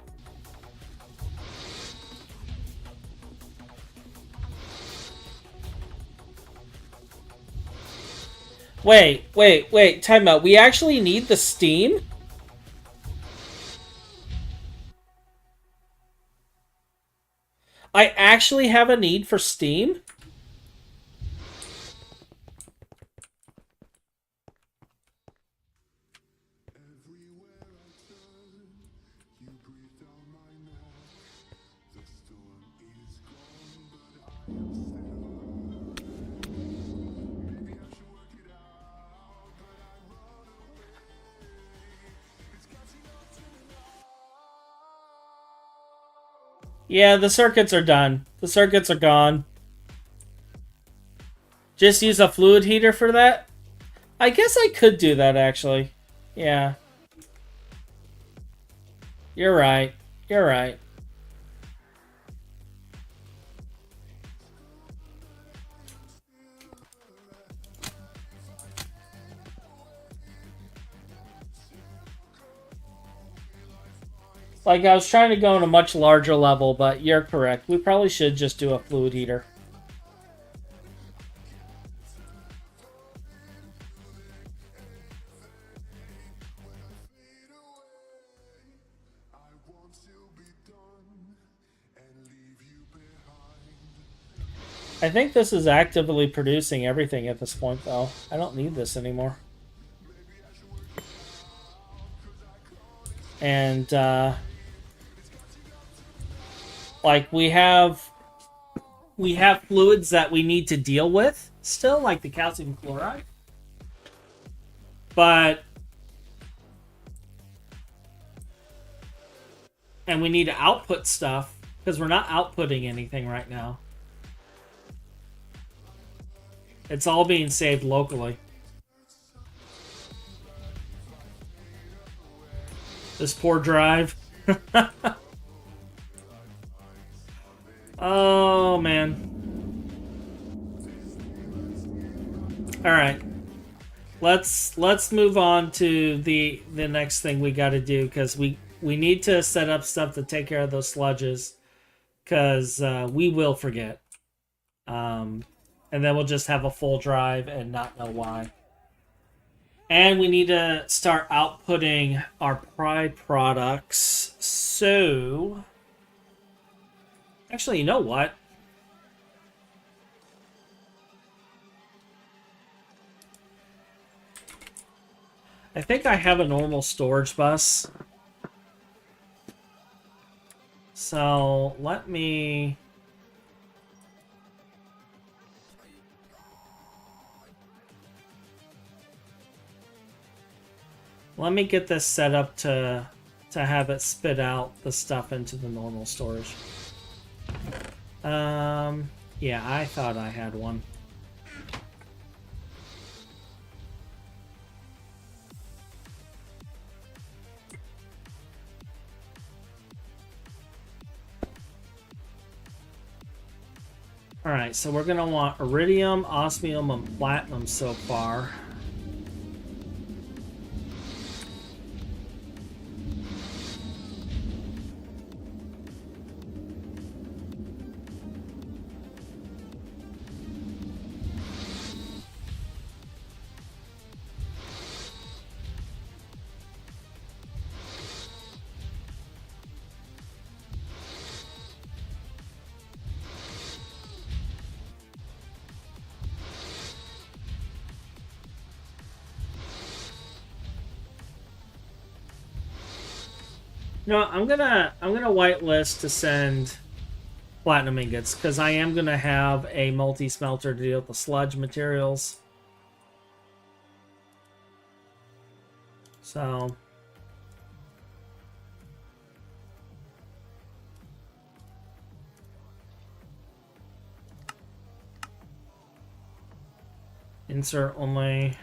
Wait, time out. We actually need the steam? I actually have a need for steam? Yeah, the circuits are done. The circuits are gone. Just use a fluid heater for that? I guess I could do that, actually. Yeah. You're right. You're right. Like, I was trying to go on a much larger level, but you're correct. We probably should just do a fluid heater. I think this is actively producing everything at this point, though. I don't need this anymore. And, like, we have fluids that we need to deal with still, like the calcium chloride. But... and we need to output stuff, because we're not outputting anything right now. It's all being saved locally. This poor drive. Oh, man. Alright. Let's move on to the next thing we got to do, because we need to set up stuff to take care of those sludges, because we will forget. And then we'll just have a full drive and not know why. And we need to start outputting our Pride products. So... actually, you know what? I think I have a normal storage bus. So, let me get this set up to have it spit out the stuff into the normal storage. Yeah, I thought I had one. Alright, so we're going to want iridium, osmium, and platinum so far. No, I'm gonna whitelist to send platinum ingots, because I am gonna have a multi-smelter to deal with the sludge materials. So insert only.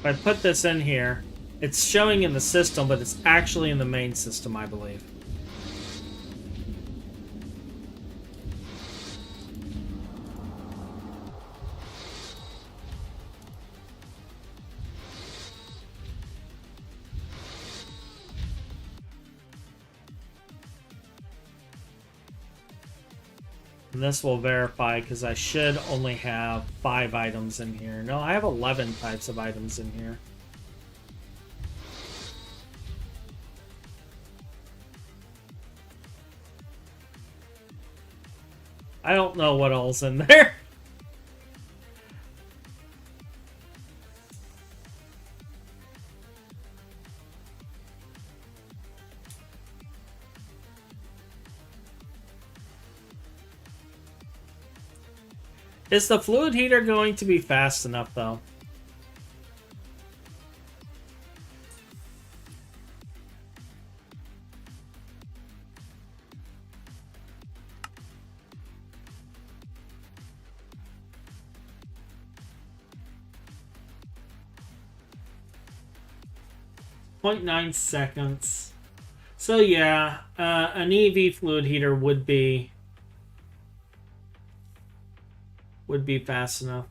If I put this in here, it's showing in the system, but it's actually in the main system, I believe. And this will verify because I should only have 5 items in here. No, I have 11 types of items in here. I don't know what all's in there. Is the fluid heater going to be fast enough, though? .9 seconds. So yeah, an EV fluid heater would be fast enough.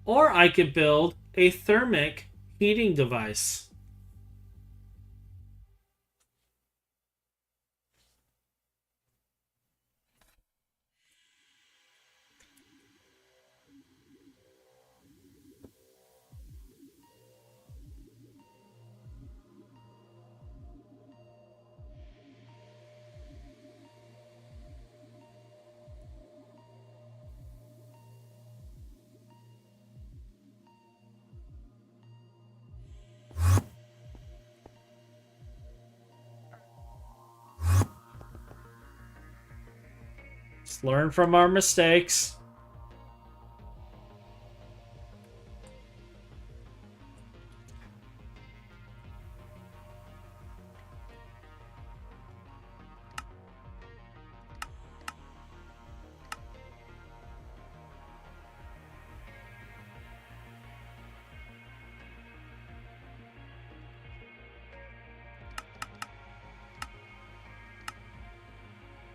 Or I could build a thermic heating device. Let's learn from our mistakes.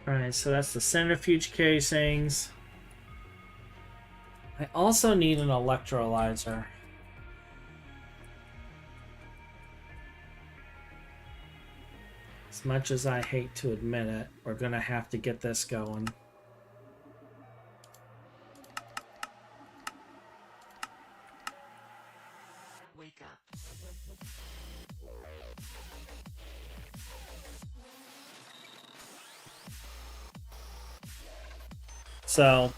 Alright, so that's the centrifuge casings. I also need an electrolyzer. As much as I hate to admit it, we're gonna have to get this going. Wake up. So,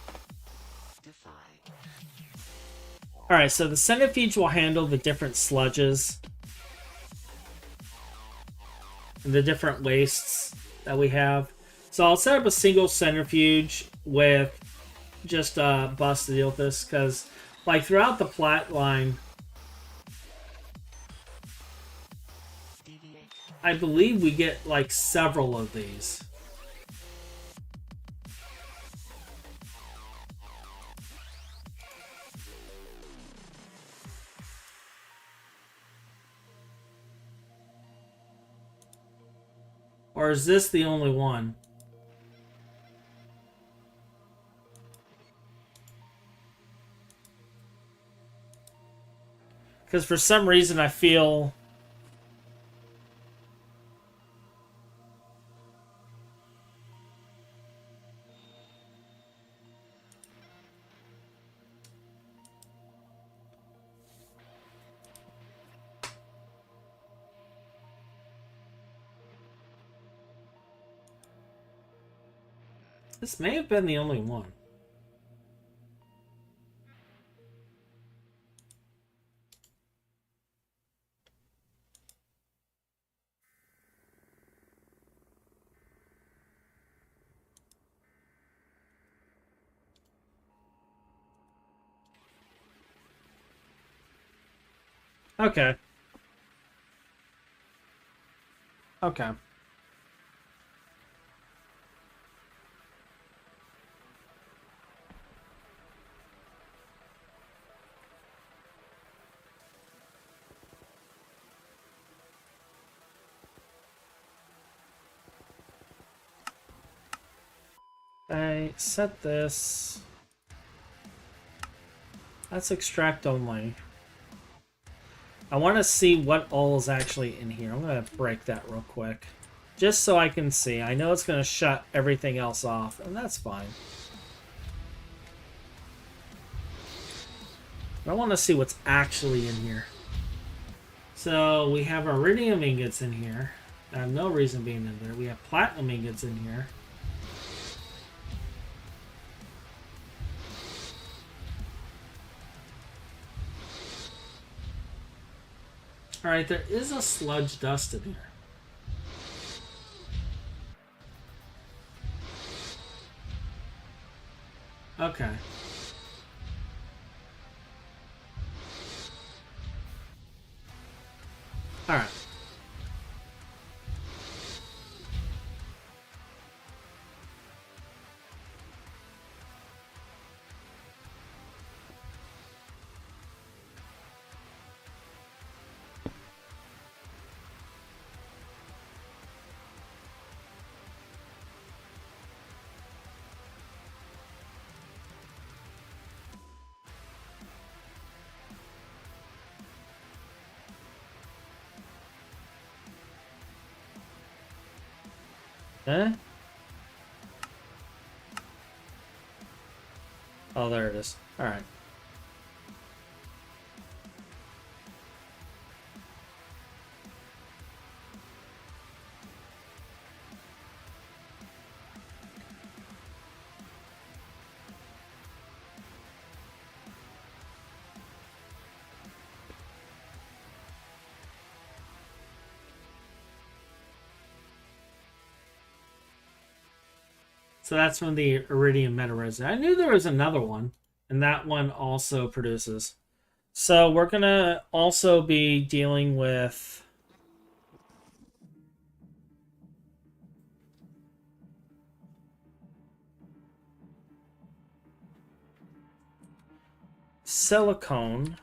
alright, so the centrifuge will handle the different sludges and the different wastes that we have. So I'll set up a single centrifuge with just a bus to deal with this, because like throughout the Platline, I believe we get like several of these. Or is this the only one? Because for some reason I feel... This may have been the only one. Okay. Okay. I set this. That's extract only. I want to see what all is actually in here. I'm going to break that real quick. Just so I can see. I know it's going to shut everything else off, and that's fine. But I want to see what's actually in here. So we have iridium ingots in here. I have no reason being in there. We have platinum ingots in here. Alright, there is a sludge dust in here. Okay. Alright. Eh? Oh, there it is. Alright. So that's from the iridium meta resin. I knew there was another one, and that one also produces. So we're gonna also be dealing with silicone.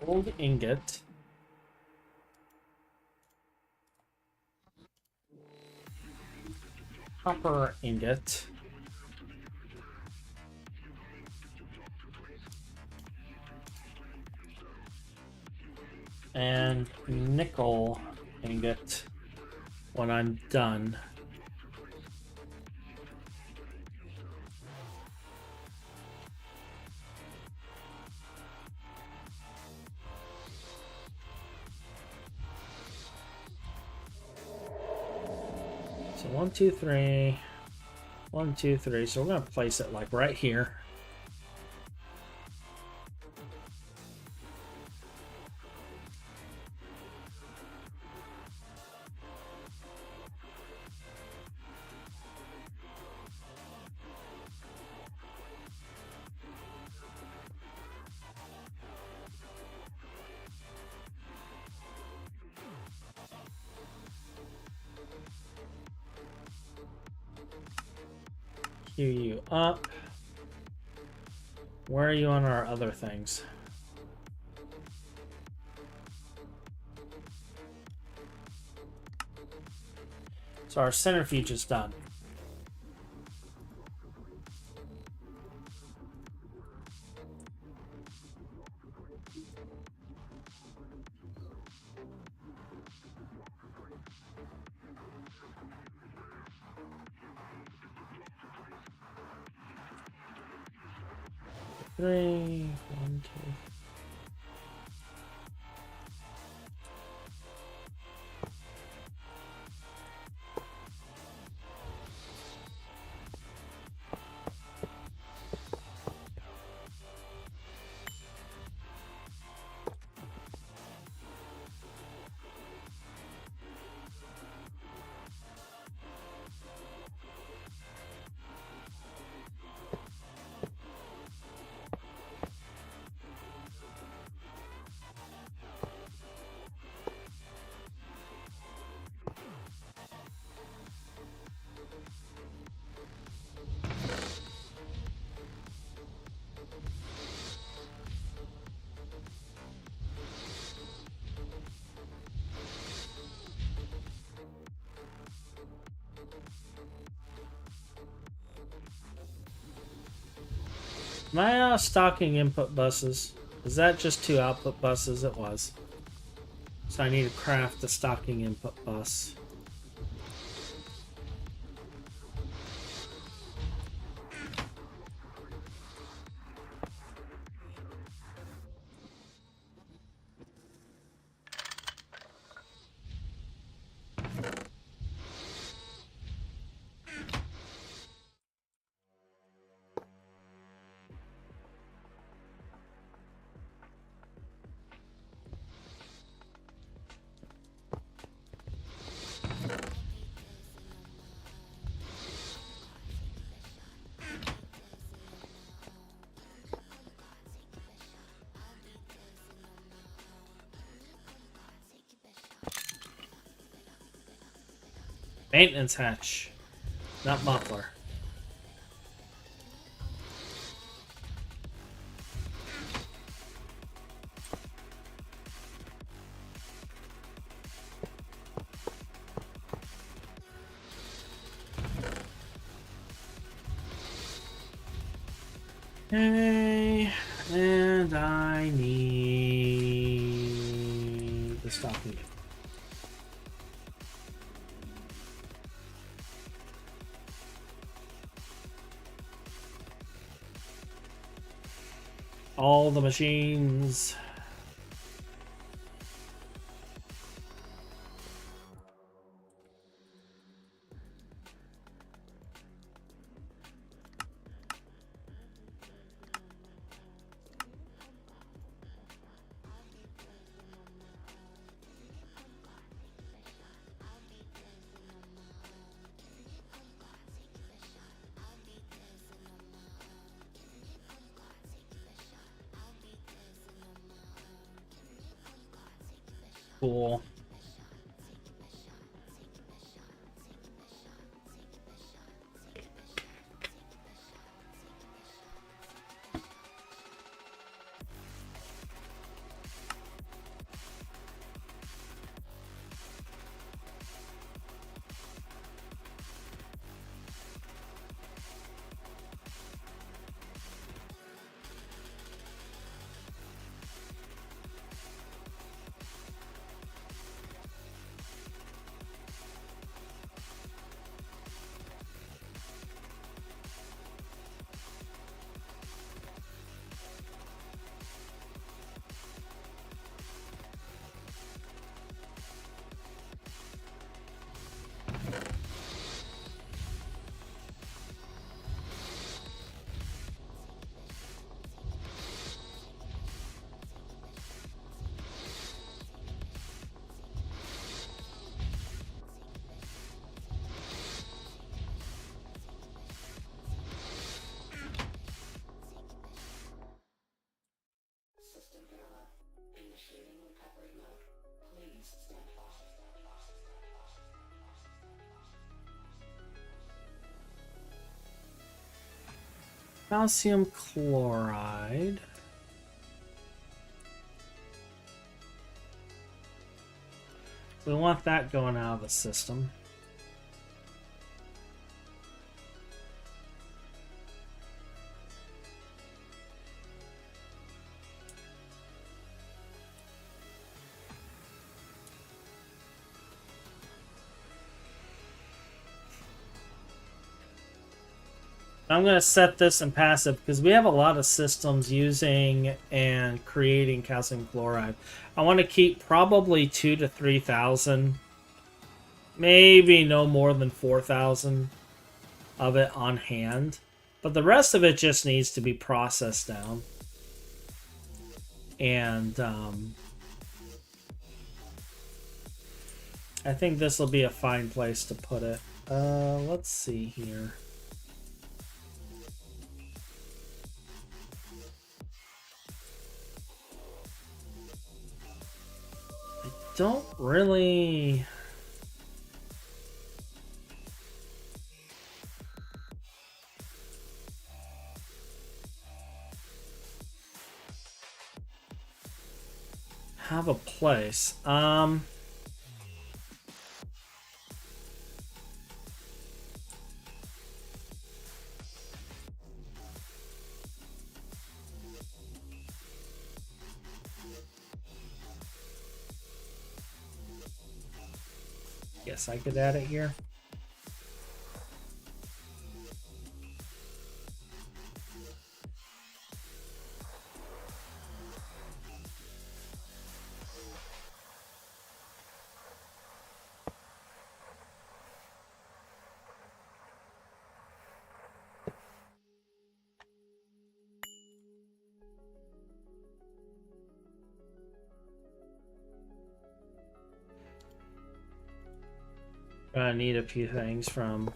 Gold ingot. Copper ingot. And nickel ingot when I'm done. So 1, 2, 3. 1, 2, 3. So we're gonna place it like right here. Queue you up. Where are you on our other things? So our centrifuge is done. Three, 1, 2. Am I stocking input buses? Is that just 2 output buses? It was. So I need to craft the stocking input bus. Maintenance hatch, not muffler. Okay, and I need the stocking. All the machines. Cool. Calcium chloride. We want that going out of the system. I'm going to set this in passive because we have a lot of systems using and creating calcium chloride. I want to keep probably 2,000 to 3,000, maybe no more than 4,000 of it on hand. But the rest of it just needs to be processed down. And I think this will be a fine place to put it. Let's see here. Don't really have a place. Guess I could add it here. Gonna need a few things from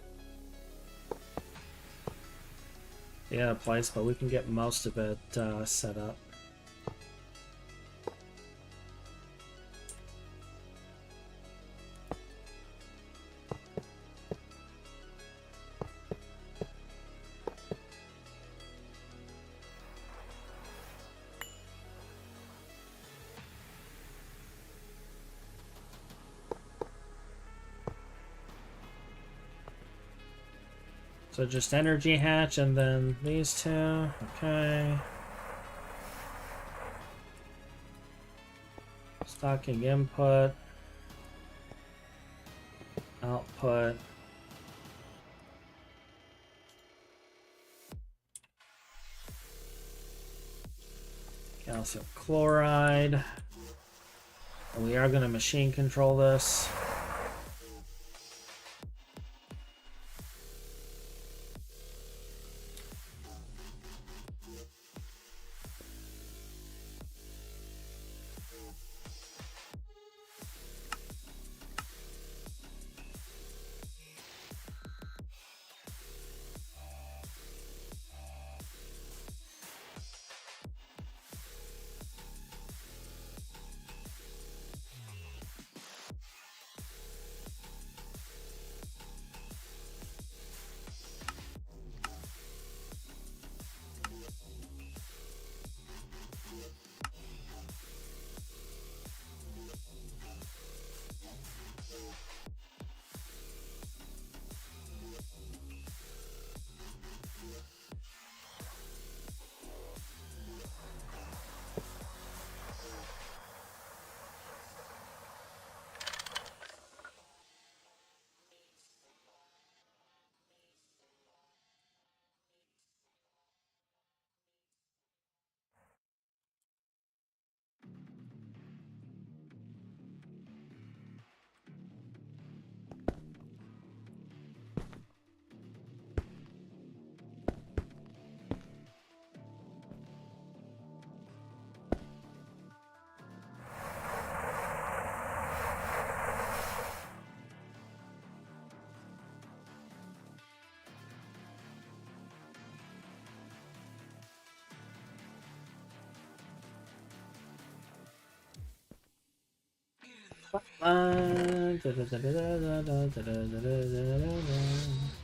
the other place, but we can get most of it set up. So just energy hatch and then these two. Okay. Stocking input. Output. Calcium chloride. And we are going to machine control this.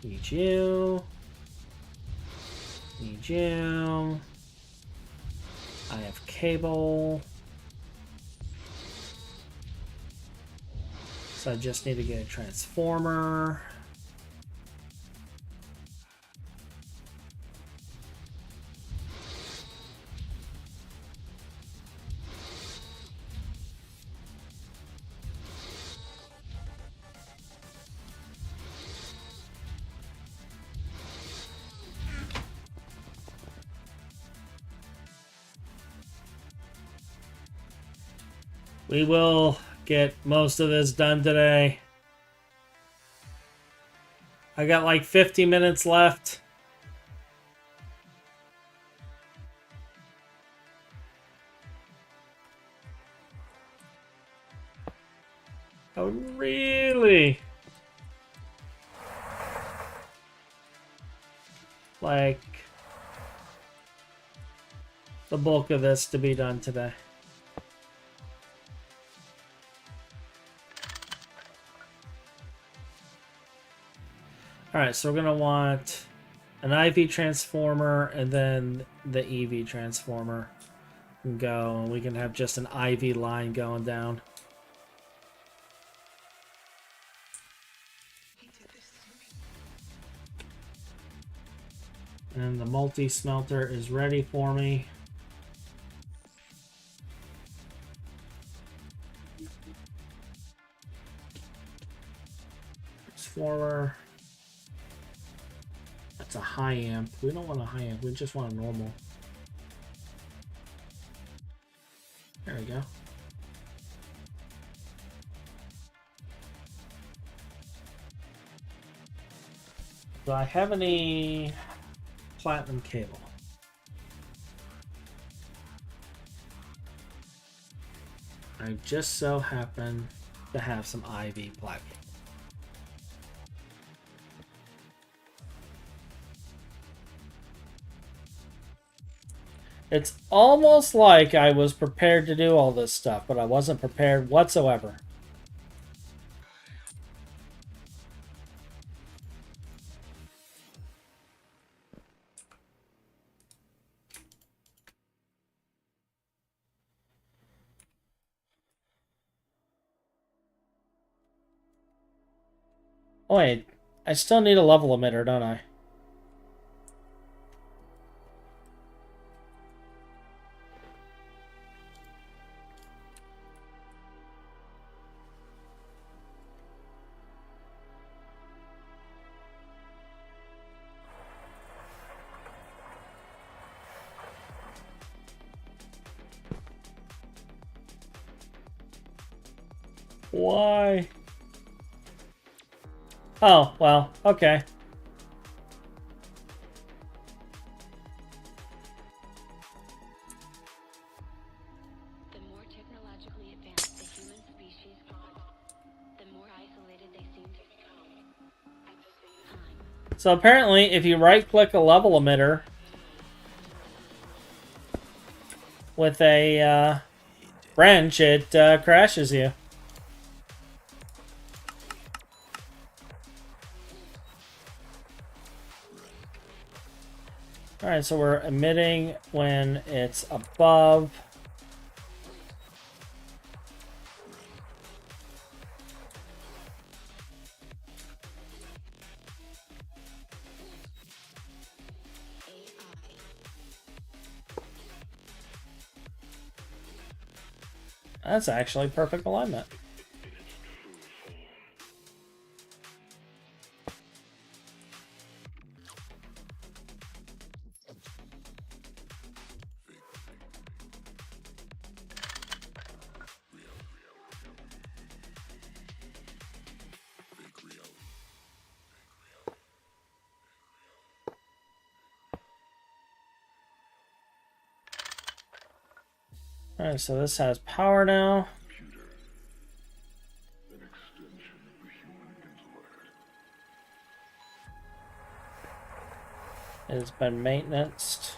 Need you. Need you. I have cable. So I just need to get a transformer. We will get most of this done today. I got like 50 minutes left. I would really like the bulk of this to be done today. Alright, so we're going to want an IV transformer and then the EV transformer can go. And we can have just an IV line going down. And the multi-smelter is ready for me. transformer. That's a high amp. We don't want a high amp. We just want a normal. There we go. Do I have any platinum cable? I just so happen to have some IV platinum. It's almost like I was prepared to do all this stuff, but I wasn't prepared whatsoever. Oh wait, I still need a level emitter, don't I? Why? Oh, well, okay. The more technologically advanced the human species got, the more isolated they seem to become at the same time. So apparently, if you right-click a level emitter with a wrench, it crashes you. Alright, so we're emitting when it's above. That's actually perfect alignment. Alright, so this has power now. It's been maintenanced.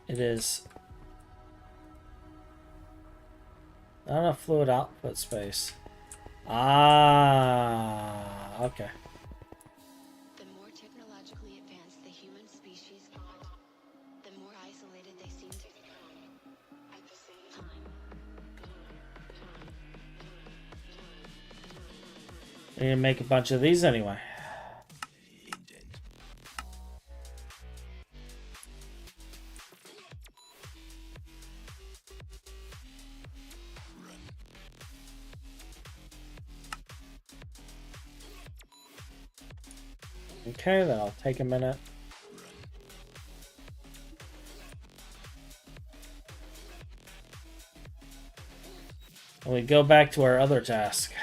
It is not enough fluid output space. Ah, okay. The more technologically advanced the human species got, the more isolated they seem to become at the same time. We need to make a bunch of these anyway. Okay, that'll take a minute. And we go back to our other task.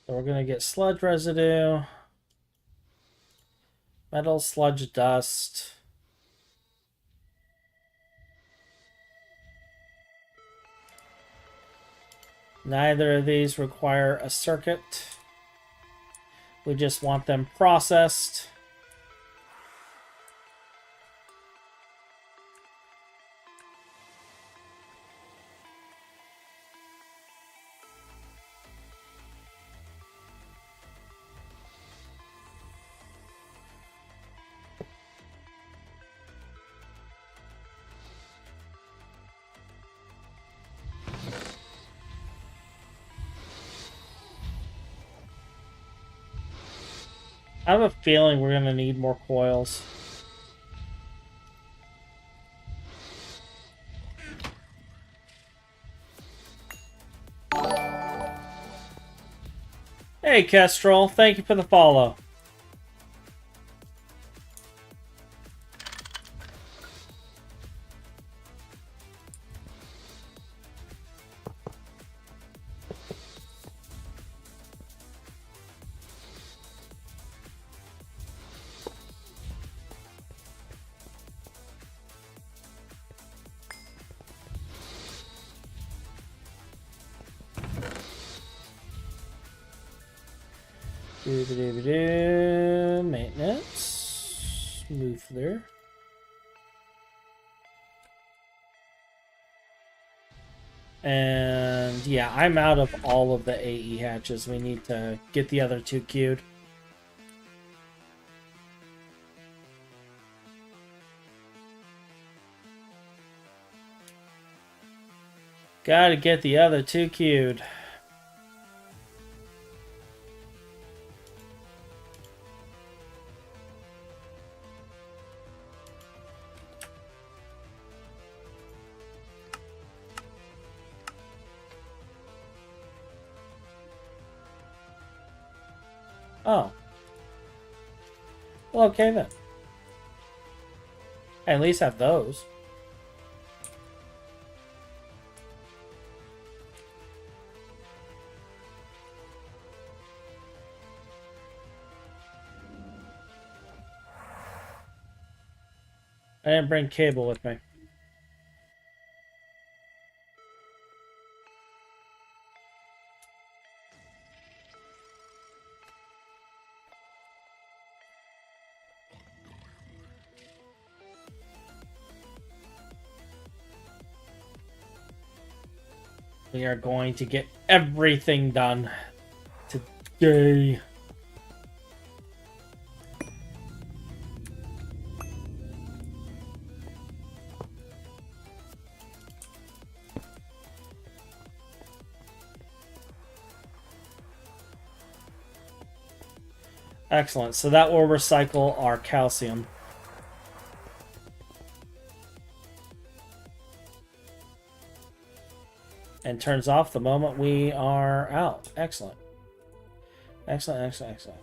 So we're going to get sludge residue, metal sludge dust. Neither of these require a circuit. We just want them processed. I have a feeling we're gonna need more coils. Hey, Kestrel, thank you for the follow. Maintenance. Move there. And yeah, I'm out of all of the AE hatches. We need to get the other two queued. Gotta get the other two queued. Oh. Well, okay then. I at least have those. I didn't bring cable with me. We are going to get everything done today. Excellent. So that will recycle our calcium. And turns off the moment we are out. Excellent. Excellent, excellent, excellent.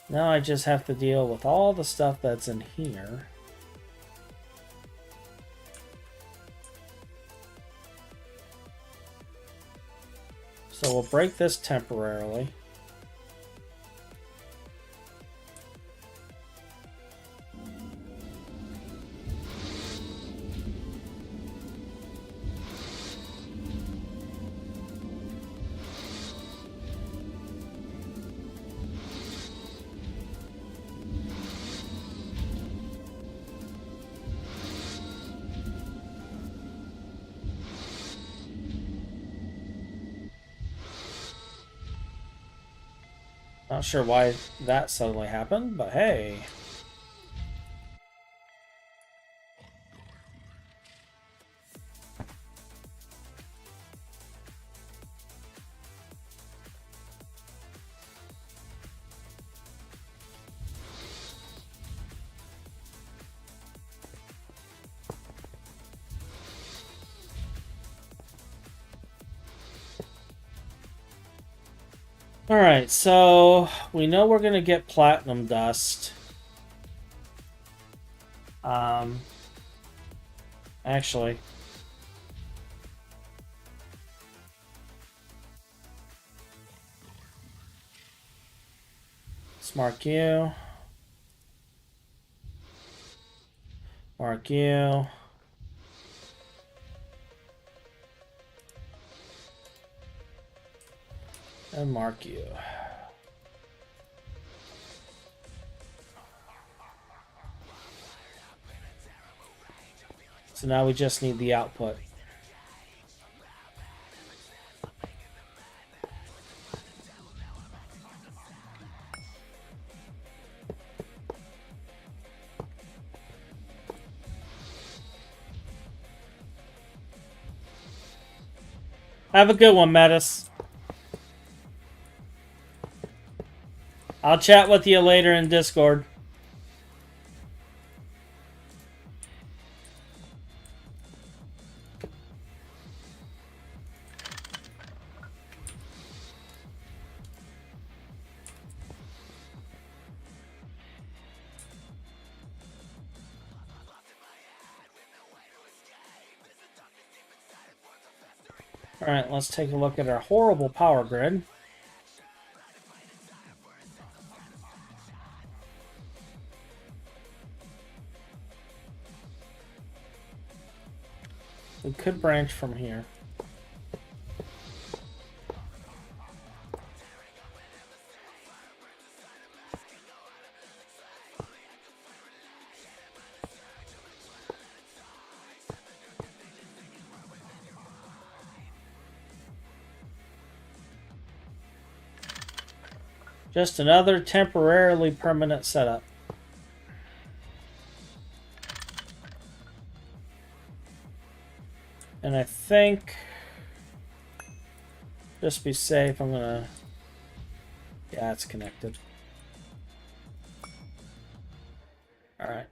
Now I just have to deal with all the stuff that's in here. So we'll break this temporarily. Not sure why that suddenly happened, but hey. Alright, so we know we're going to get platinum dust. Actually, let's mark you. Mark you. And mark you. So now we just need the output. Have a good one, Metis. I'll chat with you later in Discord. Alright, let's take a look at our horrible power grid. We could branch from here. Just another temporarily permanent setup. And I think, just be safe, I'm gonna... Yeah, it's connected. Alright.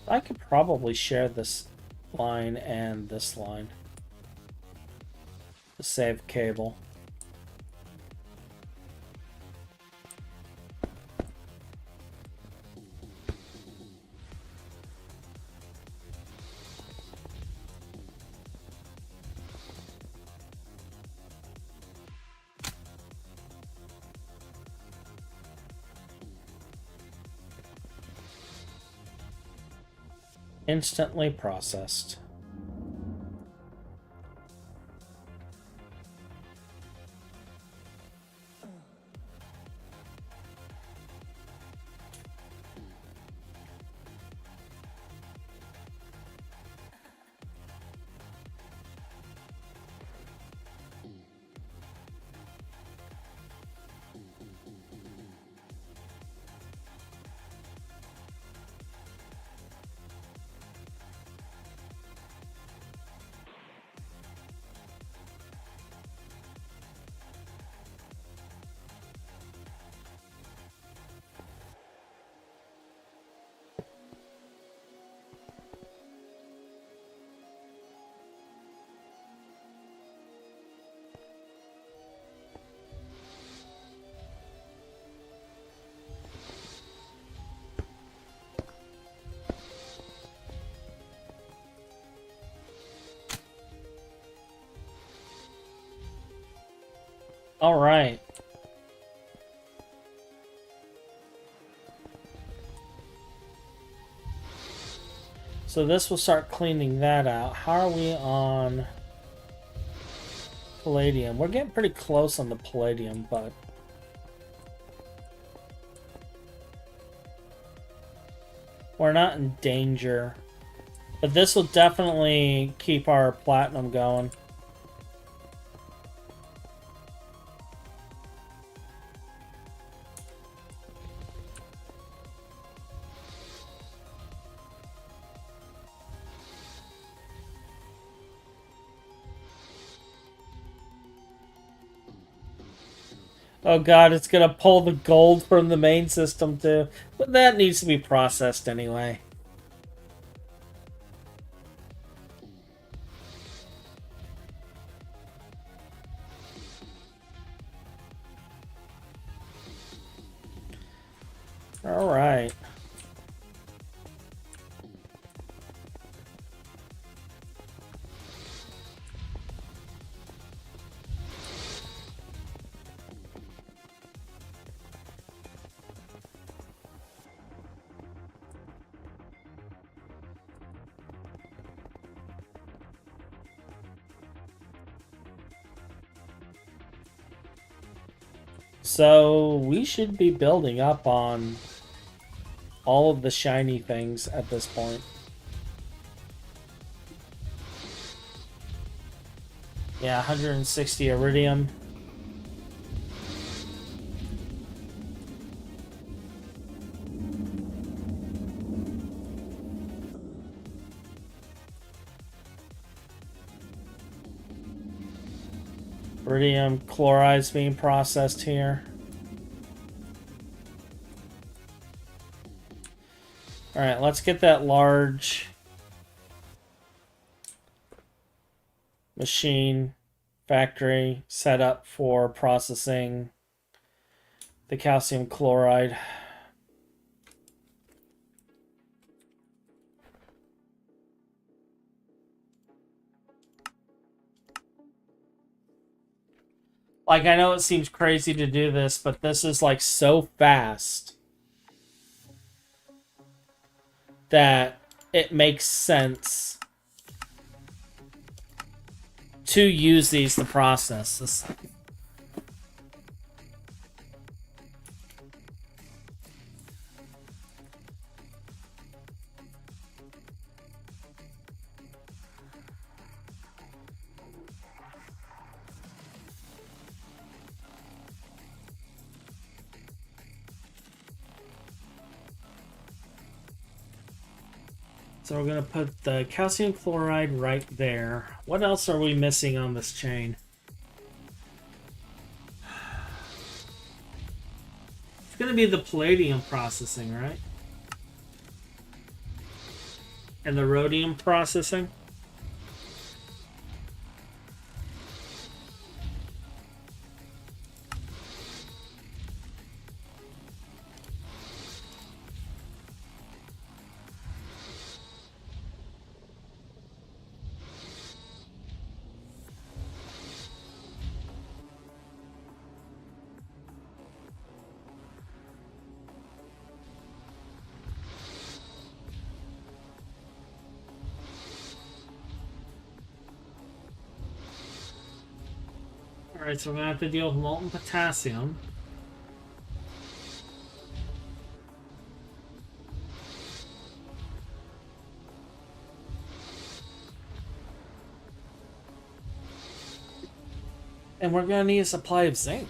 I could probably share this line and this line to save cable. Instantly processed. All right. So this will start cleaning that out. How are we on palladium? We're getting pretty close on the palladium, but we're not in danger. But this will definitely keep our platinum going. Oh god, it's gonna pull the gold from the main system too. But that needs to be processed anyway. Alright. So we should be building up on all of the shiny things at this point. Yeah, 160 iridium. Iridium chloride's being processed here. Alright, let's get that large machine factory set up for processing the calcium chloride. Like, I know it seems crazy to do this, but this is like so fast that it makes sense to use these to process this. So we're going to put the calcium chloride right there. What else are we missing on this chain? It's going to be the palladium processing, right? And the rhodium processing. Alright, so we're going to have to deal with molten potassium. And we're going to need a supply of zinc.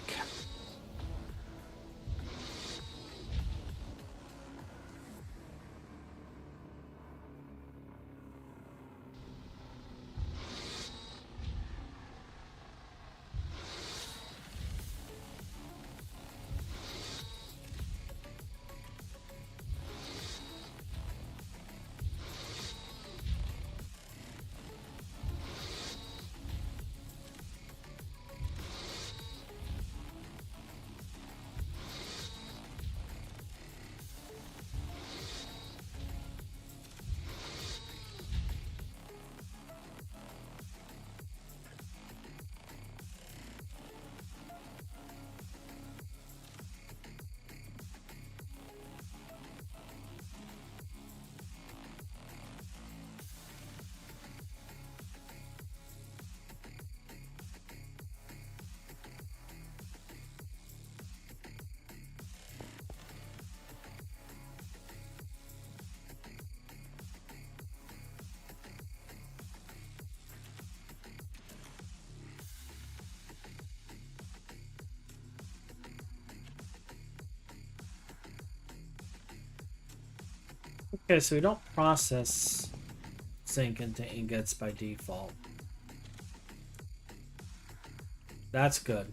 Okay, so we don't process zinc into ingots by default. That's good.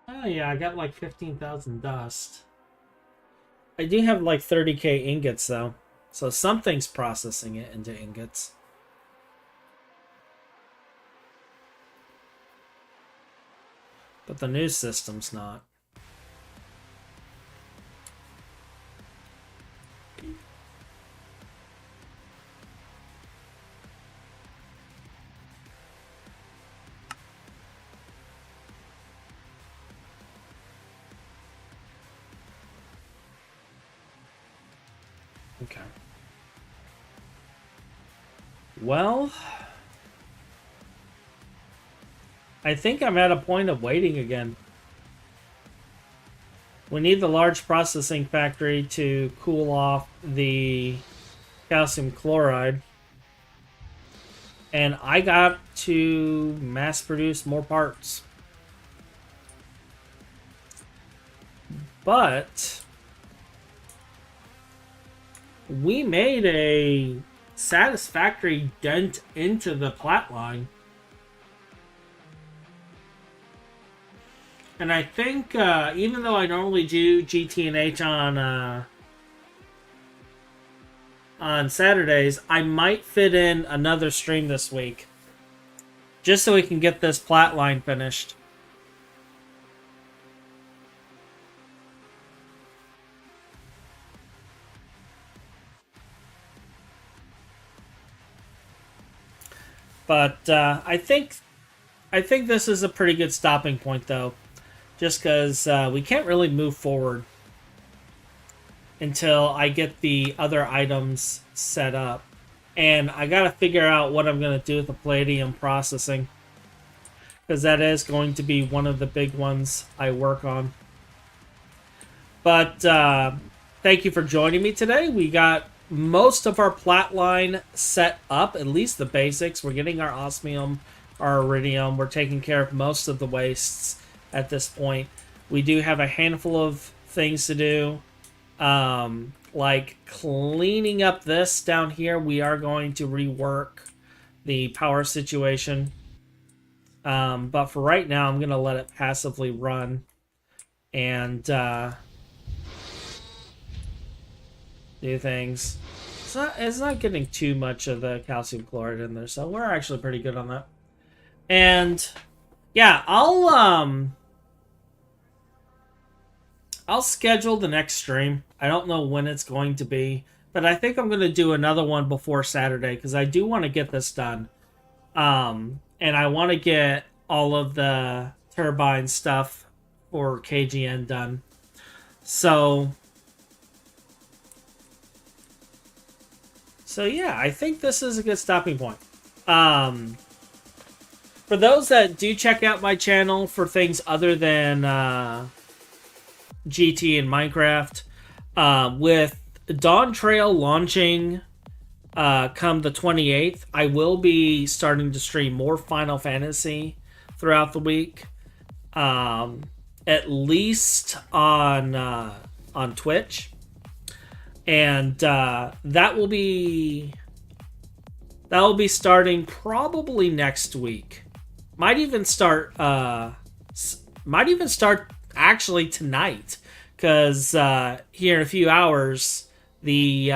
Oh yeah, I got like 15,000 dust. I do have like 30k ingots though. So something's processing it into ingots. But the new system's not. Okay. Well, I think I'm at a point of waiting again. We need the large processing factory to cool off the calcium chloride. And I got to mass produce more parts. But we made a satisfactory dent into the Platline. And I think, even though I normally do GT&H on Saturdays, I might fit in another stream this week. Just so we can get this Platline finished. But I think this is a pretty good stopping point, though. Just because we can't really move forward until I get the other items set up. And I gotta figure out what I'm gonna do with the palladium processing, because that is going to be one of the big ones I work on. But thank you for joining me today. We got most of our Platline set up, at least the basics. We're getting our osmium, our iridium. We're taking care of most of the wastes at this point. We do have a handful of things to do. Like cleaning up this down here. We are going to rework the power situation. But for right now, I'm going to let it passively run. And do things. It's not getting too much of the calcium chloride in there, so we're actually pretty good on that. And yeah, I'll schedule the next stream. I don't know when it's going to be, but I think I'm going to do another one before Saturday because I do want to get this done. And I want to get all of the turbine stuff for KGN done. So yeah, I think this is a good stopping point. For those that do check out my channel for things other than GT and Minecraft, with Dawn Trail launching come the 28th, I will be starting to stream more Final Fantasy throughout the week. At least on Twitch. And that will be starting probably next week. Might even start actually tonight, because here in a few hours the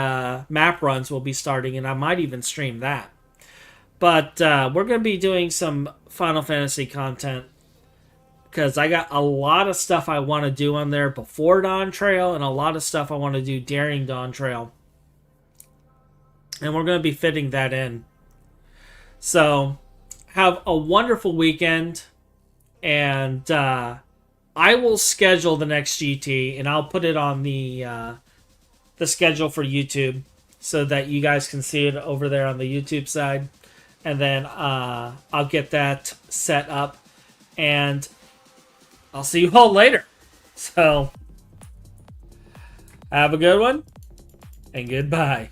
map runs will be starting, and I might even stream that. But we're going to be doing some Final Fantasy content, because I got a lot of stuff I want to do on there before Dawn Trail, and a lot of stuff I want to do during Dawn Trail. And we're going to be fitting that in. So, have a wonderful weekend. And I will schedule the next GT, and I'll put it on the schedule for YouTube, so that you guys can see it over there on the YouTube side. And then I'll get that set up. And I'll see you all later. So, have a good one, and goodbye.